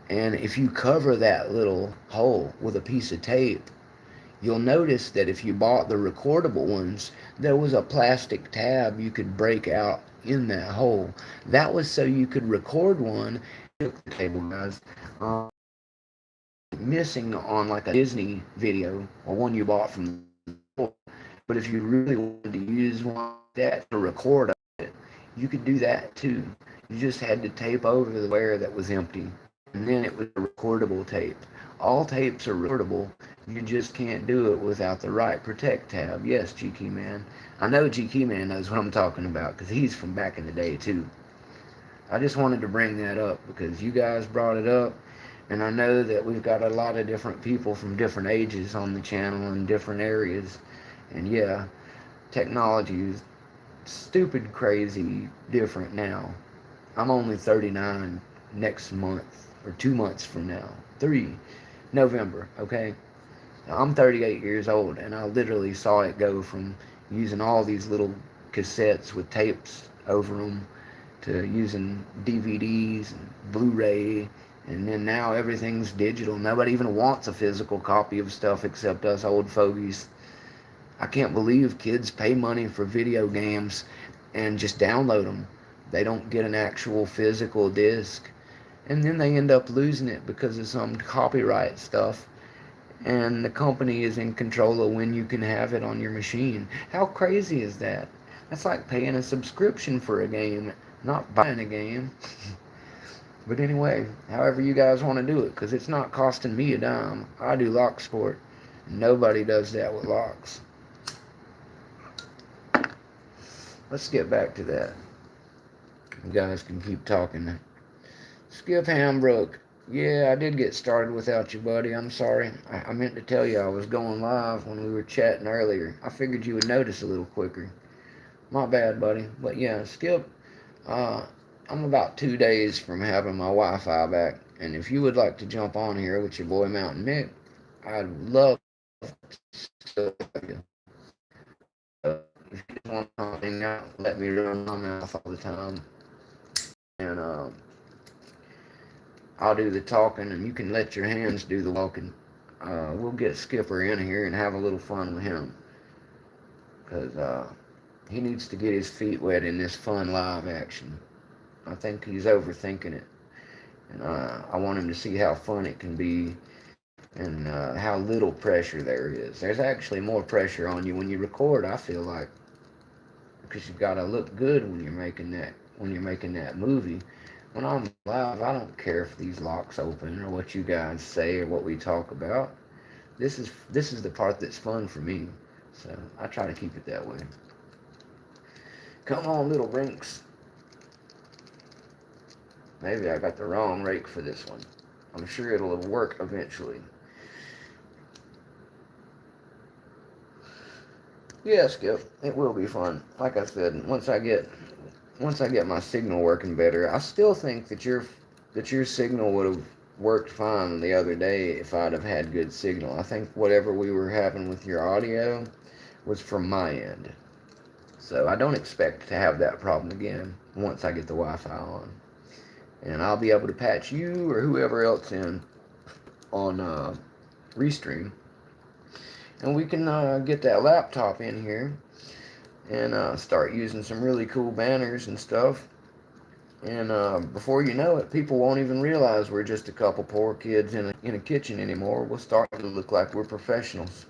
And if you cover that little hole with a piece of tape, you'll notice that if you bought the recordable ones, there was a plastic tab you could break out in that hole. That was so you could record one. The table, guys. Missing on like a Disney video or one you bought from the store. But if you really wanted to use one like that to record it, you could do that too. You just had to tape over the square that was empty, and then it was a recordable tape. All tapes are recordable. You just can't do it without the right protect tab. Yes, GK Man. I know GK Man knows what I'm talking about because he's from back in the day too. I just wanted to bring that up because you guys brought it up, and I know that we've got a lot of different people from different ages on the channel in different areas. And yeah, technology is stupid, crazy, different now. I'm only 39 next month, or 2 months from now. 3 November, okay? Now, I'm 38 years old, and I literally saw it go from using all these little cassettes with tapes over them to using DVDs and Blu-ray, and then now everything's digital. Nobody even wants a physical copy of stuff except us old fogies. I can't believe kids pay money for video games and just download them. They don't get an actual physical disc. And then they end up losing it because of some copyright stuff. and the company is in control of when you can have it on your machine. How crazy is that? That's like paying a subscription for a game, not buying a game. But anyway, however you guys want to do it, because it's not costing me a dime. I do Locksport. Nobody does that with locks. Let's get back to that. You guys can keep talking. Skip Hambrook. Yeah, I did get started without you, buddy. I'm sorry. I meant to tell you I was going live when we were chatting earlier. I figured you would notice a little quicker. My bad, buddy. But yeah, Skip, I'm about 2 days from having my Wi-Fi back. And if you would like to jump on here with your boy Mountain Nick, I'd love to have you. If you just want to hang out, let me run my mouth all the time. And I'll do the talking, and you can let your hands do the walking. We'll get Skipper in here and have a little fun with him. Because he needs to get his feet wet in this fun live action. I think he's overthinking it. And I want him to see how fun it can be and how little pressure there is. There's actually more pressure on you when you record, I feel like. Because you've got to look good when you're making that movie. When I'm live, I don't care if these locks open or what you guys say or what we talk about. This is the part that's fun for me. So I try to keep it that way. Come on, little rinks. Maybe I got the wrong rake for this one. I'm sure it'll work eventually. Yeah, Skip, it will be fun. Like I said, once I get my signal working better, I still think that your signal would have worked fine the other day if I'd have had good signal. I think whatever we were having with your audio was from my end. So I don't expect to have that problem again once I get the Wi-Fi on. And I'll be able to patch you or whoever else in on Restream. And we can get that laptop in here and start using some really cool banners and stuff. And before you know it, people won't even realize we're just a couple poor kids in a kitchen anymore. We'll start to look like we're professionals.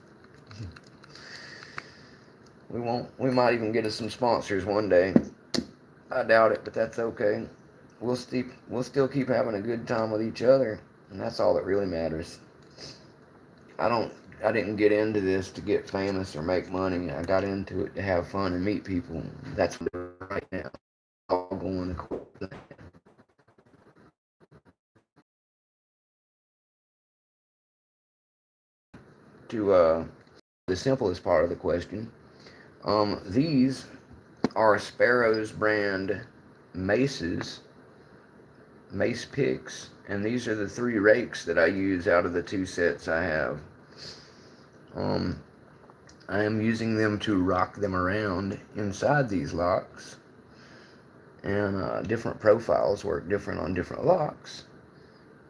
We might even get us some sponsors one day. I doubt it, but that's okay. We'll still keep having a good time with each other, and that's all that really matters. I didn't get into this to get famous or make money. I got into it to have fun and meet people. That's what I'm doing right now. All going according to the simplest part of the question. These are Sparrow's brand maces, mace picks, and these are the 3 rakes that I use out of the 2 sets I have. I am using them to rock them around inside these locks, and different profiles work different on different locks,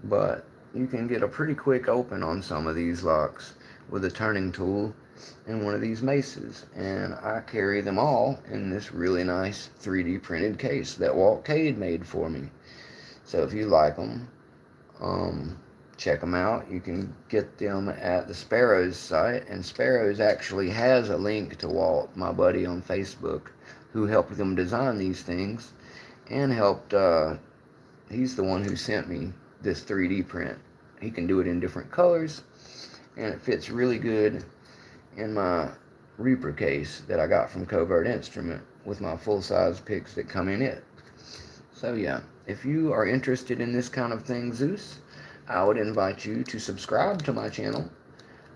but you can get a pretty quick open on some of these locks with a turning tool and one of these maces. And I carry them all in this really nice 3D printed case that Walt Cade made for me. So if you like them, check them out. You can get them at the Sparrows site, and Sparrows actually has a link to Walt, my buddy on Facebook, who helped them design these things and helped he's the one who sent me this 3D print. He can do it in different colors, and it fits really good in my Reaper case that I got from Covert Instrument with my full-size picks that come in it. So yeah, if you are interested in this kind of thing, Zeus, I would invite you to subscribe to my channel.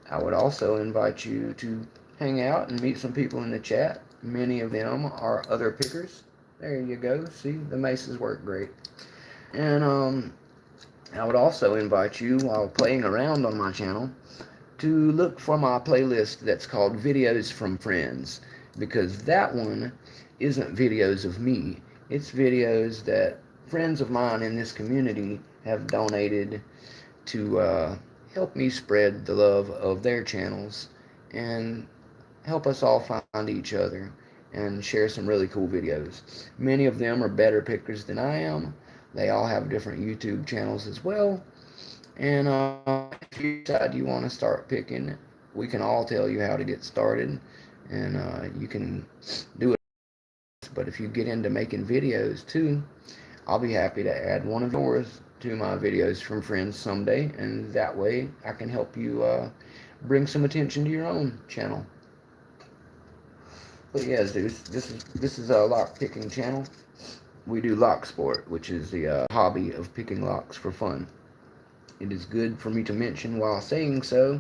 I would also invite you to hang out and meet some people in the chat. Many of them are other pickers. There you go. See, the maces work great. And I would also invite you, while playing around on my channel, to look for my playlist that's called Videos from Friends, because that one isn't videos of me. It's videos that friends of mine in this community have donated to help me spread the love of their channels and help us all find each other and share some really cool videos. Many of them are better pickers than I am. They all have different YouTube channels as well, And if you decide you want to start picking, we can all tell you how to get started, and you can do it. But if you get into making videos too, I'll be happy to add one of yours to my videos from friends someday, and that way I can help you bring some attention to your own channel. But yeah, dudes, this is a lock picking channel. We do locksport, which is the hobby of picking locks for fun. It is good for me to mention while saying so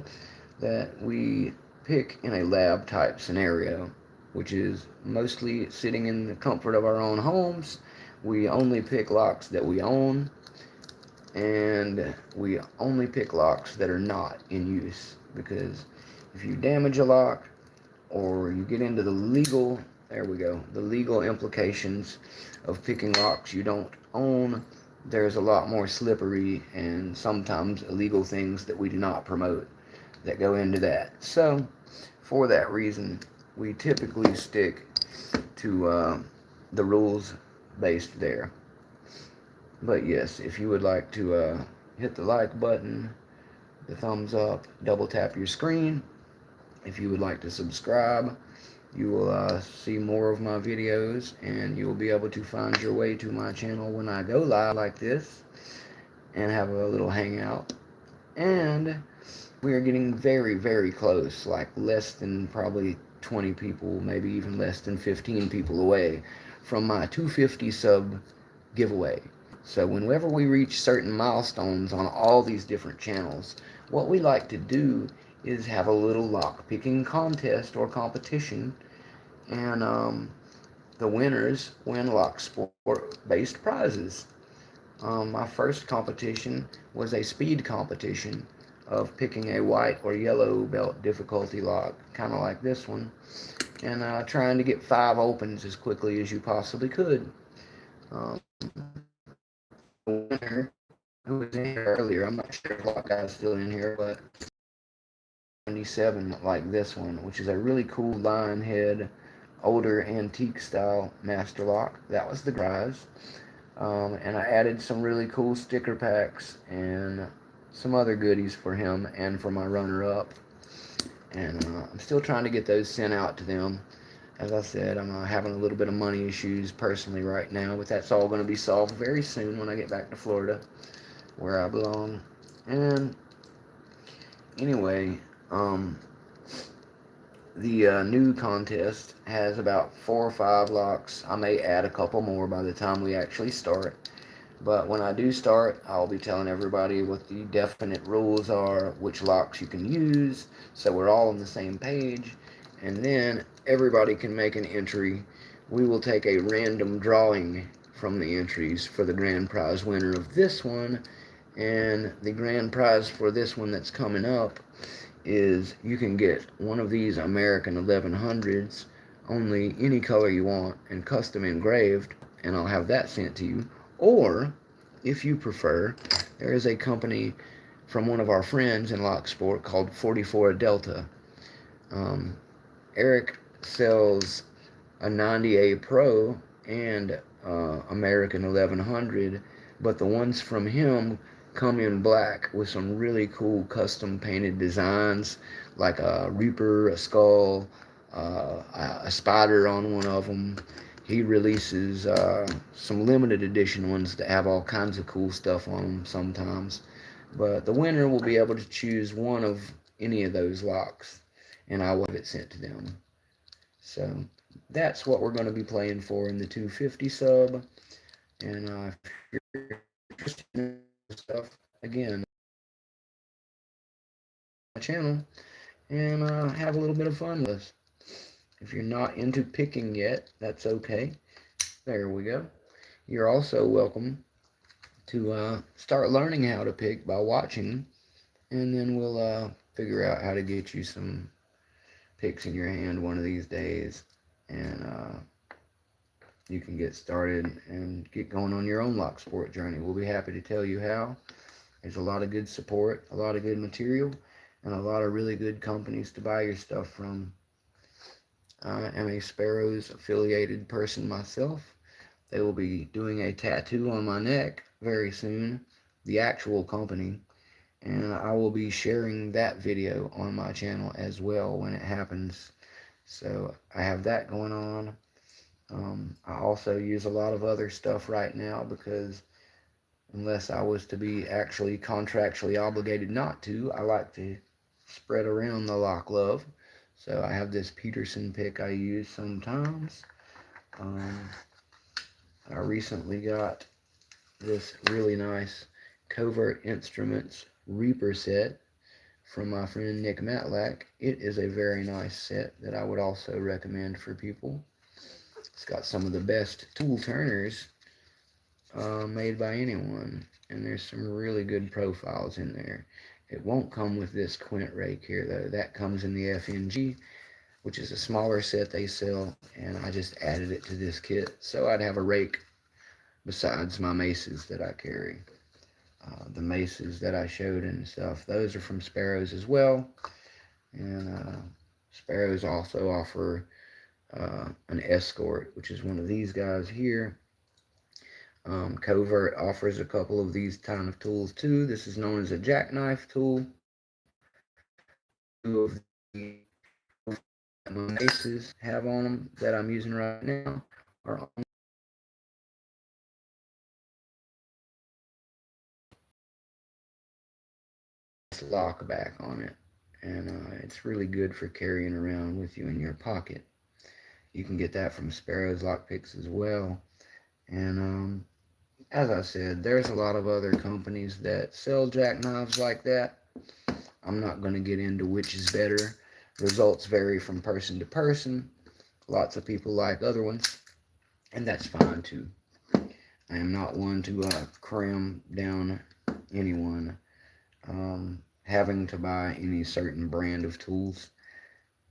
that we pick in a lab type scenario, which is mostly sitting in the comfort of our own homes. We only pick locks that we own, and we only pick locks that are not in use, because if you damage a lock or you get into the legal, there we go, the legal implications of picking locks you don't own, there's a lot more slippery and sometimes illegal things that we do not promote that go into that. So for that reason, we typically stick to the rules based there. But yes, if you would like to hit the like button, the thumbs up, double tap your screen. If you would like to subscribe, you will see more of my videos, and you will be able to find your way to my channel when I go live like this and have a little hangout. And we are getting very, very close, like less than probably 20 people, maybe even less than 15 people away from my 250 sub giveaway. So whenever we reach certain milestones on all these different channels, what we like to do is have a little lock picking contest or competition, and the winners win locksport based prizes. My first competition was a speed competition of picking a white or yellow belt difficulty lock, kind of like this one, and trying to get 5 opens as quickly as you possibly could. Um, the winner, who was in here earlier, I'm not sure if that guy's still in here, but 77 like this one, which is a really cool lion head, older antique style master lock. That was the prize. And I added some really cool sticker packs and some other goodies for him and for my runner-up. And I'm still trying to get those sent out to them. As I said, I'm having a little bit of money issues personally right now, but that's all going to be solved very soon when I get back to Florida, where I belong. And anyway, the new contest has about 4 or 5 locks. I may add a couple more by the time we actually start. But when I do start, I'll be telling everybody what the definite rules are, which locks you can use, so we're all on the same page. And then everybody can make an entry. We will take a random drawing from the entries for the grand prize winner of this one. And the grand prize for this one that's coming up is you can get one of these American 1100s, only any color you want, and custom engraved, and I'll have that sent to you. Or, if you prefer, there is a company from one of our friends in Locksport called 44 Delta. Um, Eric sells a 90A Pro and American 1100, but the ones from him come in black with some really cool custom painted designs, like a reaper, a skull, a spider on one of them. He releases some limited edition ones that have all kinds of cool stuff on them sometimes. But the winner will be able to choose one of any of those locks, and I will have it sent to them. So that's what we're going to be playing for in the 250 sub. And if you're interested in stuff, again, my channel, and have a little bit of fun with us. If you're not into picking yet, that's okay. There we go. You're also welcome to start learning how to pick by watching, and then we'll figure out how to get you some picks in your hand one of these days, and you can get started and get going on your own lock sport journey. We'll be happy to tell you how. There's a lot of good support, a lot of good material, and a lot of really good companies to buy your stuff from. I am a Sparrows affiliated person myself. They will be doing a tattoo on my neck very soon. The actual company and I will be sharing that video on my channel as well when it happens. So I have that going on. I also use a lot of other stuff right now because unless I was to be actually contractually obligated not to, I like to spread around the lock love. So I have this Peterson pick I use sometimes. I recently got this really nice Covert Instruments Reaper set from my friend Nick Matlack. It is a very nice set that I would also recommend for people. It's got some of the best tool turners made by anyone, and there's some really good profiles in there. It won't come with this quint rake here though. That comes in the FNG, which is a smaller set they sell, and I just added it to this kit so I'd have a rake besides my maces that I carry. The maces that I showed and stuff, those are from Sparrows as well, and Sparrows also offer an Escort, which is one of these guys here. Covert offers a couple of these kind of tools too. This is known as a jackknife tool. Two of the maces have on them that I'm using right now are on this lock back on it, and it's really good for carrying around with you in your pocket. You can get that from Sparrow's Lockpicks as well. And as I said, there's a lot of other companies that sell jackknives like that. I'm not going to get into which is better. Results vary from person to person. Lots of people like other ones, and that's fine too. I am not one to cram down anyone having to buy any certain brand of tools.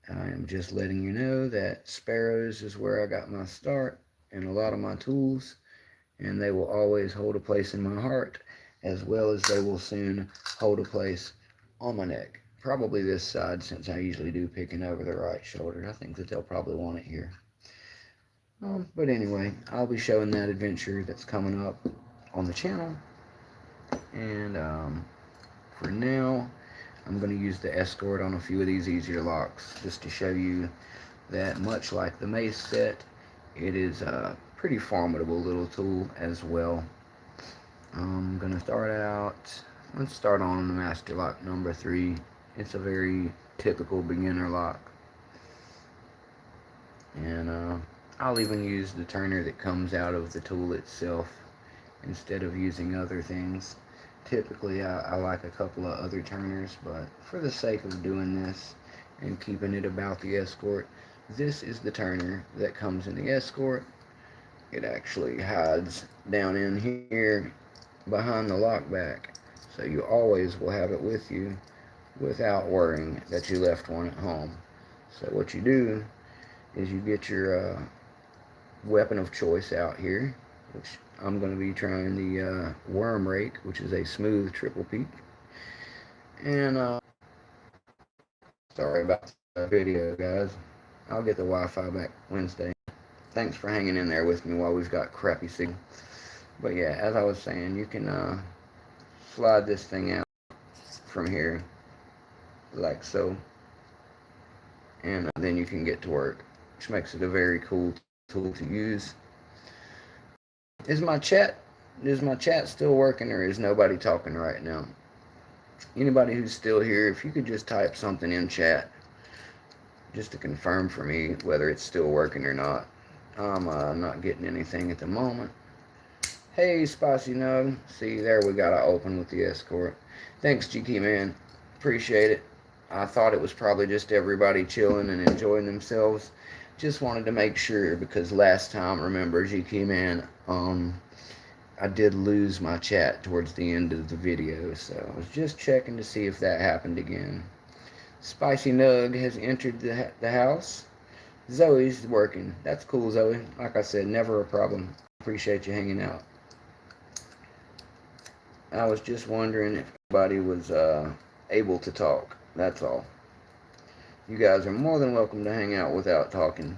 I am just letting you know that Sparrows is where I got my start and a lot of my tools, and they will always hold a place in my heart, as well as they will soon hold a place on my neck. Probably this side, since I usually do picking over the right shoulder. I think that they'll probably want it here. But anyway, I'll be showing that adventure that's coming up on the channel. And for now, I'm going to use the Escort on a few of these easier locks, just to show you that much like the mace set, it is a pretty formidable little tool as well. I'm going to start out, let's start on the master lock number 3. It's a very typical beginner lock. And I'll even use the turner that comes out of the tool itself instead of using other things. Typically I like a couple of other turners, but for the sake of doing this and keeping it about the Escort, this is the turner that comes in the Escort. It actually hides down in here behind the lock back, so you always will have it with you without worrying that you left one at home. So what you do is you get your weapon of choice out here, which I'm going to be trying the worm rake, which is a smooth triple peak. And sorry about the video, guys. I'll get the Wi-Fi back Wednesday. Thanks for hanging in there with me while we've got crappy signal. But yeah, as I was saying, you can slide this thing out from here like so, and then you can get to work, which makes it a very cool tool to use. Is my chat still working, or is nobody talking right now? Anybody who's still here, if you could just type something in chat just to confirm for me whether it's still working or not. I'm not getting anything at the moment. Hey, Spicy Nug. See, there we got to open with the Escort. Thanks, GK Man. Appreciate it. I thought it was probably just everybody chilling and enjoying themselves. Just wanted to make sure, because last time, remember, GK Man, I did lose my chat towards the end of the video, so I was just checking to see if that happened again. Spicy Nug has entered the house. Zoe's working. That's cool, Zoe. Like I said, never a problem. Appreciate you hanging out. I was just wondering if anybody was able to talk. That's all. You guys are more than welcome to hang out without talking.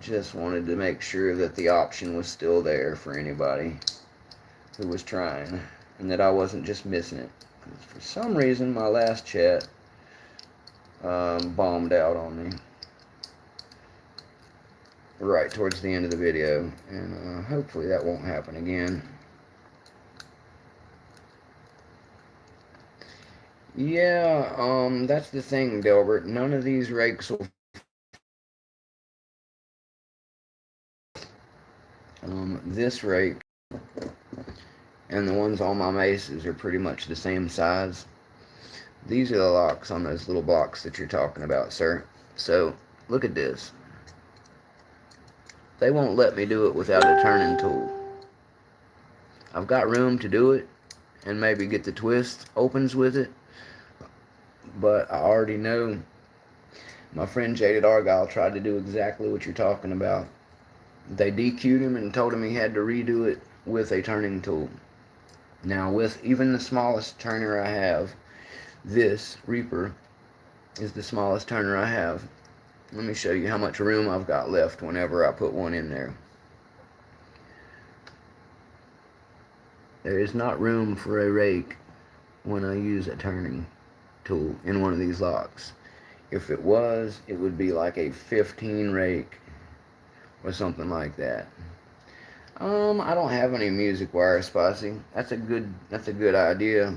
Just wanted to make sure that the option was still there for anybody who was trying. and that I wasn't just missing it. For some reason, my last chat bombed out on me right towards the end of the video, and hopefully that won't happen again. Yeah, that's the thing, Delbert. None of these rakes will. This rake and the ones on my maces are pretty much the same size. These are the locks on those little blocks that you're talking about, sir. So, look at this. They won't let me do it without a turning tool. I've got room to do it and maybe get the twist opens with it, but I already know my friend Jaded Argyle tried to do exactly what you're talking about. They DQ'd him and told him he had to redo it with a turning tool. Now, with even the smallest turner I have, this Reaper is the smallest turner I have. Let me show you how much room I've got left whenever I put one in there. There is not room for a rake when I use a turning tool in one of these locks. If it was, it would be like a 15 rake or something like that. I don't have any music wire spicing. That's a good idea.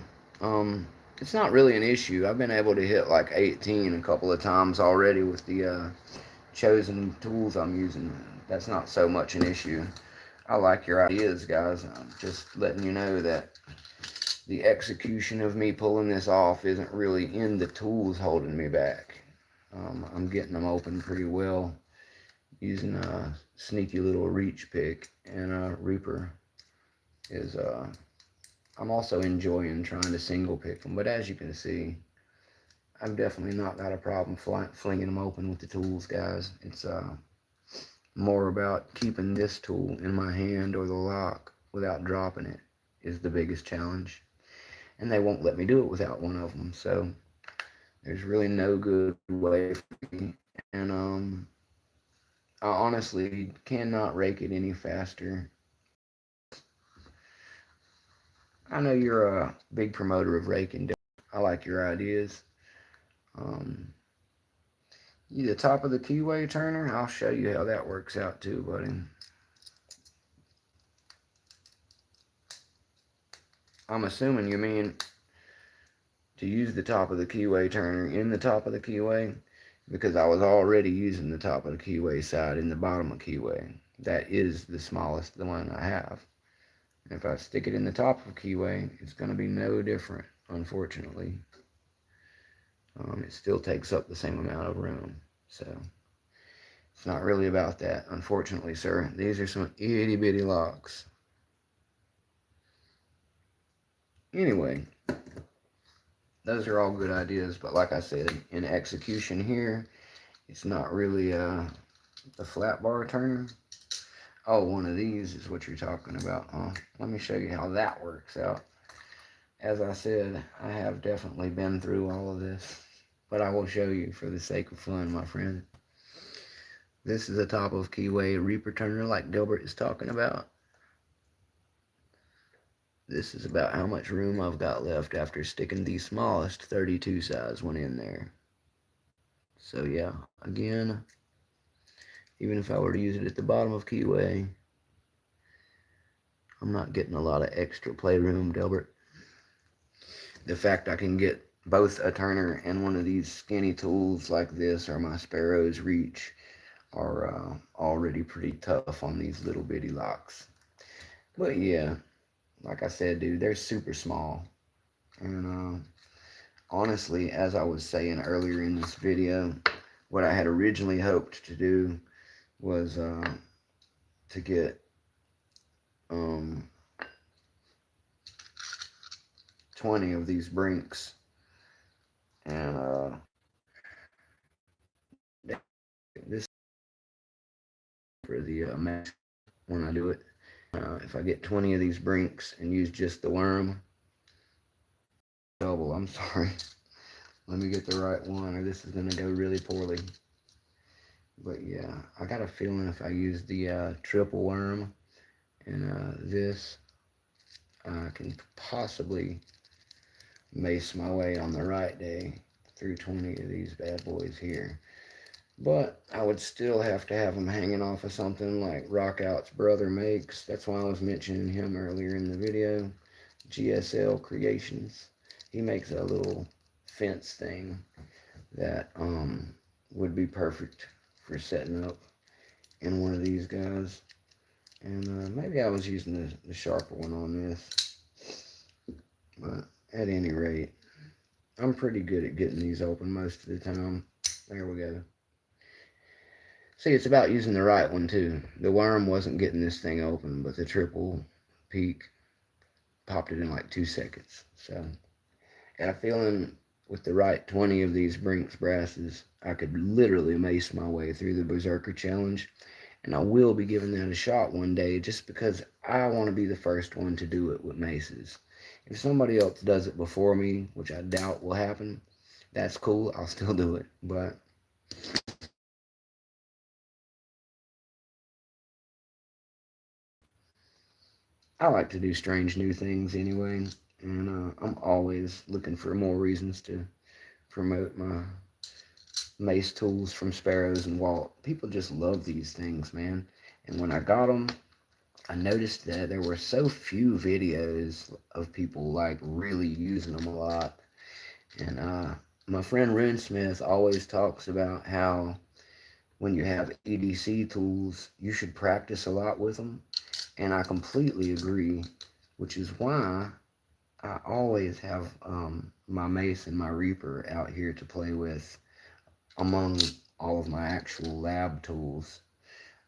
It's not really an issue. I've been able to hit like 18 a couple of times already with the chosen tools I'm using. That's not so much an issue. I like your ideas, guys. I'm just letting you know that the execution of me pulling this off isn't really in the tools holding me back. I'm getting them open pretty well using a sneaky little reach pick, and Reaper is I'm also enjoying trying to single pick them, but as you can see, I've definitely not got a problem flinging them open with the tools, guys. It's more about keeping this tool in my hand or the lock without dropping it is the biggest challenge, and they won't let me do it without one of them, so there's really no good way for me, and I honestly cannot rake it any faster. I know you're a big promoter of raking. I like your ideas. You the top of the keyway turner? I'll show you how that works out too, buddy. I'm assuming you mean to use the top of the keyway turner in the top of the keyway, because I was already using the top of the keyway side in the bottom of keyway. That is the smallest, the one I have. If I stick it in the top of keyway, it's going to be no different, unfortunately. It still takes up the same amount of room, so it's not really about that, unfortunately, sir. These are some itty-bitty locks. Anyway, those are all good ideas, but like I said, in execution here, it's not really the flat bar turner. Oh, one of these is what you're talking about, huh? Let me show you how that works out. As I said, I have definitely been through all of this, but I will show you for the sake of fun, my friend. This is a top of keyway Reaper turner like Dilbert is talking about. This is about how much room I've got left after sticking the smallest 32 size one in there. So yeah, again, even if I were to use it at the bottom of keyway, I'm not getting a lot of extra playroom, Delbert. The fact I can get both a turner and one of these skinny tools like this or my Sparrow's Reach are already pretty tough on these little bitty locks. But yeah, like I said, dude, they're super small. And honestly, as I was saying earlier in this video, what I had originally hoped to do was to get 20 of these brinks, and this for the max when I do it. If I get 20 of these brinks and use just the worm, double, I'm sorry. Let me get the right one or this is going to go really poorly. But yeah, I got a feeling if I use the triple worm and this, I can possibly mace my way on the right day through 20 of these bad boys here. But I would still have to have them hanging off of something like Rockout's brother makes. That's why I was mentioning him earlier in the video. GSL Creations. He makes a little fence thing that would be perfect for setting up in one of these guys. And maybe I was using the sharper one on this. But at any rate, I'm pretty good at getting these open most of the time. There we go. See, it's about using the right one too. The worm wasn't getting this thing open, but the triple peak popped it in like 2 seconds. So, got a feeling with the right 20 of these Brinks brasses, I could literally mace my way through the Berserker challenge. And I will be giving that a shot one day just because I want to be the first one to do it with maces. If somebody else does it before me, which I doubt will happen, that's cool. I'll still do it. But I like to do strange new things anyway. And I'm always looking for more reasons to promote my mace tools from Sparrows and Walt. People just love these things, man. And when I got them, I noticed that there were so few videos of people like really using them a lot. And my friend Rune Smith always talks about how when you have EDC tools, you should practice a lot with them. And I completely agree, which is why I always have my mace and my reaper out here to play with among all of my actual lab tools,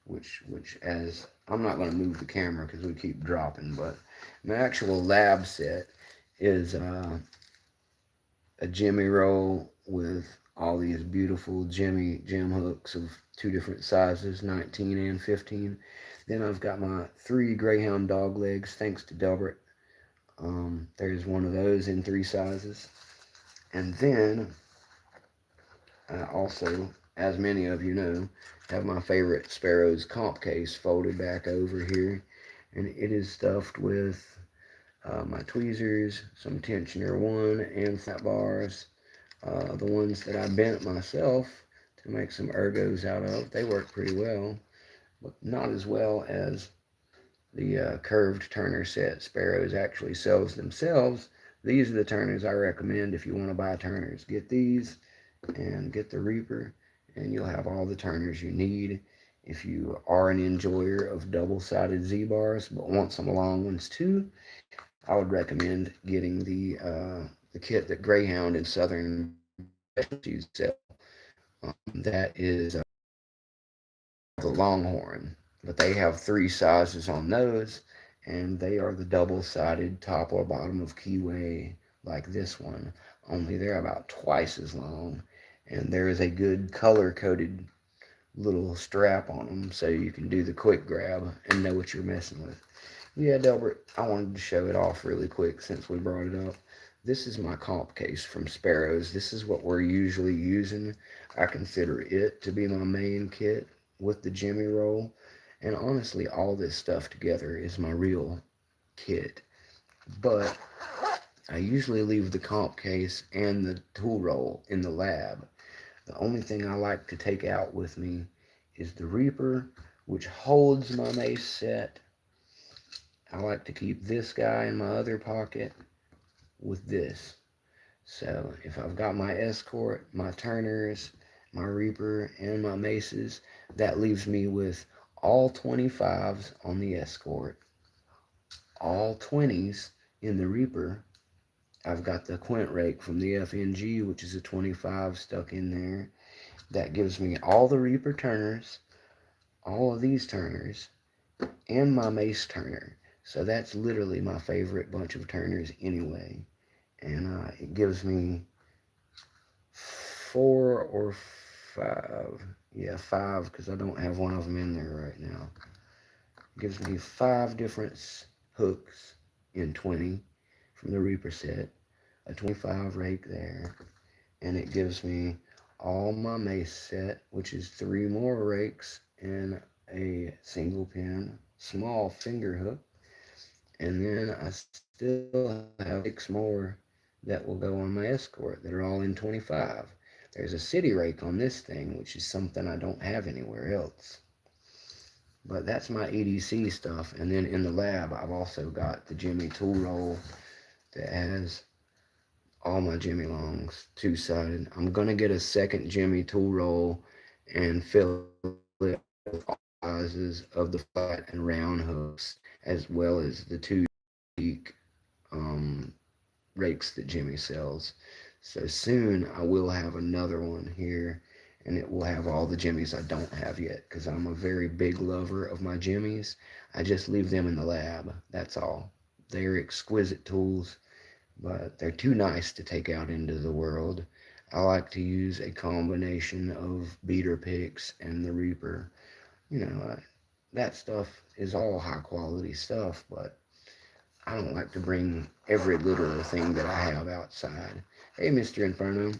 which as I'm not going to move the camera because we keep dropping, but my actual lab set is a jimmy roll with all these beautiful jim hooks of 2 different sizes, 19 and 15. Then I've got my 3 Greyhound dog legs, thanks to Delbert. There's one of those in 3 sizes. And then I also, as many of you know, have my favorite Sparrows comp case folded back over here. And it is stuffed with my tweezers, some tensioner 1 and flat bars. The ones that I bent myself to make some ergos out of, they work pretty well, but not as well as the curved turner set Sparrows actually sells themselves. These are the turners I recommend if you want to buy turners. Get these and get the Reaper, and you'll have all the turners you need. If you are an enjoyer of double-sided Z-bars but want some long ones too, I would recommend getting the kit that Greyhound and Southern Specialties sell. That is the Longhorn, but they have 3 sizes on those, and they are the double-sided top or bottom of keyway like this one, only they're about twice as long, and there is a good color-coded little strap on them so you can do the quick grab and know what you're messing with. Yeah, Delbert, I wanted to show it off really quick since we brought it up. This is my comp case from Sparrows. This is what we're usually using. I consider it to be my main kit with the jimmy roll. And honestly, all this stuff together is my real kit. But I usually leave the comp case and the tool roll in the lab. The only thing I like to take out with me is the Reaper, which holds my mace set. I like to keep this guy in my other pocket with this. So if I've got my escort, my turners, my reaper, and my maces, that leaves me with all 25s on the escort, all 20s in the reaper. I've got the quint rake from the FNG, which is a 25 stuck in there. That gives me all the reaper turners, all of these turners, and my mace turner. So that's literally my favorite bunch of turners anyway. And it gives me 4 or 5. Yeah, 5 because I don't have one of them in there right now. It gives me 5 different hooks in 20 from the Reaper set, a 25 rake there, and it gives me all my mace set, which is 3 more rakes and a single pin small finger hook. And then I still have 6 more that will go on my escort that are all in 25. There's a city rake on this thing, which is something I don't have anywhere else. But that's my EDC stuff. And then in the lab, I've also got the Jimmy tool roll that has all my Jimmy longs, two-sided. I'm going to get a second Jimmy tool roll and fill it with all sizes of the flat and round hooks, as well as the two unique rakes that Jimmy sells. So soon I will have another one here, and it will have all the jimmies I don't have yet, because I'm a very big lover of my jimmies. I just leave them in the lab, that's all. They're exquisite tools, but they're too nice to take out into the world. I like to use a combination of beater picks and the Reaper. That stuff is all high quality stuff, but I don't like to bring every little thing that I have outside. Hey, Mr. Inferno.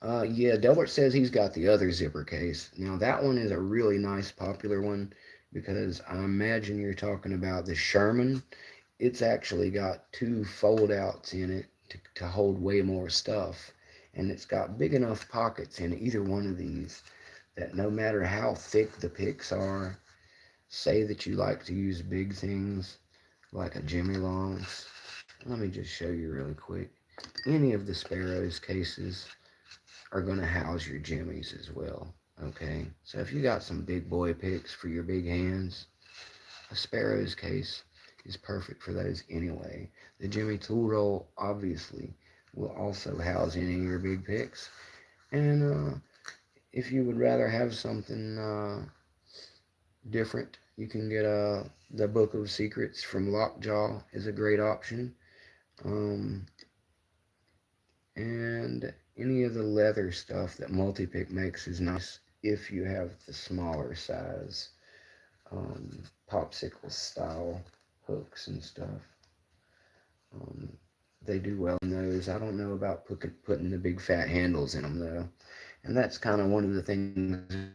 Yeah, Delbert says he's got the other zipper case. Now, that one is a really nice, popular one because I imagine you're talking about the Sherman. It's actually got two fold outs in it to hold way more stuff. And it's got big enough pockets in either one of these that no matter how thick the picks are, say that you like to use big things like a Jimmy Longs. Let me just show you really quick. Any of the Sparrows cases are going to house your jimmies as well. Okay, so if you got some big boy picks for your big hands, a Sparrows case is perfect for those anyway. The Jimmy tool roll obviously will also house any of your big picks. And if you would rather have something different, you can get the Book of Secrets from Lockjaw is a great option. Um, and any of the leather stuff that Multipick makes is nice if you have the smaller size popsicle style hooks and stuff. Um, they do well in those. I don't know about putting the big fat handles in them though. And that's kind of one of the things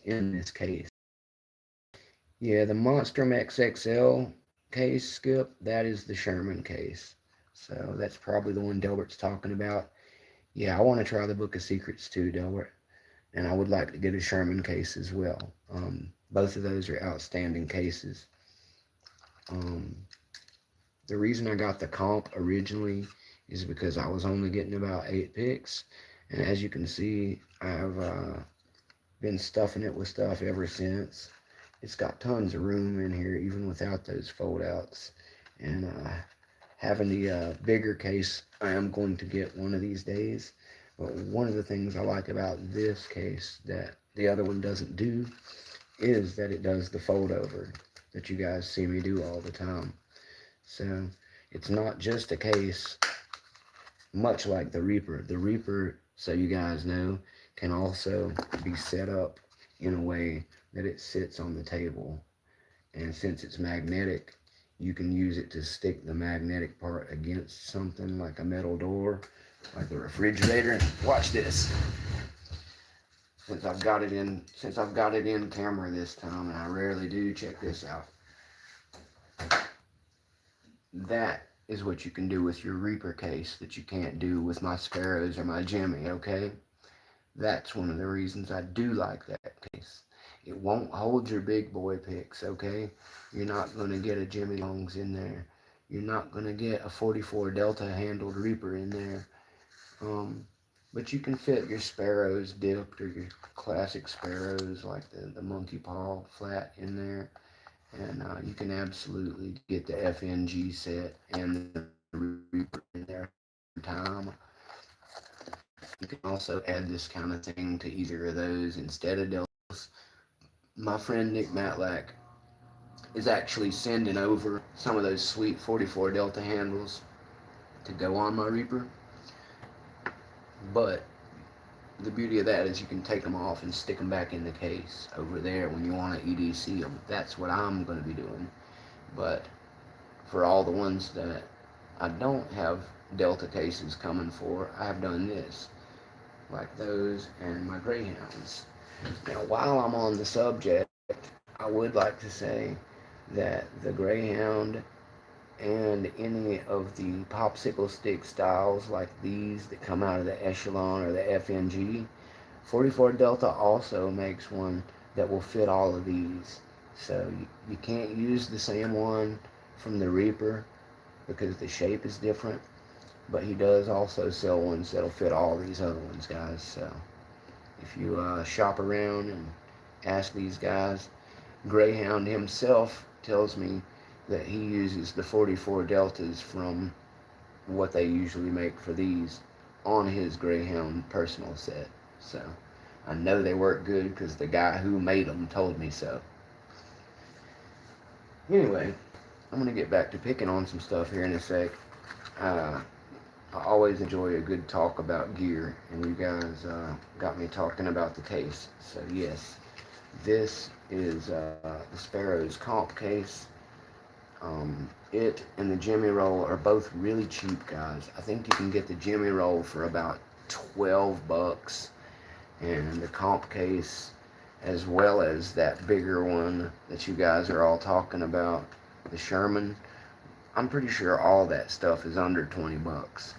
in this case. Yeah, the Monstrum XXL case, Skip, that is the Sherman case. So that's probably the one Delbert's talking about. Yeah, I want to try the Book of Secrets too, Delbert. And I would like to get a Sherman case as well. Both of those are outstanding cases. Um, the reason I got the comp originally is because I was only getting about 8 picks. And as you can see, I've been stuffing it with stuff ever since. It's got tons of room in here, even without those fold outs. And having the bigger case, I am going to get one of these days. But one of the things I like about this case that the other one doesn't do is that it does the fold over that you guys see me do all the time. So it's not just a case, much like the Reaper. The Reaper, so you guys know, can also be set up in a way that it sits on the table. And since it's magnetic, you can use it to stick the magnetic part against something like a metal door, like the refrigerator. Watch this. Since I've got it in camera this time, and I rarely do, check this out. That is what you can do with your Reaper case that you can't do with my Sparrows or my Jimmy, okay? That's one of the reasons I do like that case. It won't hold your big boy picks, okay? You're not going to get a Jimmy Longs in there. You're not going to get a 44 Delta handled Reaper in there. But you can fit your Sparrows dipped or your classic Sparrows like the Monkey Paw flat in there. And you can absolutely get the FNG set and the Reaper in there time. You can also add this kind of thing to either of those instead of Deltas. My friend Nick Matlack is actually sending over some of those sweet 44 Delta handles to go on my Reaper. But the beauty of that is you can take them off and stick them back in the case over there when you want to EDC them. That's what I'm going to be doing. But for all the ones that I don't have Delta cases coming for, I've done this, like those and my Greyhounds. Now, while I'm on the subject, I would like to say that the Greyhound and any of the popsicle stick styles like these that come out of the Echelon or the FNG, 44 Delta also makes one that will fit all of these. So you can't use the same one from the Reaper because the shape is different, but he does also sell ones that'll fit all these other ones, guys. So if you shop around and ask these guys, Greyhound himself tells me that he uses the 44 Deltas from what they usually make for these on his Greyhound personal set. So I know they work good because the guy who made them told me so. Anyway, I'm going to get back to picking on some stuff here in a sec. I always enjoy a good talk about gear, and you guys got me talking about the case. So yes, this is the Sparrow's comp case. It and the Jimmy Roll are both really cheap, guys. I think you can get the Jimmy Roll for about 12 bucks, and the comp case, as well as that bigger one that you guys are all talking about, the Sherman. I'm pretty sure all that stuff is under 20 bucks.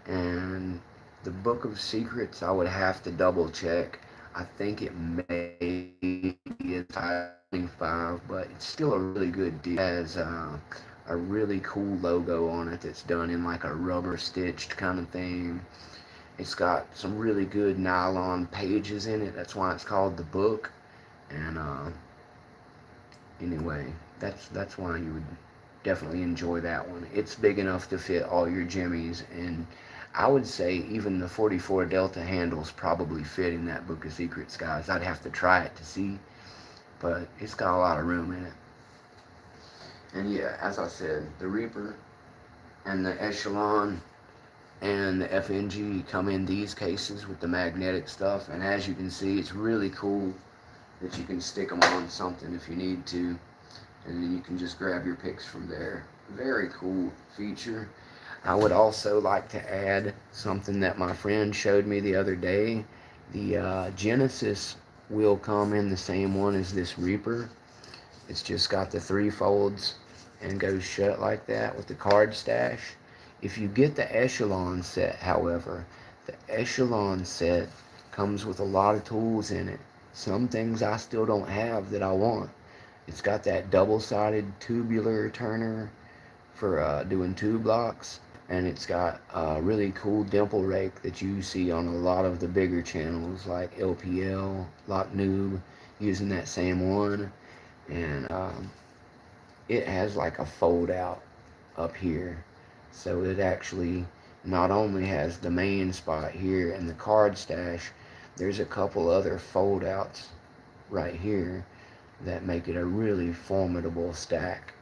And the Book of Secrets, I would have to double check. I think it may be a 25, but it's still a really good deal. It has a really cool logo on it that's done in like a rubber stitched kind of thing. It's got some really good nylon pages in it. That's why it's called the book. And anyway, that's why you would definitely enjoy that one. It's big enough to fit all your jimmies, and I would say even the 44 Delta handles probably fit in that Book of Secrets, guys. I'd have to try it to see, but it's got a lot of room in it. And yeah, as I said, the Reaper and the Echelon and the FNG come in these cases with the magnetic stuff, and as you can see, it's really cool that you can stick them on something if you need to, and then you can just grab your picks from there. Very cool feature. I would also like to add something that my friend showed me the other day. The Genesis will come in the same one as this Reaper. It's just got the 3 folds and goes shut like that with the card stash. If you get the Echelon set, however, the Echelon set comes with a lot of tools in it. Some things I still don't have that I want. It's got that double-sided tubular turner for doing tube blocks, and it's got a really cool dimple rake that you see on a lot of the bigger channels like LPL, Lock Noob, using that same one. And it has like a fold out up here, so it actually not only has the main spot here and the card stash, there's a couple other fold outs right here that make it a really formidable stack.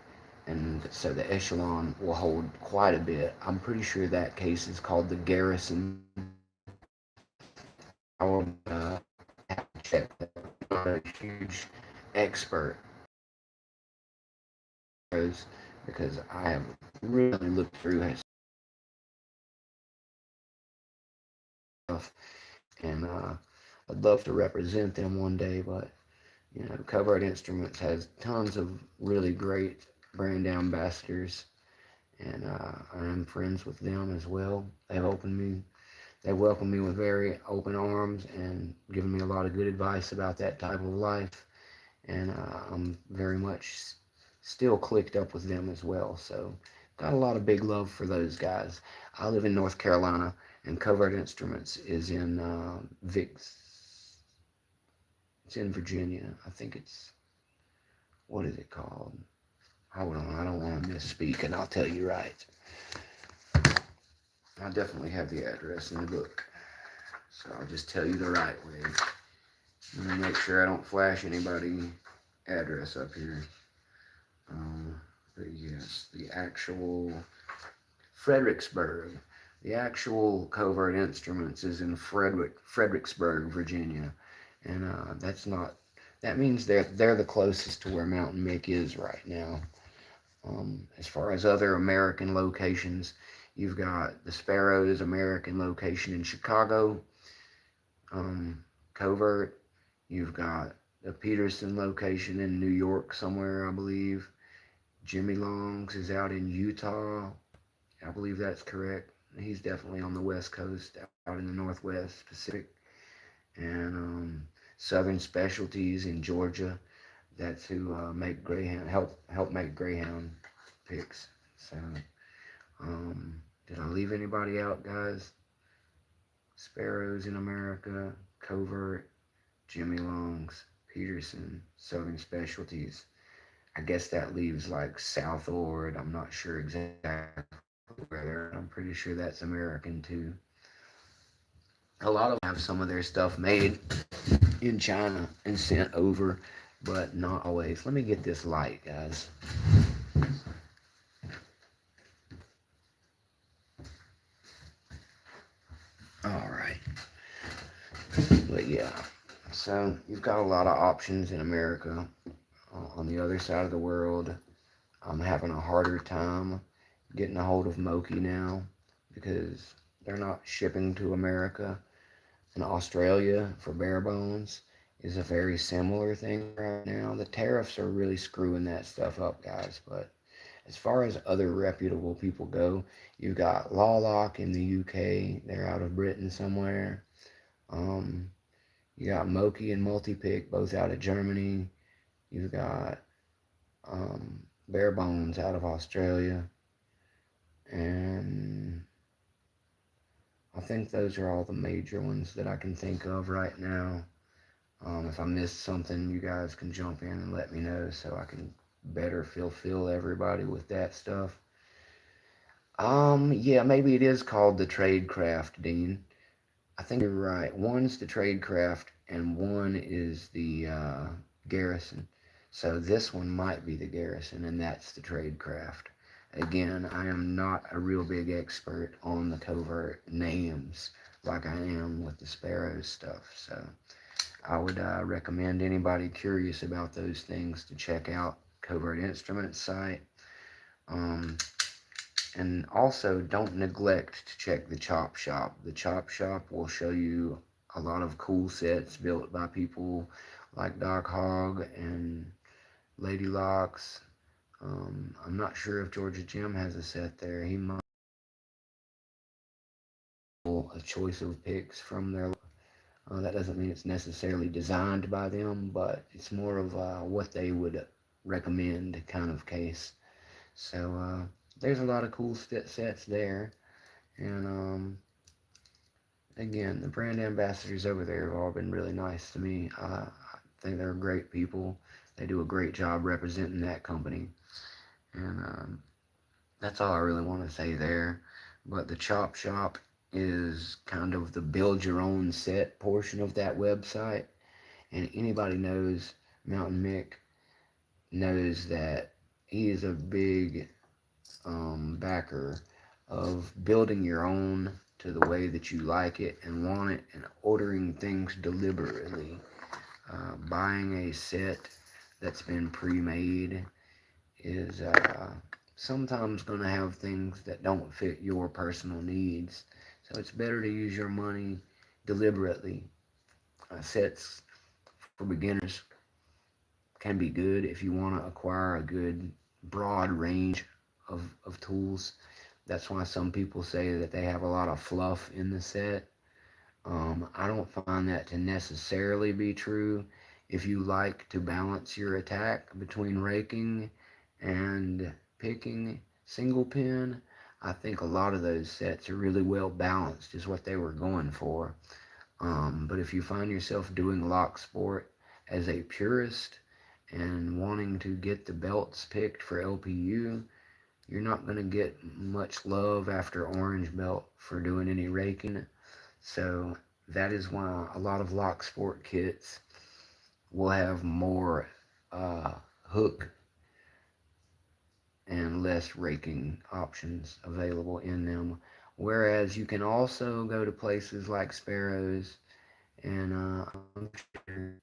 And so the Echelon will hold quite a bit. I'm pretty sure that case is called the Garrison. I will have to check that. I'm not a huge expert because I have really looked through his stuff, and I'd love to represent them one day, but you know, Cover Art Instruments has tons of really great brand ambassadors, and I am friends with them as well. They welcomed me with very open arms and given me a lot of good advice about that type of life, and I'm very much still clicked up with them as well. So got a lot of big love for those guys. I live in North Carolina, and Cover Art Instruments is in It's in Virginia. I think it's, what is it called? Hold on, I don't want to misspeak, and I'll tell you right. I definitely have the address in the book, so I'll just tell you the right way. Let me make sure I don't flash anybody address up here. But yes, the actual Fredericksburg. The actual Covert Instruments is in Fredericksburg, Virginia, and that means they're the closest to where Mountain Mick is right now. As far as other American locations, you've got the Sparrow's American location in Chicago, Covert. You've got the Peterson location in New York somewhere, I believe. Jimmy Long's is out in Utah. I believe that's correct. He's definitely on the West Coast, out in the Northwest Pacific, and Southern Specialties in Georgia. That's who make Greyhound help make Greyhound picks. So, did I leave anybody out, guys? Sparrows in America, Covert, Jimmy Long's, Peterson, Southern Specialties. I guess that leaves like South Ord. I'm not sure exactly where they're. I'm pretty sure that's American too. A lot of them have some of their stuff made in China and sent over, but not always. Let me get this light, guys. All right. But yeah, so you've got a lot of options in America. On the other side of the world, I'm having a harder time getting a hold of Moki now because they're not shipping to America. And Australia for bare bones is a very similar thing right now. The tariffs are really screwing that stuff up, guys. But as far as other reputable people go, you've got Lawlock in the UK. They're out of Britain somewhere. Um, you got Moki and Multipick, both out of Germany. You've got Bare Bones out of Australia. And I think those are all the major ones that I can think of right now. If I missed something, you guys can jump in and let me know so I can better fulfill everybody with that stuff. Yeah, maybe it is called the Tradecraft, Dean. I think you're right. One's the Tradecraft and one is the Garrison. So this one might be the Garrison and that's the Tradecraft. Again, I am not a real big expert on the covert names like I am with the Sparrows stuff. So I would recommend anybody curious about those things to check out Covert Instruments site. And also, don't neglect to check the Chop Shop. The Chop Shop will show you a lot of cool sets built by people like Doc Hogg and Lady Locks. I'm not sure if Georgia Jim has a set there. He might have a choice of picks from their. That doesn't mean it's necessarily designed by them, but it's more of what they would recommend kind of case. So there's a lot of cool sets there. And again, the brand ambassadors over there have all been really nice to me. I think they're great people. They do a great job representing that company. And that's all I really want to say there. But the Chop Shop is kind of the build your own set portion of that website. And anybody knows Mountain Mick knows that he is a big backer of building your own to the way that you like it and want it and ordering things deliberately. Buying a set that's been pre-made is sometimes going to have things that don't fit your personal needs. So it's better to use your money deliberately. Sets for beginners can be good if you want to acquire a good broad range of tools. That's why some people say that they have a lot of fluff in the set. I don't find that to necessarily be true. If you like to balance your attack between raking and picking single pin, I think a lot of those sets are really well balanced is what they were going for. But if you find yourself doing locksport as a purist and wanting to get the belts picked for LPU, you're not going to get much love after orange belt for doing any raking. So that is why a lot of locksport kits will have more hook and less raking options available in them. Whereas you can also go to places like Sparrows, and I'm sure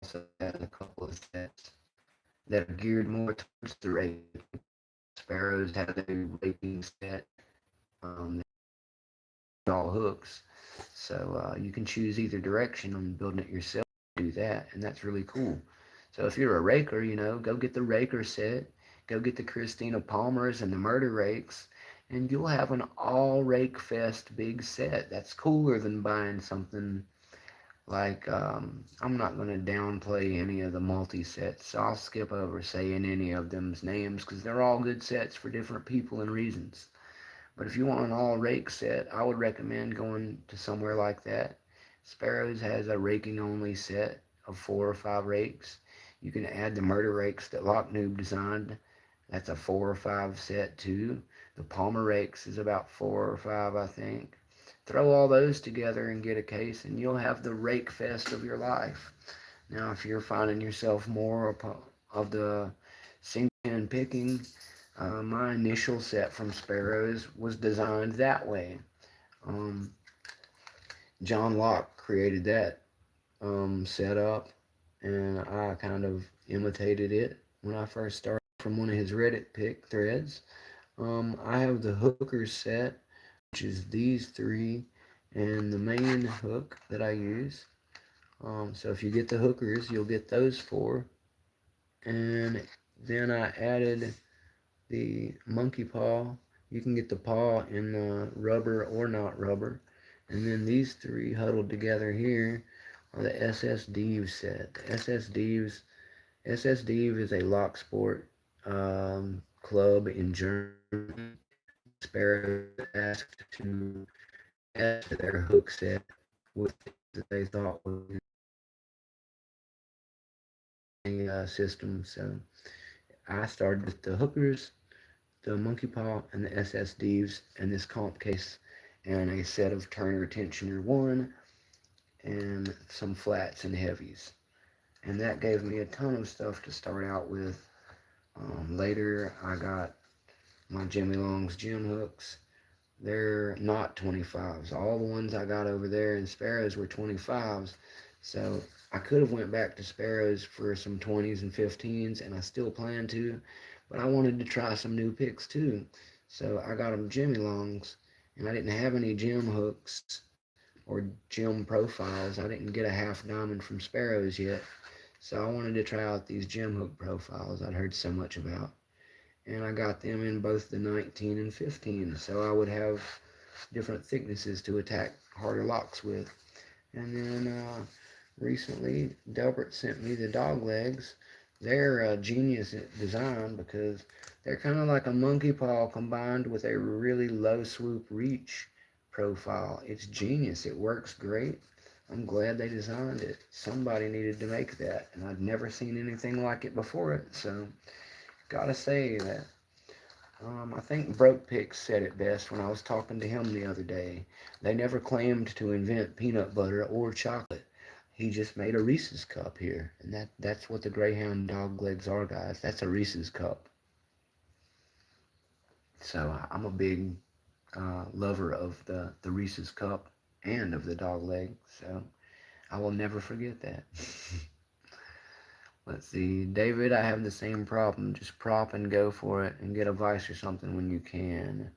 also has a couple of sets that are geared more towards the raking. Sparrows has a raking set, all hooks, so you can choose either direction on building it yourself. do that, and that's really cool. So if you're a raker, you know, go get the Raker set, go get the Christina Palmers and the Murder Rakes, and you'll have an all Rake Fest big set. That's cooler than buying something like, I'm not going to downplay any of the multi-sets, so I'll skip over saying any of them's names because they're all good sets for different people and reasons. But if you want an all rake set, I would recommend going to somewhere like that. Sparrows has a raking only set of 4 or 5 rakes. You can add the murder rakes that Lock Noob designed. That's a 4 or 5 set too. The Palmer rakes is about 4 or 5, I think. Throw all those together and get a case, and you'll have the rake fest of your life. Now, if you're finding yourself more of the single pin picking, my initial set from Sparrows was designed that way. Um, John Locke created that setup, and I kind of imitated it when I first started from one of his Reddit pick threads. I have the hookers set, which is these 3, and the main hook that I use. So if you get the hookers, you'll get those 4. And then I added the monkey paw. You can get the paw in rubber or not rubber. And then these 3 huddled together here are the SS Deeves set. The SS Deeve is a Locksport club in Germany. Sparrows asked to add to their hook set with that they thought was a system. So I started with the hookers, the monkey paw, and the SS Deeves, and this comp case, and a set of Turner Tensioner 1, and some flats and heavies. And that gave me a ton of stuff to start out with. Later, I got my Jimmy Long's gym hooks. They're not 25s. All the ones I got over there in Sparrows were 25s. So I could have went back to Sparrows for some 20s and 15s, and I still plan to, but I wanted to try some new picks too. So I got them Jimmy Longs, and I didn't have any gym hooks or gym profiles. I didn't get a half diamond from Sparrows yet. So I wanted to try out these gym hook profiles I'd heard so much about. And I got them in both the 19 and 15, so I would have different thicknesses to attack harder locks with. And then recently, Delbert sent me the dog legs. They're a genius at design because they're kind of like a monkey paw combined with a really low swoop reach profile. It's genius. It works great. I'm glad they designed it. Somebody needed to make that, and I'd never seen anything like it before it, so gotta say that. I think Broke Pix said it best when I was talking to him the other day. They never claimed to invent peanut butter or chocolate. He just made a Reese's cup here, and that's what the Greyhound dog legs are, guys. That's a Reese's cup. So I'm a big lover of the Reese's cup and of the dog leg, so I will never forget that. Let's see, David, I have the same problem. Just prop and go for it and get a vice or something when you can.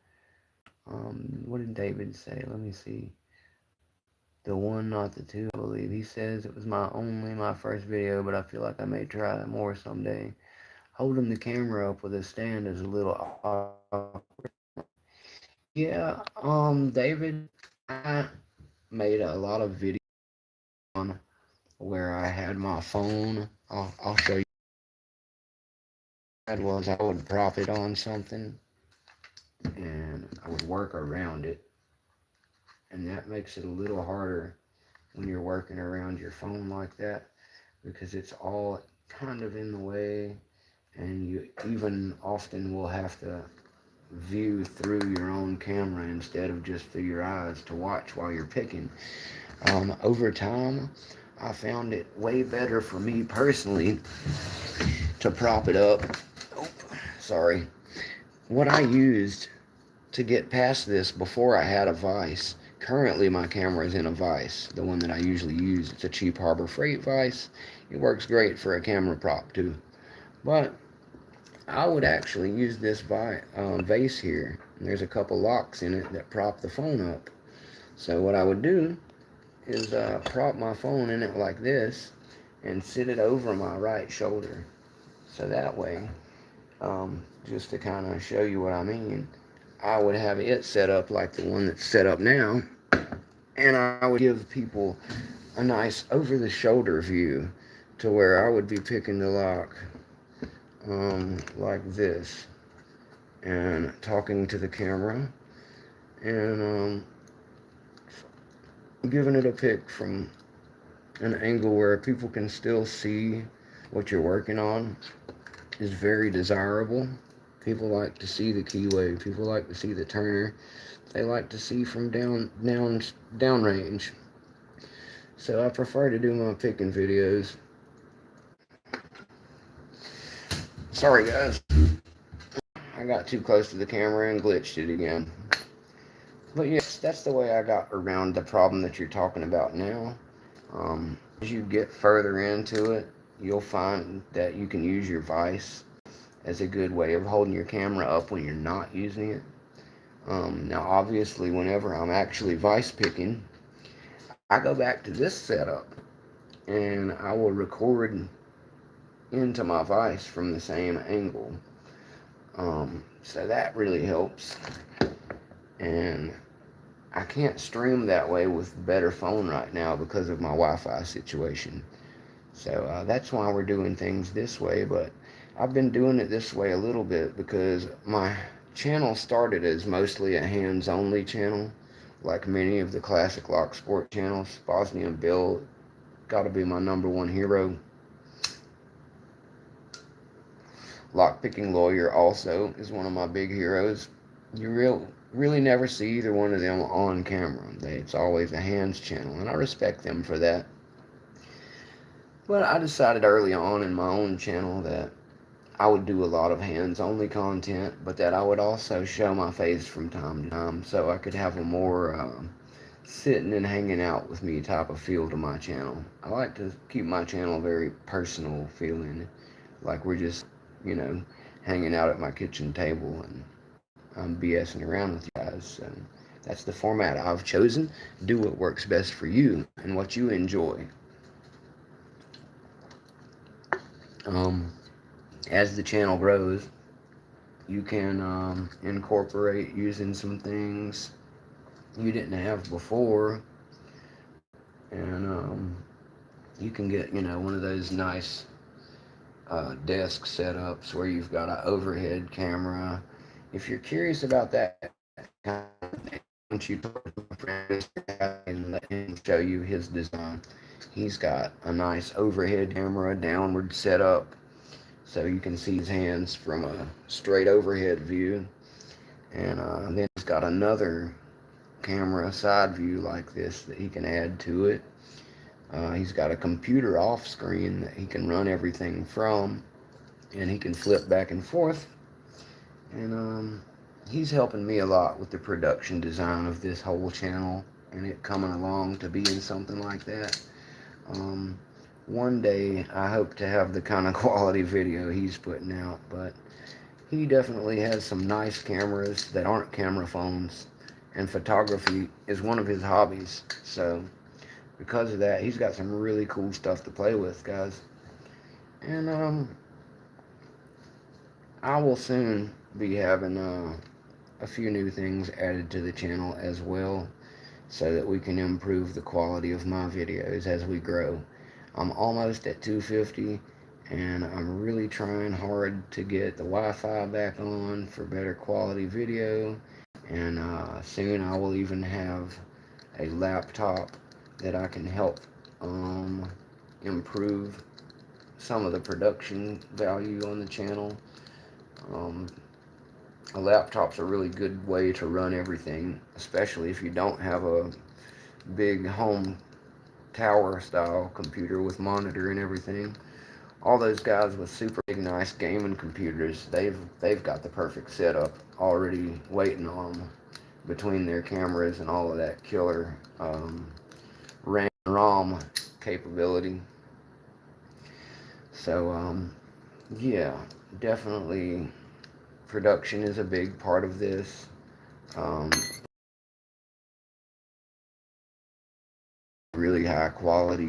What did David say? Let me see. The 1, not the 2, I believe. He says it was my first video, but I feel like I may try it more someday. Holding the camera up with a stand is a little awkward. Yeah, David, I made a lot of videos on where I had my phone. I'll show you. What I would prop it on something and I would work around it, and that makes it a little harder when you're working around your phone like that because it's all kind of in the way, and you even often will have to view through your own camera instead of just through your eyes to watch while you're picking. Over time, I found it way better for me personally to prop it up. Oh, sorry. What I used to get past this before I had a vise. Currently my camera is in a vise, the one that I usually use. It's a cheap Harbor Freight vise. It works great for a camera prop too. But I would actually use this vase here. And there's a couple locks in it that prop the phone up. So what I would do is prop my phone in it like this, and sit it over my right shoulder. So that way, just to kind of show you what I mean, I would have it set up like the one that's set up now, and I would give people a nice over-the-shoulder view to where I would be picking the lock like this and talking to the camera and giving it a pick from an angle where people can still see what you're working on is very desirable. People like to see the keyway. People like to see the turner. They like to see from down range. So I prefer to do my picking videos. Sorry guys, I got too close to the camera and glitched it again. But yes, that's the way I got around the problem that you're talking about now. As you get further into it, you'll find that you can use your vise as a good way of holding your camera up when you're not using it. Now, obviously, whenever I'm actually vise picking, I go back to this setup and I will record into my vise from the same angle. So that really helps. And I can't stream that way with better phone right now because of my Wi-Fi situation. So that's why we're doing things this way. But I've been doing it this way a little bit because my channel started as mostly a hands-only channel, like many of the classic Locksport channels. Bosnian Bill, gotta be my #1 hero. Lockpicking Lawyer also is one of my big heroes. You really never see either one of them on camera. It's always a hands channel, and I respect them for that. But I decided early on in my own channel that I would do a lot of hands-only content, but that I would also show my face from time to time so I could have a more sitting and hanging out with me type of feel to my channel. I like to keep my channel very personal feeling, like we're just, hanging out at my kitchen table and I'm BSing around with you guys. So that's the format I've chosen. Do what works best for you and what you enjoy. As the channel grows, you can incorporate using some things you didn't have before, and you can get one of those nice desk setups where you've got an overhead camera. If you're curious about that kind of thing, once you talk to my friend and let him show you his design, he's got a nice overhead camera downward setup so you can see his hands from a straight overhead view, and then he's got another camera side view like this that he can add to it. He's got a computer off screen that he can run everything from, and he can flip back and forth, and he's helping me a lot with the production design of this whole channel and it coming along to being something like that. One day I hope to have the kind of quality video he's putting out, but he definitely has some nice cameras that aren't camera phones, and photography is one of his hobbies. So because of that, he's got some really cool stuff to play with, guys. And I will soon be having a few new things added to the channel as well, so that we can improve the quality of my videos as we grow. I'm almost at 250, and I'm really trying hard to get the Wi-Fi back on for better quality video, and soon I will even have a laptop that I can help improve some of the production value on the channel. A laptop's a really good way to run everything, especially if you don't have a big home tower style computer with monitor and everything. All those guys with super big nice gaming computers, they've got the perfect setup already waiting on them between their cameras and all of that killer RAM and ROM capability. So yeah, definitely production is a big part of this. Really high quality.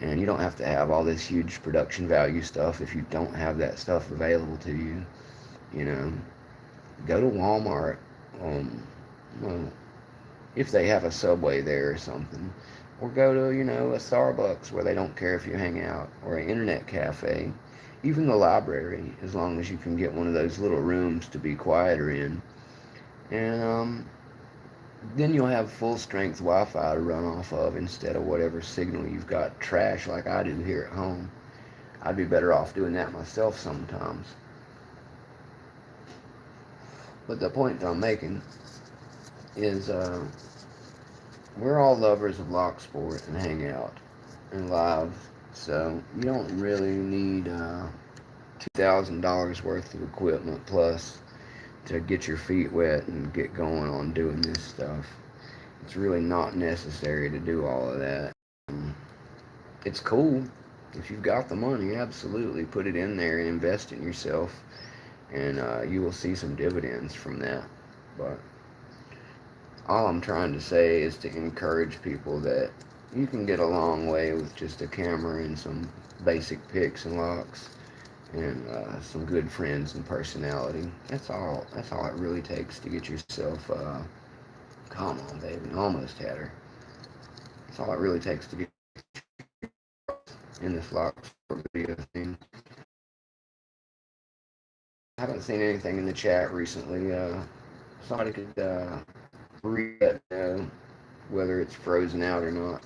And you don't have to have all this huge production value stuff if you don't have that stuff available to you. You know, go to Walmart. Well, if they have a Subway there or something, or go to, a Starbucks where they don't care if you hang out, or an internet cafe, even the library, as long as you can get one of those little rooms to be quieter in. And then you'll have full strength Wi-Fi to run off of instead of whatever signal you've got trash like I do here at home. I'd be better off doing that myself sometimes. But the point I'm making is we're all lovers of Locksport and Hangout and Live, so you don't really need $2,000 worth of equipment plus to get your feet wet and get going on doing this stuff. It's really not necessary to do all of that. It's cool. If you've got the money, absolutely put it in there and invest in yourself, and you will see some dividends from that. But all I'm trying to say is to encourage people that you can get a long way with just a camera and some basic picks and locks and some good friends and personality. That's all. That's all it really takes to get yourself. Come on, baby. Almost had her. That's all it really takes to get in this Locksport video thing. I haven't seen anything in the chat recently. Somebody could read that, whether it's frozen out or not.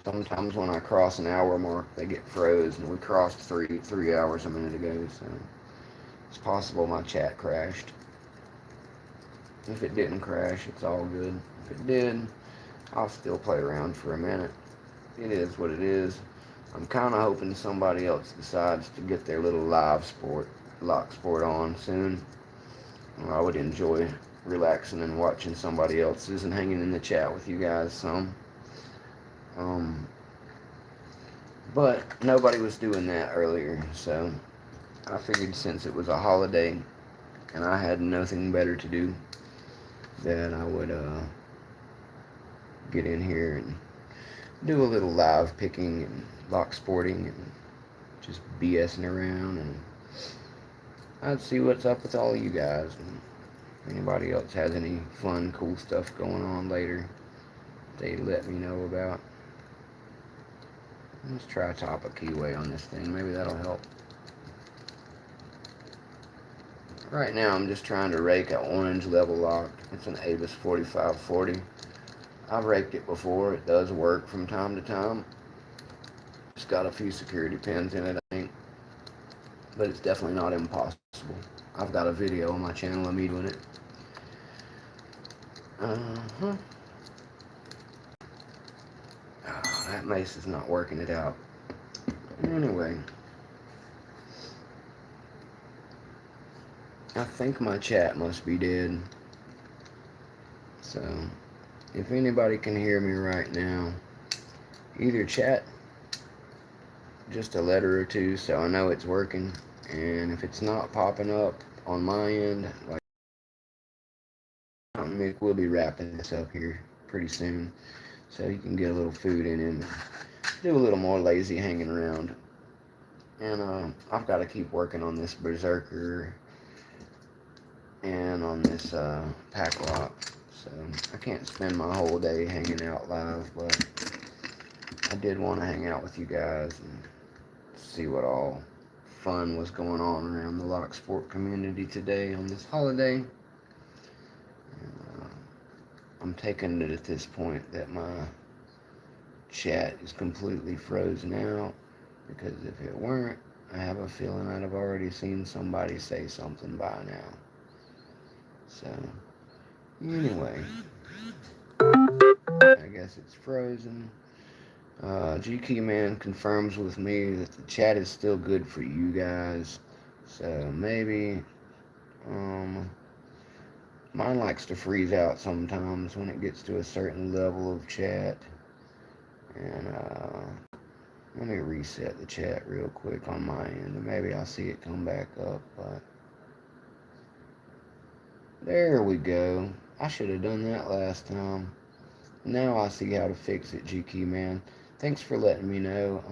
Sometimes when I cross an hour mark, they get froze, and we crossed three hours a minute ago, so it's possible my chat crashed. If it didn't crash, it's all good. If it did, I'll still play around for a minute. It is what it is. I'm kind of hoping somebody else decides to get their little Locksport on soon. I would enjoy relaxing and watching somebody else's and hanging in the chat with you guys some. But nobody was doing that earlier, so I figured since it was a holiday and I had nothing better to do, that I would get in here and do a little live picking and lock sporting and just BSing around, and I'd see what's up with all of you guys, and if anybody else has any fun, cool stuff going on later, they let me know about. Let's try top a keyway on this thing. Maybe that'll help. Right now I'm just trying to rake an orange level lock. It's an Avis 4540. I've raked it before. It does work from time to time. It's got a few security pins in it, I think. But it's definitely not impossible. I've got a video on my channel of me doing it. Oh, that mace is not working it out. Anyway, I think my chat must be dead. So, if anybody can hear me right now, either chat just a letter or two so I know it's working, and if it's not popping up on my end, like Mick will be wrapping this up here pretty soon, so you can get a little food in and do a little more lazy hanging around. And I've got to keep working on this Berserker and on this pack lock, so I can't spend my whole day hanging out live, but I did want to hang out with you guys and see what all fun was going on around the Locksport community today on this holiday. And, I'm taking it at this point that my chat is completely frozen out, because if it weren't, I have a feeling I'd have already seen somebody say something by now. So, anyway, I guess it's frozen. GK Man confirms with me that the chat is still good for you guys. So maybe, mine likes to freeze out sometimes when it gets to a certain level of chat. And let me reset the chat real quick on my end, and maybe I'll see it come back up. But there we go. I should have done that last time. Now I see how to fix it, GK Man. thanks for letting me know.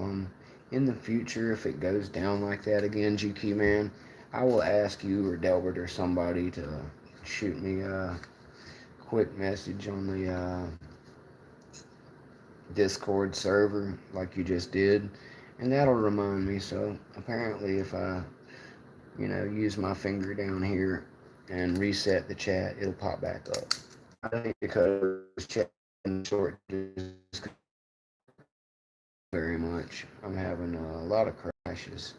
In the future, if it goes down like that again, GQ man, I will ask you or Delbert or somebody to shoot me a quick message on the Discord server like you just did, and that'll remind me. So apparently, if I, use my finger down here and reset the chat, it'll pop back up. I think because chat short very much. I'm having a lot of crashes.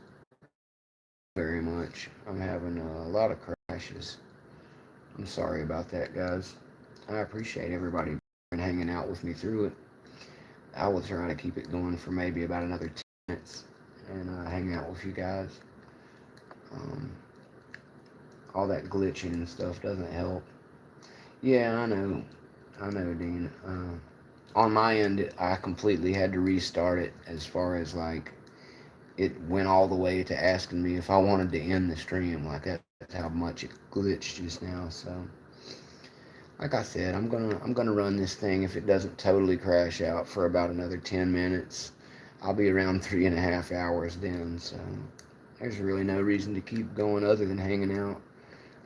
Very much. I'm having a lot of crashes. I'm sorry about that, guys. I appreciate everybody hanging out with me through it. I will try to keep it going for maybe about another 10 minutes and hang out with you guys. Um, all that glitching and stuff doesn't help. Yeah, I know, Dean. On my end, I completely had to restart it as far as like it went all the way to asking me if I wanted to end the stream. Like that's how much it glitched just now. So, like I said, I'm gonna run this thing if it doesn't totally crash out for about another 10 minutes. I'll be around 3.5 hours then. So there's really no reason to keep going other than hanging out.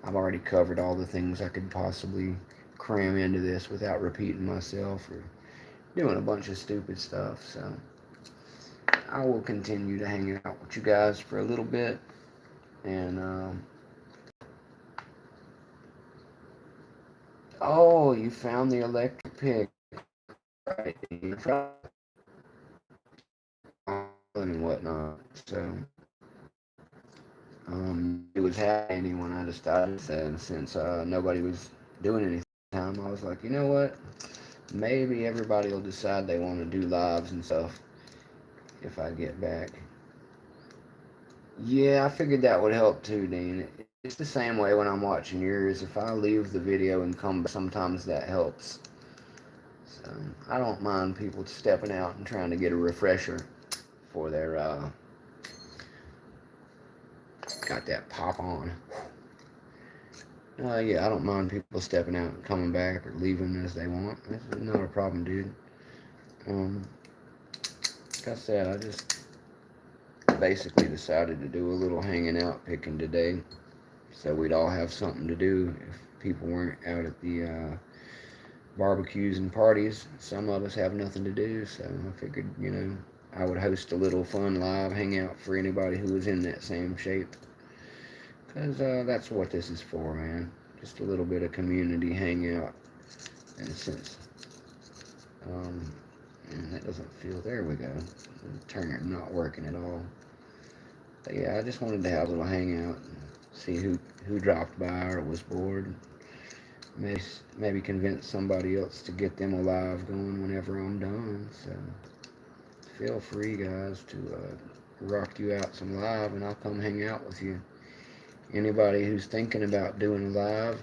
I've already covered all the things I could possibly cram into this without repeating myself or doing a bunch of stupid stuff. So I will continue to hang out with you guys for a little bit. And, oh, you found the electric pick. Right. And whatnot. So, it was happening when I decided that since nobody was doing anything at the time, I was like, you know what? Maybe everybody will decide they want to do lives and stuff if I get back. Yeah, I figured that would help too, Dean. It's the same way when I'm watching yours. If I leave the video and come back, sometimes that helps. So I don't mind people stepping out and trying to get a refresher for their got that pop on. Yeah, I don't mind people stepping out and coming back or leaving as they want. That's not a problem, dude. Like I said, I just basically decided to do a little hanging out picking today, so we'd all have something to do if people weren't out at the barbecues and parties. Some of us have nothing to do, so I figured, I would host a little fun live hangout for anybody who was in that same shape. Because that's what this is for, man. Just a little bit of community hangout. In a sense. And that doesn't feel... There we go. The turner not working at all. But yeah, I just wanted to have a little hangout and see who dropped by or was bored. Maybe convince somebody else to get them a live going whenever I'm done. So feel free, guys, to rock you out some live, and I'll come hang out with you. Anybody who's thinking about doing a live,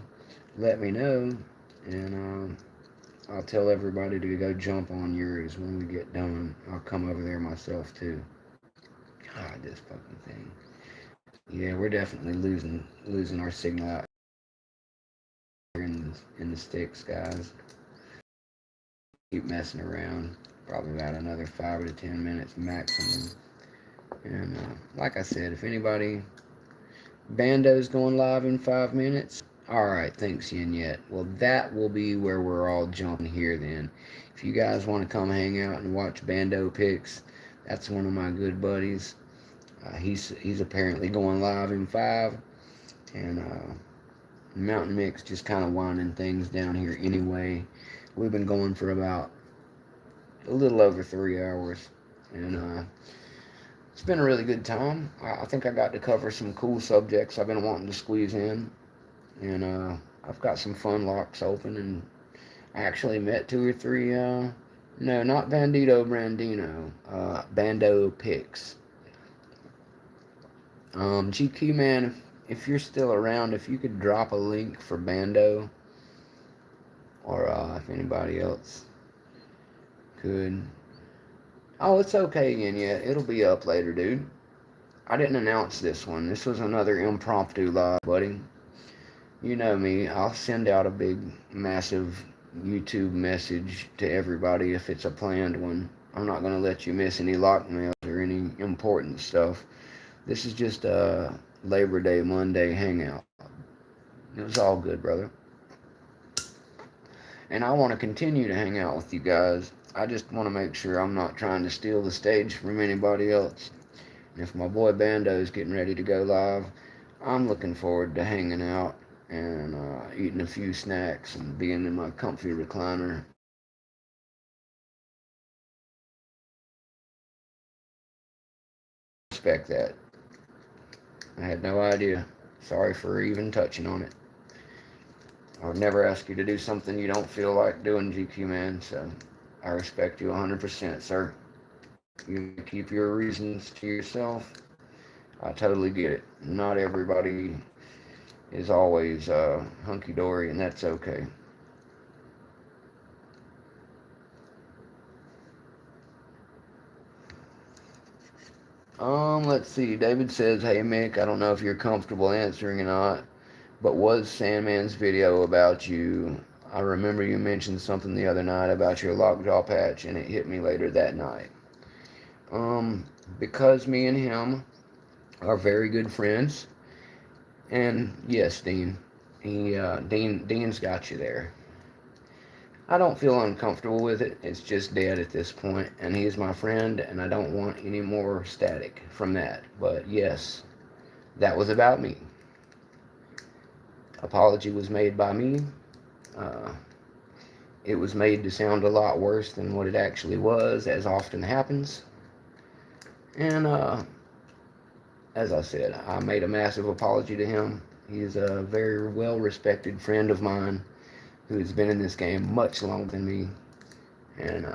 let me know, and I'll tell everybody to go jump on yours when we get done. I'll come over there myself too. God, this fucking thing. Yeah, we're definitely losing our signal out here in the sticks, guys. Keep messing around. Probably about another 5 to 10 minutes maximum. And like I said, if anybody... Bando's going live in 5 minutes. Alright, thanks, Yin Yet. Well, that will be where we're all jumping here then. If you guys want to come hang out and watch Bando picks, that's one of my good buddies. He's apparently going live in 5. And Mountain Mix just kind of winding things down here anyway. We've been going for about a little over 3 hours. And it's been a really good time. I think I got to cover some cool subjects I've been wanting to squeeze in. And I've got some fun locks open, and I actually met 2 or 3, no, not Bandito Brandino, Bando picks. GQ man, if you're still around, if you could drop a link for Bando, or if anybody else could. Oh, it's okay, Yin Yet. It'll be up later, dude. I didn't announce this one. This was another impromptu live, buddy. You know me. I'll send out a big, massive YouTube message to everybody if it's a planned one. I'm not going to let you miss any lock mails or any important stuff. This is just a Labor Day Monday hangout. It was all good, brother. And I want to continue to hang out with you guys. I just want to make sure I'm not trying to steal the stage from anybody else. And if my boy Bando is getting ready to go live, I'm looking forward to hanging out and eating a few snacks and being in my comfy recliner. Respect that. I had no idea. Sorry for even touching on it. I would never ask you to do something you don't feel like doing, GQ man, so I respect you 100%, sir. You keep your reasons to yourself. I totally get it. Not everybody is always hunky dory, and that's okay. Let's see. David says, "Hey Mick, I don't know if you're comfortable answering or not, but was Sandman's video about you? I remember you mentioned something the other night about your lockjaw patch, and it hit me later that night. Um, because me and him are very good friends, and yes, Dean, Dean's got you there. I don't feel uncomfortable with it. It's just dead at this point, and he's my friend, and I don't want any more static from that. But yes, that was about me. Apology was made by me. Uh, it was made to sound a lot worse than what it actually was, as often happens. And as I said, I made a massive apology to him. He's a very well-respected friend of mine who's been in this game much longer than me. And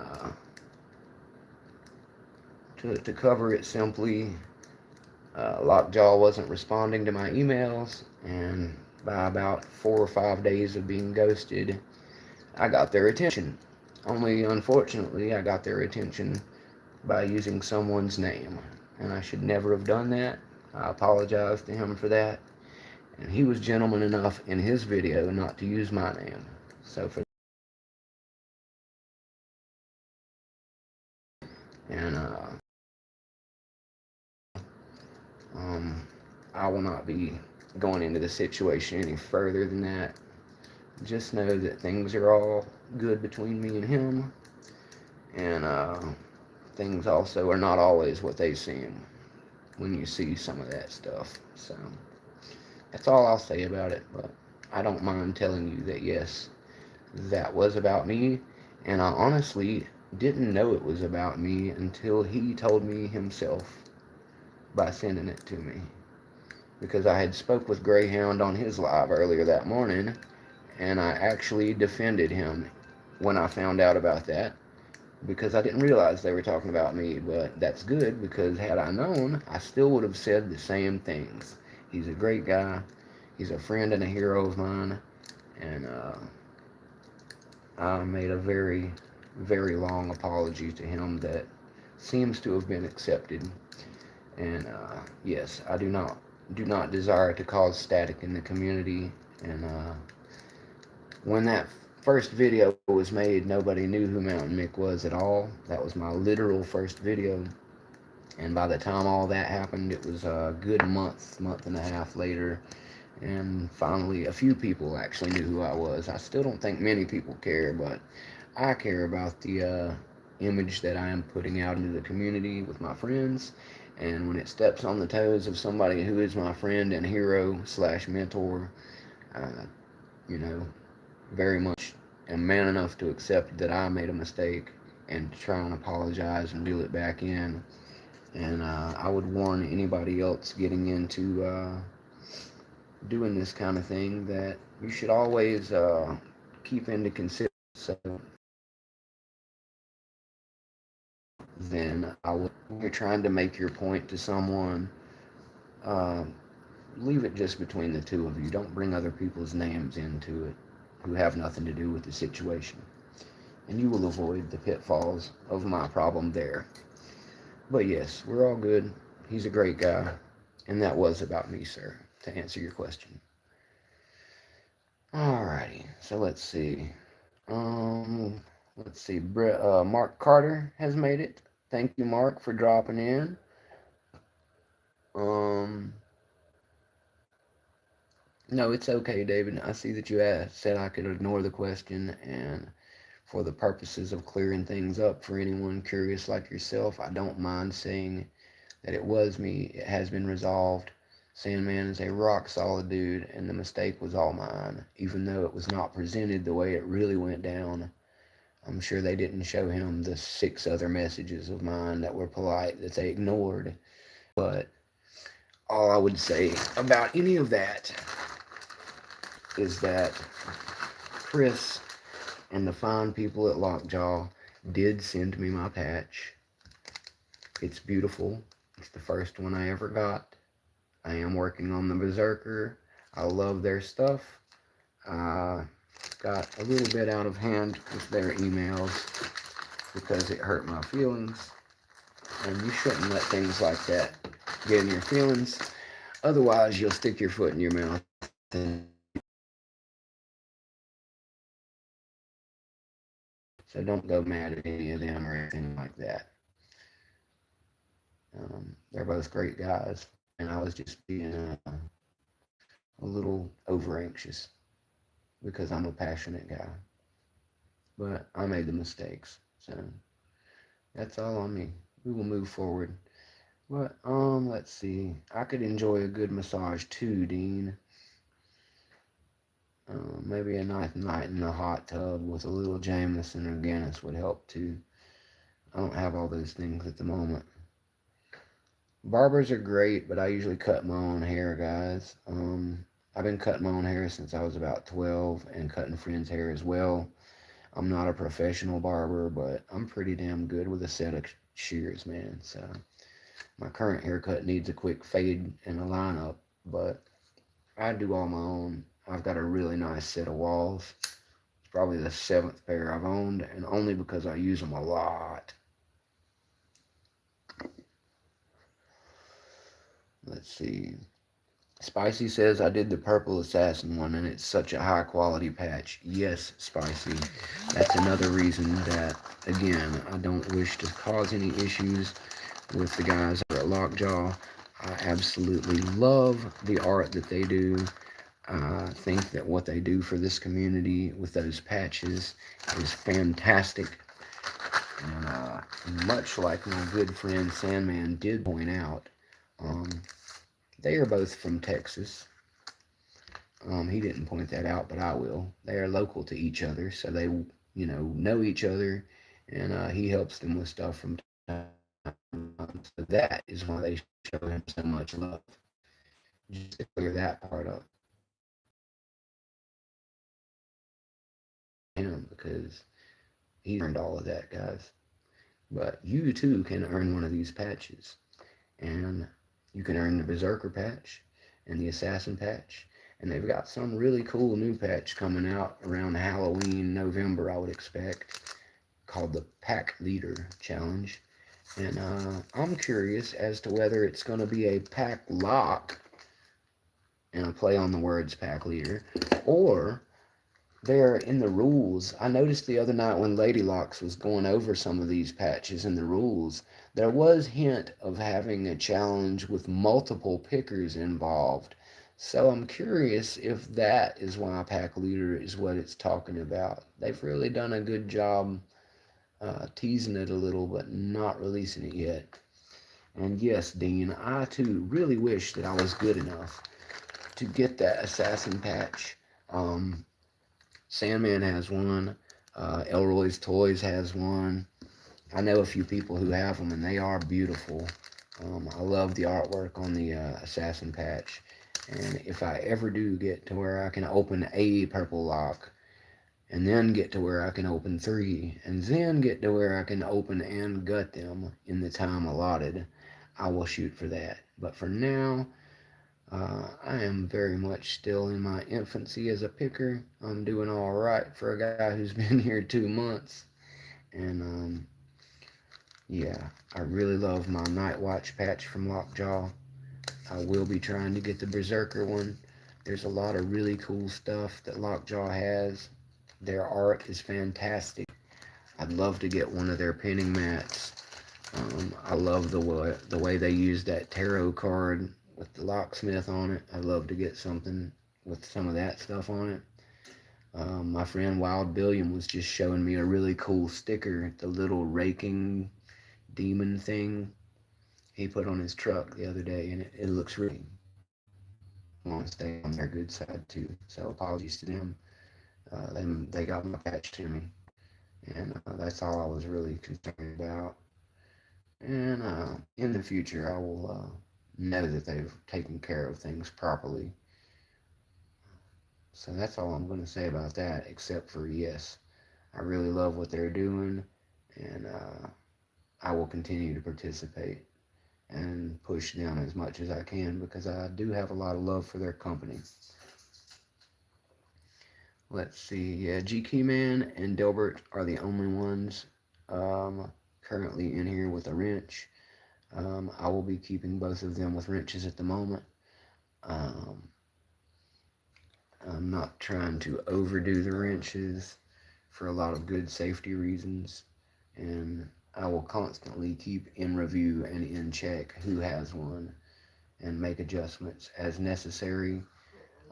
to cover it simply, Lockjaw wasn't responding to my emails, and by about 4 or 5 days of being ghosted, I got their attention. Only unfortunately, I got their attention by using someone's name, and I should never have done that. I apologize to him for that, and he was gentleman enough in his video not to use my name. So for and um, I will not be going into the situation any further than that. Just know that things are all good between me and him, and things also are not always what they seem when you see some of that stuff. So that's all I'll say about it, but I don't mind telling you that yes, that was about me, and I honestly didn't know it was about me until he told me himself by sending it to me, because I had spoke with Greyhound on his live earlier that morning, and I actually defended him when I found out about that, because I didn't realize they were talking about me. But that's good, because had I known, I still would have said the same things. He's a great guy. He's a friend and a hero of mine, and I made a very, very long apology to him that seems to have been accepted. And yes, I do not desire to cause static in the community. And when that first video was made, nobody knew who Mountain Mick was at all. That was my literal first video. And by the time all that happened, it was a good month and a half later. And finally, a few people actually knew who I was. I still don't think many people care, but I care about the image that I am putting out into the community with my friends. And when it steps on the toes of somebody who is my friend and hero slash mentor, uh, you know, very much am man enough to accept that I made a mistake and try and apologize and reel it back in. And I would warn anybody else getting into doing this kind of thing that you should always keep into consideration. So then when you're trying to make your point to someone, uh, leave it just between the two of you. Don't bring other people's names into it who have nothing to do with the situation. And you will avoid the pitfalls of my problem there. But yes, we're all good. He's a great guy. And that was about me, sir, to answer your question. Alrighty, so let's see. Um, Let's see. Mark Carter has made it. Thank you, Mark, for dropping in. Um, no, it's okay, David. I see that you said I could ignore the question, and for the purposes of clearing things up for anyone curious like yourself, I don't mind saying that it was me. It has been resolved. Sandman is a rock solid dude, and the mistake was all mine, even though it was not presented the way it really went down. I'm sure they didn't show him the 6 other messages of mine that were polite that they ignored. But all I would say about any of that is that Chris and the fine people at Lockjaw did send me my patch. It's beautiful. It's the first one I ever got. I am working on the Berserker. I love their stuff. I got a little bit out of hand with their emails because it hurt my feelings. And you shouldn't let things like that get in your feelings. Otherwise, you'll stick your foot in your mouth. So don't go mad at any of them or anything like that. They're both great guys. And I was just being a little over anxious because I'm a passionate guy. But I made the mistakes. So that's all on me. We will move forward. But let's see. I could enjoy a good massage too, Dean. Maybe a nice night in the hot tub with a little Jameson or Guinness would help too. I don't have all those things at the moment. Barbers are great, but I usually cut my own hair, guys. I've been cutting my own hair since I was about 12 and cutting friends' hair as well. I'm not a professional barber, but I'm pretty damn good with a set of shears, man. So my current haircut needs a quick fade and a lineup, but I do all my own. I've got a really nice set of walls. It's probably the 7th pair I've owned, and only because I use them a lot. Let's see. Spicy says I did the purple assassin one and it's such a high quality patch. Yes, Spicy. That's another reason that, again, I don't wish to cause any issues with the guys at Lockjaw. I absolutely love the art that they do. I think that what they do for this community with those patches is fantastic. And much like my good friend Sandman did point out, um, they are both from Texas. He didn't point that out, but I will. They are local to each other, so they, know each other, and he helps them with stuff from time to time. So that is why they show him so much love. Just to clear that part up, him because he earned all of that, guys. But you too can earn one of these patches, and you can earn the Berserker patch and the Assassin patch. And they've got some really cool new patch coming out around Halloween, November, I would expect, called the Pack Leader Challenge. And I'm curious as to whether it's going to be a pack lock and a play on the words pack leader, or they're in the rules. I noticed the other night when Lady Locks was going over some of these patches in the rules, there was hint of having a challenge with multiple pickers involved. So I'm curious if that is why pack leader is what it's talking about. They've really done a good job teasing it a little, but not releasing it yet. And yes, Dean, I too really wish that I was good enough to get that assassin patch. Sandman has one. Elroy's Toys has one. I know a few people who have them, and they are beautiful. I love the artwork on the assassin patch. And if I ever do get to where I can open a purple lock, and then get to where I can open 3, and then get to where I can open and gut them in the time allotted, I will shoot for that. But for now, I am very much still in my infancy as a picker. I'm doing all right for a guy who's been here 2 months. And yeah, I really love my Night Watch patch from Lockjaw. I will be trying to get the Berserker one. There's a lot of really cool stuff that Lockjaw has. Their art is fantastic. I'd love to get one of their pinning mats. I love the way they use that tarot card with the locksmith on it. I'd love to get something with some of that stuff on it. My friend Wild Billiam was just showing me a really cool sticker, the little Raking demon thing he put on his truck the other day, and it looks really. I want to stay on their good side too. So apologies to them. They got my patch to me, and that's all I was really concerned about. And in the future, I will know that they've taken care of things properly. So that's all I'm going to say about that, except for yes, I really love what they're doing, and I will continue to participate and push them as much as I can because I do have a lot of love for their company. Let's see, yeah, GK Man and Delbert are the only ones currently in here with a wrench. I will be keeping both of them with wrenches at the moment. Um, I'm not trying to overdo the wrenches for a lot of good safety reasons, and I will constantly keep in review and in check who has one and make adjustments as necessary.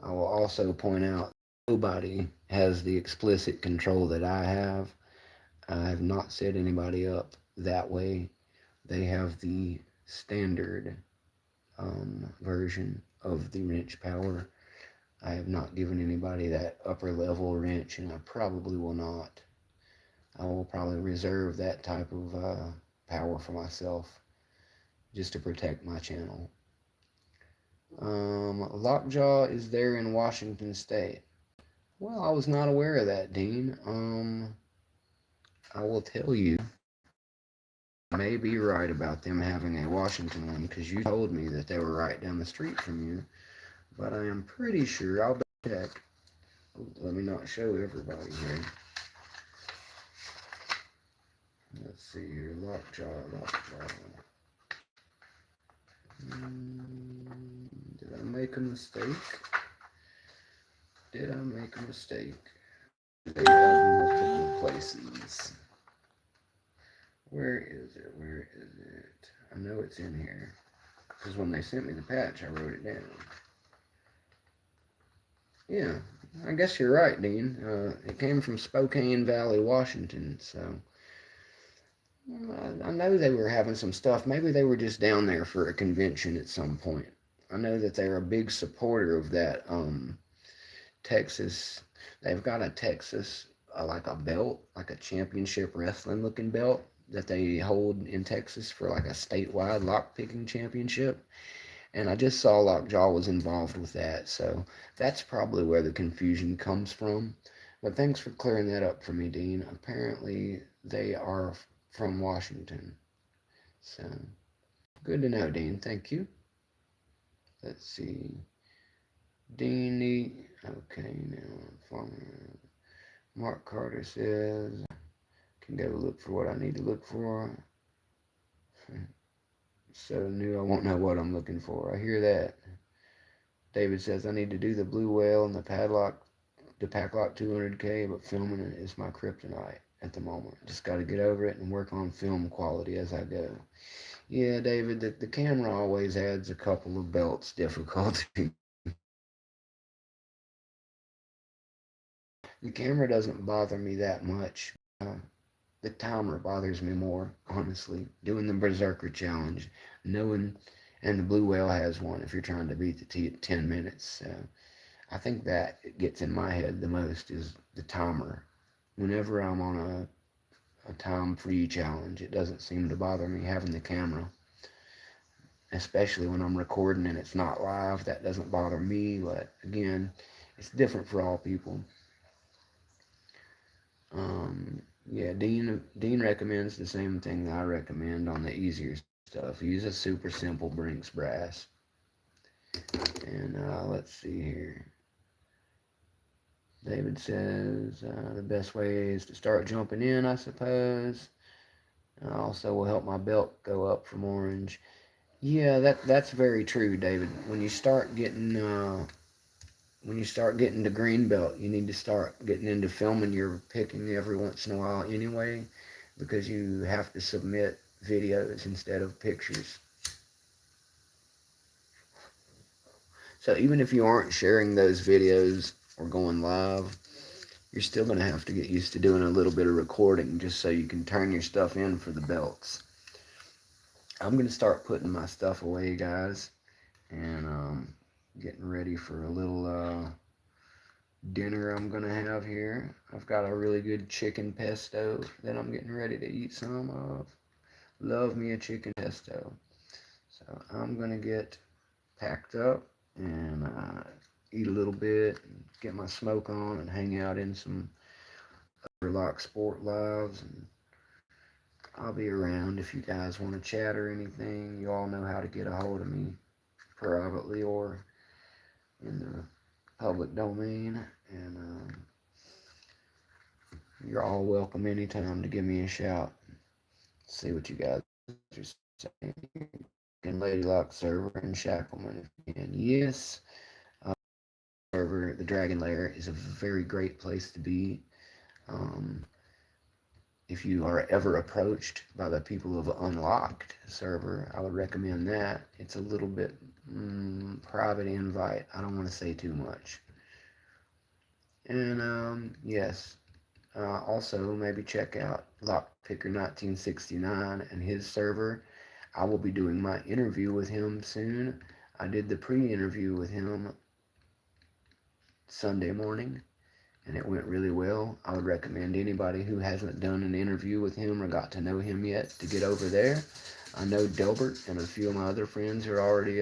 I will also point out nobody has the explicit control that I have. I have not set anybody up that way. They have the standard version of the wrench power. I have not given anybody that upper level wrench, and I probably will not. I will probably reserve that type of power for myself just to protect my channel. Lockjaw is there in Washington State. Well, I was not aware of that, Dean. I will tell you, I may be right about them having a Washington one because you told me that they were right down the street from you. But I am pretty sure, I'll check. Let me not show everybody here. Let's see here, Lockjaw. Did I make a mistake? Did I make a mistake? They have multiple places. Where is it? Where is it? I know it's in here. Because when they sent me the patch, I wrote it down. Yeah, I guess you're right, Dean. It came from Spokane Valley, Washington, so I know they were having some stuff. Maybe they were just down there for a convention at some point. I know that they're a big supporter of that Texas. They've got a Texas, like a belt, like a championship wrestling looking belt that they hold in Texas for like a statewide lockpicking championship. And I just saw Lockjaw was involved with that, so that's probably where the confusion comes from. But thanks for clearing that up for me, Dean. Apparently, they are from Washington. So, good to know, Dean. Thank you. Let's see. Dean, okay, now, farmer. Mark Carter says, can go look for what I need to look for. So new, I won't know what I'm looking for. I hear that. David says, I need to do the blue whale and the Packlock 200K, but filming it is my kryptonite at the moment. Just got to get over it and work on film quality as I go. Yeah, David, the camera always adds a couple of belts difficulty. The camera doesn't bother me that much. The timer bothers me more, honestly. Doing the Berserker challenge, knowing, and the blue whale has one if you're trying to beat the 10 minutes. So I think that gets in my head the most is the timer. Whenever I'm on a time-free challenge, it doesn't seem to bother me having the camera. Especially when I'm recording and it's not live, that doesn't bother me. But again, it's different for all people. Yeah, Dean recommends the same thing I recommend on the easier stuff. Use a super simple Brinks brass. And let's see here. David says the best way is to start jumping in, I suppose. Also will help my belt go up from orange. Yeah, that's very true, David. When you start getting when you start getting to green belt, you need to start getting into filming your picking every once in a while anyway, because you have to submit videos instead of pictures. So even if you aren't sharing those videos or going live, you're still going to have to get used to doing a little bit of recording just so you can turn your stuff in for the belts. I'm going to start putting my stuff away, guys, and getting ready for a little dinner I'm going to have here. I've got a really good chicken pesto that I'm getting ready to eat some of. Love me a chicken pesto. So I'm going to get packed up and eat a little bit, get my smoke on, and hang out in some other Locksport lives. And I'll be around if you guys want to chat or anything. You all know how to get a hold of me privately or in the public domain. And you're all welcome anytime to give me a shout. See what you guys are saying. In Lady Lock server in Shackleman. And yes, server, the Dragon Lair, is a very great place to be. If you are ever approached by the people of Unlocked server, I would recommend that. It's a little bit private invite. I don't want to say too much. And yes, also maybe check out Lockpicker 1969 and his server. I will be doing my interview with him soon. I did the pre-interview with him Sunday morning, and it went really well. I would recommend anybody who hasn't done an interview with him or got to know him yet to get over there. I know Delbert and a few of my other friends are already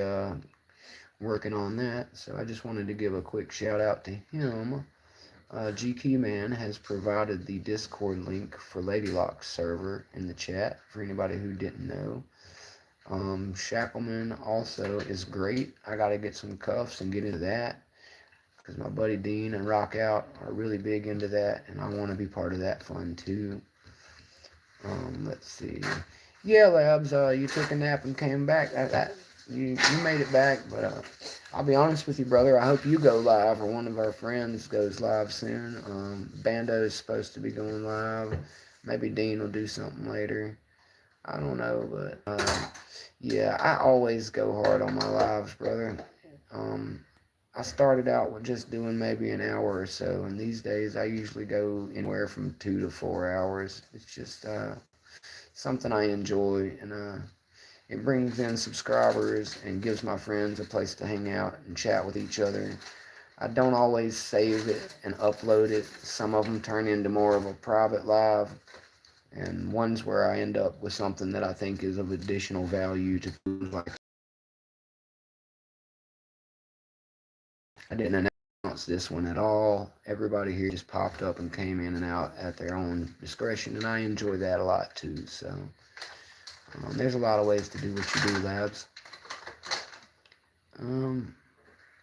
working on that, so I just wanted to give a quick shout out to him. GK Man has provided the Discord link for Ladylock's server in the chat for anybody who didn't know. Shackleman also is great. I got to get some cuffs and get into that, because my buddy Dean and Rock Out are really big into that, and I want to be part of that fun too. Let's see. Yeah, Labs, you took a nap and came back. You made it back, but I'll be honest with you, brother. I hope you go live, or one of our friends goes live soon. Bando is supposed to be going live. Maybe Dean will do something later. I don't know, but yeah, I always go hard on my lives, brother. I started out with just doing maybe an hour or so, and these days I usually go anywhere from 2 to 4 hours. It's just something I enjoy, and it brings in subscribers and gives my friends a place to hang out and chat with each other. I don't always save it and upload it. Some of them turn into more of a private live, and ones where I end up with something that I think is of additional value to people. Like, I didn't announce this one at all. Everybody here just popped up and came in and out at their own discretion, and I enjoy that a lot too. So there's a lot of ways to do what you do, Labs.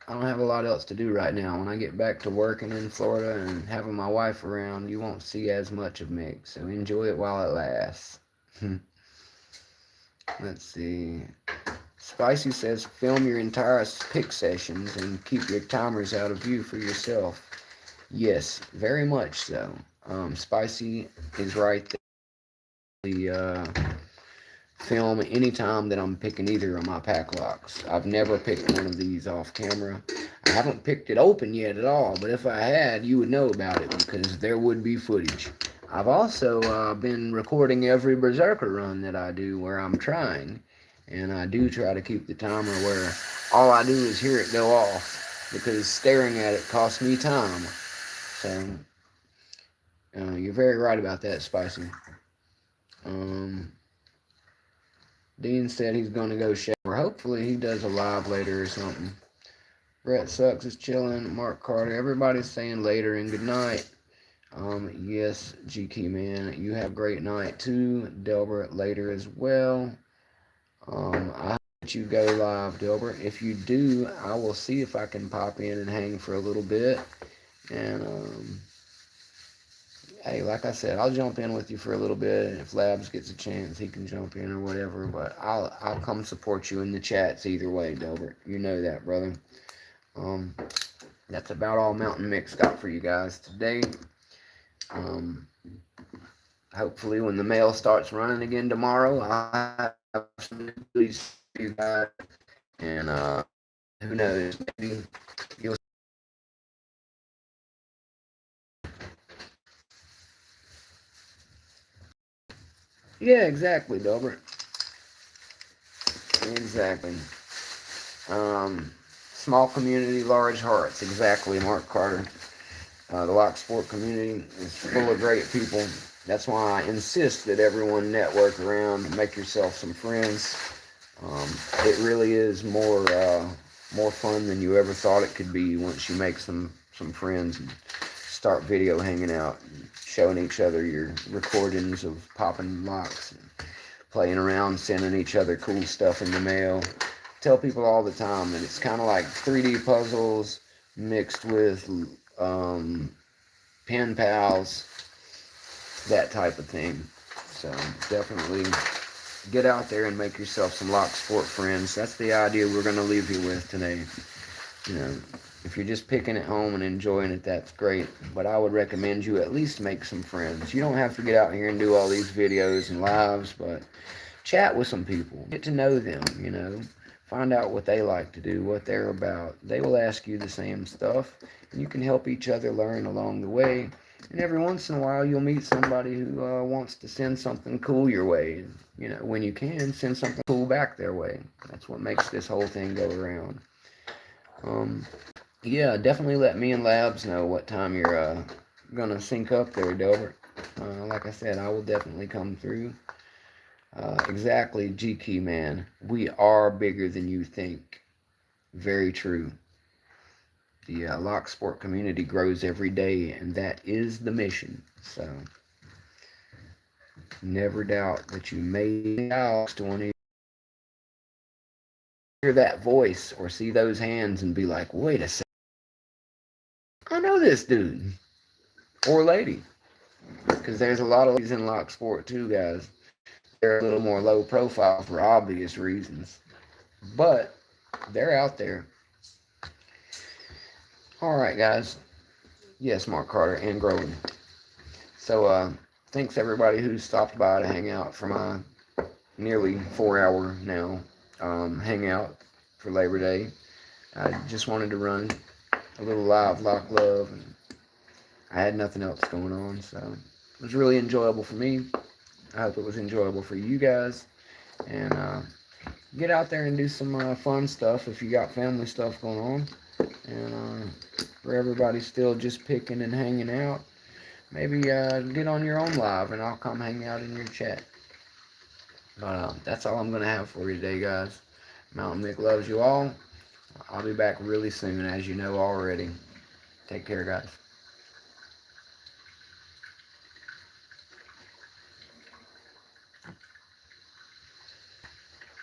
I don't have a lot else to do right now. When I get back to working in Florida and having my wife around, you won't see as much of me. So enjoy it while it lasts. Let's see. Spicy says, film your entire pick sessions and keep your timers out of view for yourself. Yes, very much so. Spicy is right there. The film anytime that I'm picking either of my pack locks. I've never picked one of these off camera. I haven't picked it open yet at all, but if I had, you would know about it because there would be footage. I've also been recording every Berserker run that I do where I'm trying, and I do try to keep the timer where all I do is hear it go off, because staring at it costs me time. So you're very right about that, Spicy. Dean said he's going to go shower. Hopefully he does a live later or something. Brett Sucks is chilling. Mark Carter. Everybody's saying later and good night. Yes, GK Man. You have a great night too. Delbert later as well. I hope that you go live, Delbert. If you do, I will see if I can pop in and hang for a little bit. And hey, like I said, I'll jump in with you for a little bit, and if Labs gets a chance, he can jump in or whatever. But I'll come support you in the chats either way, Delbert. You know that, brother. that's about all Mountain Mix got for you guys today. Hopefully when the mail starts running again tomorrow, I'll have some news for you guys. And who knows, maybe you'll. Yeah, exactly, Delbert. Exactly. Small community, large hearts. Exactly, Mark Carter. The Locksport community is full of great people. That's why I insist that everyone network around, make yourself some friends. It really is more fun than you ever thought it could be once you make some friends and start video hanging out, and showing each other your recordings of popping locks, and playing around, sending each other cool stuff in the mail. Tell people all the time that it's kind of like 3D puzzles mixed with pen pals, that type of thing. So definitely get out there and make yourself some lock sport friends. That's the idea we're going to leave you with today. You know, if you're just picking it home and enjoying it, that's great. But I would recommend you at least make some friends. You don't have to get out here and do all these videos and lives, but chat with some people. Get to know them, you know. Find out what they like to do, what they're about. They will ask you the same stuff, and you can help each other learn along the way. And every once in a while, you'll meet somebody who wants to send something cool your way. And, you know, when you can, send something cool back their way. That's what makes this whole thing go around. Yeah, definitely let me and Labs know what time you're gonna sync up there, Delbert. Like I said, I will definitely come through. Exactly, G-Key man. We are bigger than you think. Very true. The lock sport community grows every day, and that is the mission. So never doubt that you may out to want to hear that voice or see those hands and be like, wait a second, I know this dude or lady. Because there's a lot of ladies in lock sport too, guys. They're a little more low profile for obvious reasons, but they're out there. All right, guys. Yes, Mark Carter and Grogan. So, thanks everybody who stopped by to hang out for my nearly 4 hour now hangout for Labor Day. I just wanted to run a little live lock love, and I had nothing else going on, so it was really enjoyable for me. I hope it was enjoyable for you guys, and get out there and do some fun stuff if you got family stuff going on, and for everybody still just picking and hanging out, maybe get on your own live and I'll come hang out in your chat. But that's all I'm going to have for you today, guys. Mountain Mick loves you all. I'll be back really soon, as you know already. Take care, guys.